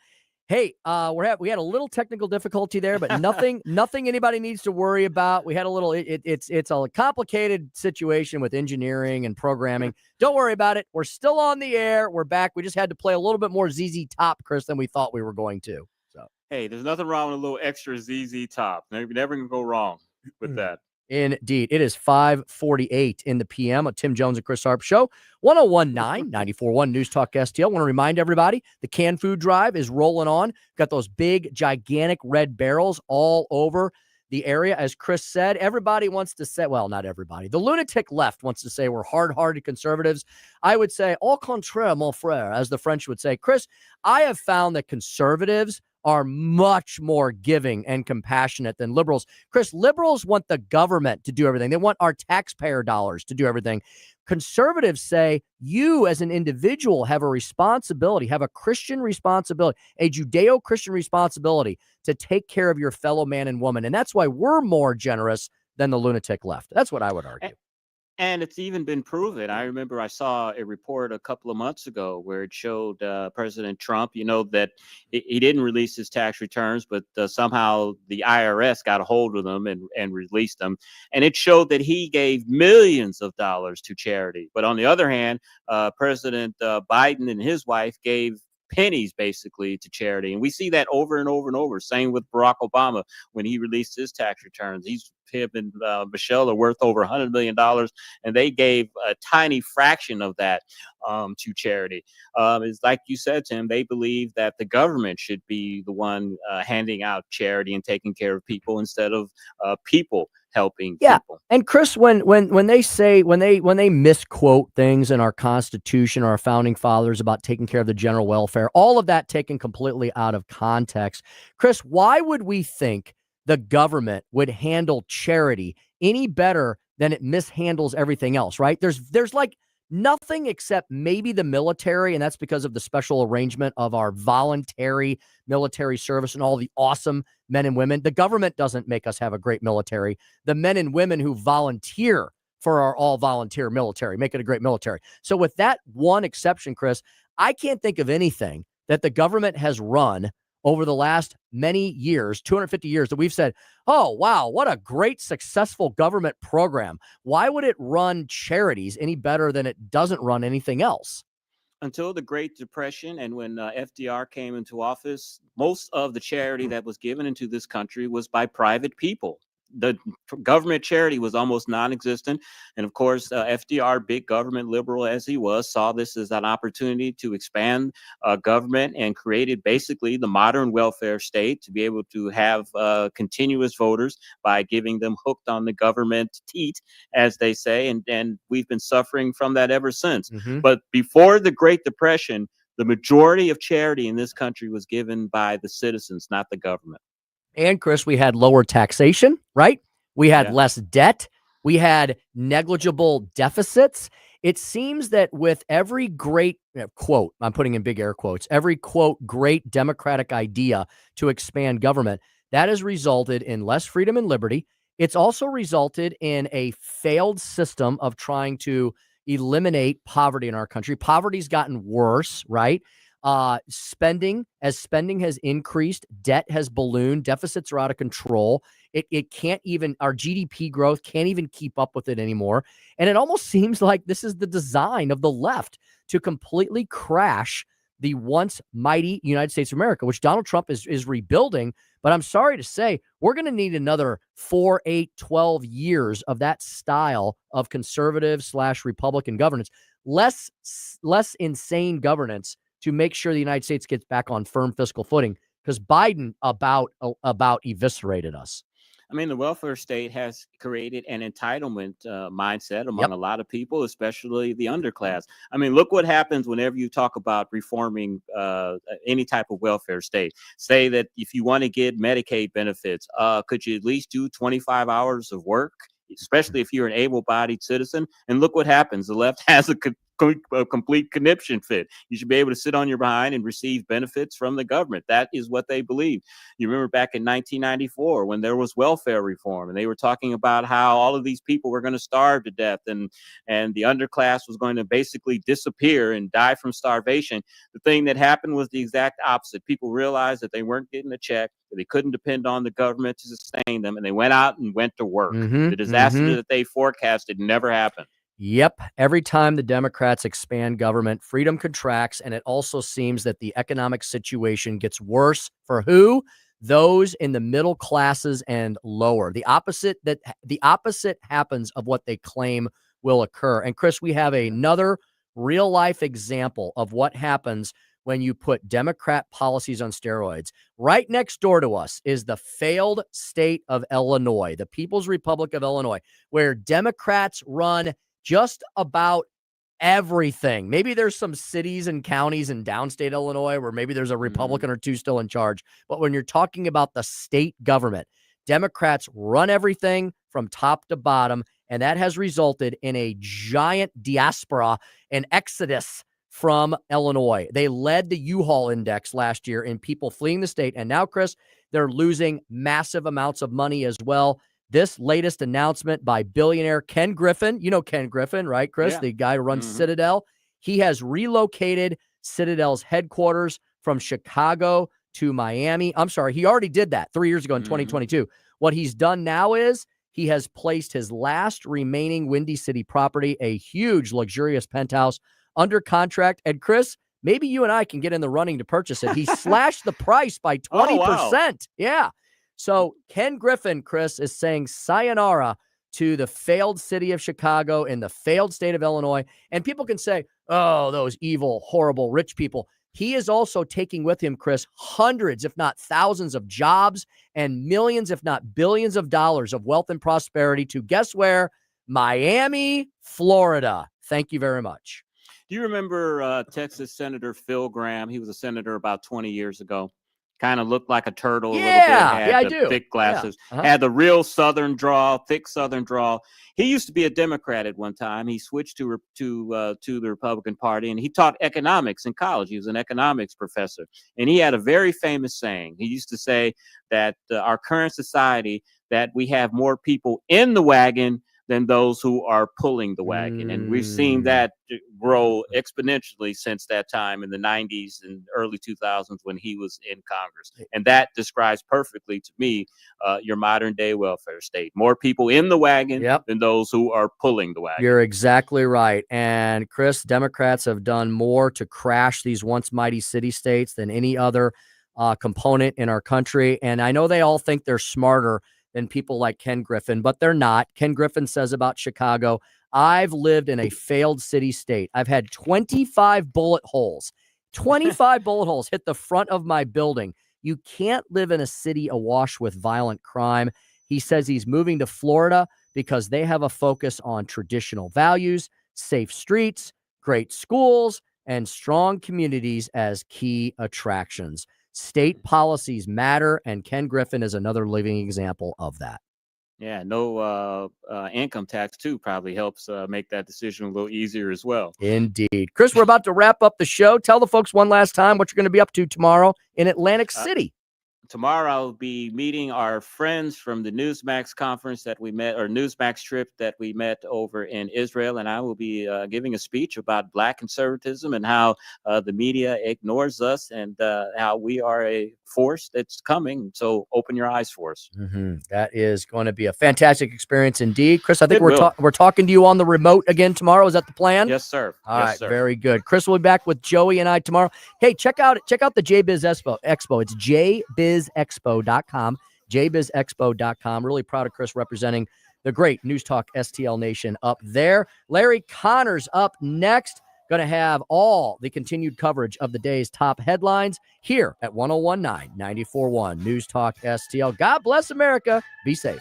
Hey, we had a little technical difficulty there, but nothing anybody needs to worry about. We had a little. It's a complicated situation with engineering and programming. Don't worry about it. We're still on the air. We're back. We just had to play a little bit more ZZ Top, Chris, than we thought we were going to. So hey, there's nothing wrong with a little extra ZZ Top. Never gonna go wrong with that. Indeed. It is 5:48 in the PM of Tim Jones and Chris Arps show. 1019 94.1 News Talk STL. I want to remind everybody the canned food drive is rolling on. Got those big, gigantic red barrels all over the area. As Chris said, everybody wants to say, well, not everybody. The lunatic left wants to say we're hard-hearted conservatives. I would say, au contraire, mon frère, as the French would say. Chris, I have found that conservatives are much more giving and compassionate than liberals. Chris, liberals want the government to do everything. They want our taxpayer dollars to do everything. Conservatives say you as an individual have a responsibility, have a Christian responsibility, a Judeo-Christian responsibility to take care of your fellow man and woman. And that's why we're more generous than the lunatic left. That's what I would argue. And it's even been proven. I remember I saw a report a couple of months ago where it showed President Trump, that he didn't release his tax returns, but somehow the IRS got a hold of them and released them. And it showed that he gave millions of dollars to charity. But on the other hand, President Biden and his wife gave pennies basically to charity. And we see that over and over and over. Same with Barack Obama when he released his tax returns. Him and Michelle are worth over $100 million, and they gave a tiny fraction of that to charity. It's like you said, Tim, they believe that the government should be the one handing out charity and taking care of people instead of people helping people. And Chris, when they misquote things in our Constitution or our founding fathers about taking care of the general welfare, all of that taken completely out of context. Chris, why would we think the government would handle charity any better than it mishandles everything else, right? There's like nothing except maybe the military, and that's because of the special arrangement of our voluntary military service and all the awesome men and women. The government doesn't make us have a great military. The men and women who volunteer for our all-volunteer military make it a great military. So with that one exception, Chris, I can't think of anything that the government has run over the last many years, 250 years, that we've said, oh, wow, what a great, successful government program. Why would it run charities any better than it doesn't run anything else? Until the Great Depression and when FDR came into office, most of the charity that was given into this country was by private people. The government charity was almost non-existent. And of course, FDR, big government liberal as he was, saw this as an opportunity to expand government and created basically the modern welfare state to be able to have continuous voters by giving them hooked on the government teat, as they say. And we've been suffering from that ever since. Mm-hmm. But before the Great Depression, the majority of charity in this country was given by the citizens, not the government. And Chris, we had lower taxation, right? We had less debt. We had negligible deficits. It seems that with every great quote, I'm putting in big air quotes, every quote, great democratic idea to expand government, that has resulted in less freedom and liberty. It's also resulted in a failed system of trying to eliminate poverty in our country. Poverty's gotten worse, right? Spending has increased, debt has ballooned, deficits are out of control. It can't even, our GDP growth can't even keep up with it anymore. And it almost seems like this is the design of the left to completely crash the once mighty United States of America, which Donald Trump is rebuilding. But I'm sorry to say, we're going to need another 4, 8, 12 years of that style of conservative / Republican governance, less insane governance, to make sure the United States gets back on firm fiscal footing. because Biden about eviscerated us. I mean, the welfare state has created an entitlement mindset among a lot of people, especially the underclass. I mean, look what happens whenever you talk about reforming any type of welfare state. Say that if you want to get Medicaid benefits, could you at least do 25 hours of work, especially if you're an able-bodied citizen? And look what happens. The left has a complete conniption fit. You should be able to sit on your behind and receive benefits from the government. That is what they believe. You remember back in 1994 when there was welfare reform, and they were talking about how all of these people were going to starve to death, and the underclass was going to basically disappear and die from starvation. The thing that happened was the exact opposite. People realized that they weren't getting a check, that they couldn't depend on the government to sustain them, and they went out and went to work. The disaster that they forecasted never happened. Yep. Every time the Democrats expand government, freedom contracts, and it also seems that the economic situation gets worse for who? Those in the middle classes and lower. The opposite happens of what they claim will occur. And Chris, we have another real life example of what happens when you put Democrat policies on steroids. Right next door to us is the failed state of Illinois, the People's Republic of Illinois, where Democrats run just about everything. Maybe there's some cities and counties in downstate Illinois where maybe there's a Republican or two still in charge. But when you're talking about the state government, Democrats run everything from top to bottom, and that has resulted in a giant diaspora and exodus from Illinois. They led the U-Haul index last year in people fleeing the state, and now, Chris, they're losing massive amounts of money as well. This latest announcement by billionaire Ken Griffin, you know Ken Griffin, right, Chris? Yeah. The guy who runs Citadel. He has relocated Citadel's headquarters from Chicago to Miami. I'm sorry, he already did that 3 years ago in 2022. What he's done now is he has placed his last remaining Windy City property, a huge, luxurious penthouse, under contract. And Chris, maybe you and I can get in the running to purchase it. He slashed the price by 20%. Oh, wow. Yeah. So Ken Griffin, Chris, is saying sayonara to the failed city of Chicago and the failed state of Illinois. And people can say, oh, those evil, horrible, rich people. He is also taking with him, Chris, hundreds, if not thousands of jobs and millions, if not billions of dollars of wealth and prosperity to, guess where? Miami, Florida. Thank you very much. Do you remember Texas Senator Phil Gramm? He was a senator about 20 years ago. Kind of looked like a turtle a little bit. Had I the do. thick glasses. Yeah. Had the real Southern drawl, thick Southern drawl. He used to be a Democrat at one time. He switched to the Republican Party, and he taught economics in college. He was an economics professor, and he had a very famous saying. He used to say that our current society, that we have more people in the wagon than those who are pulling the wagon. And we've seen that grow exponentially since that time in the 90s and early 2000s when he was in Congress. And that describes perfectly to me your modern day welfare state. More people in the wagon than those who are pulling the wagon. You're exactly right. And Chris, Democrats have done more to crash these once mighty city states than any other component in our country. And I know they all think they're smarter than people like Ken Griffin, but they're not. Ken Griffin says about Chicago, I've lived in a failed city state. I've had 25 bullet holes. 25 bullet holes hit the front of my building. You can't live in a city awash with violent crime. He says he's moving to Florida because they have a focus on traditional values, safe streets, great schools, and strong communities as key attractions. State policies matter, and Ken Griffin is another living example of that. Yeah, no income tax, too, probably helps make that decision a little easier as well. Indeed. Chris, we're about to wrap up the show. Tell the folks one last time what you're going to be up to tomorrow in Atlantic City. Tomorrow I'll be meeting our friends from the Newsmax conference that we met, or Newsmax trip that we met over in Israel, and I will be giving a speech about Black conservatism and how the media ignores us and how we are a force that's coming. So open your eyes for us. That is going to be a fantastic experience indeed. Chris, I think we're talking to you on the remote again tomorrow. Is that the plan? Yes, sir. All right, very good. Chris will be back with Joey and I tomorrow. Hey, check out the JBiz Expo. It's jbizexpo.com, jbizexpo.com. Really proud of Chris representing the great News Talk STL Nation up there. Larry Connor's up next. Going to have all the continued coverage of the day's top headlines here at 1019 94.1 News Talk STL. God bless America. Be safe.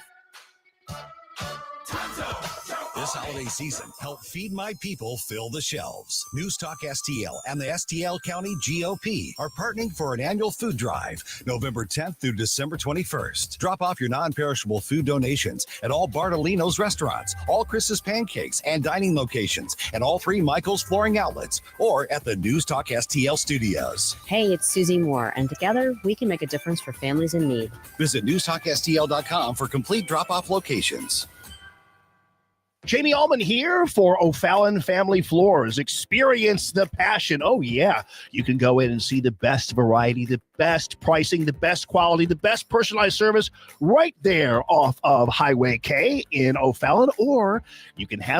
This holiday season, help Feed My People fill the shelves. News Talk STL and the STL County GOP are partnering for an annual food drive, November 10th through December 21st. Drop off your non-perishable food donations at all Bartolino's restaurants, all Chris's Pancakes and dining locations, and all 3 Michael's Flooring outlets, or at the News Talk STL studios. Hey, it's Susie Moore, and together we can make a difference for families in need. Visit newstalkstl.com for complete drop-off locations. Jamie Allman here for O'Fallon Family Floors. Experience the passion. Oh, yeah. You can go in and see the best variety, the best pricing, the best quality, the best personalized service right there off of Highway K in O'Fallon, or you can have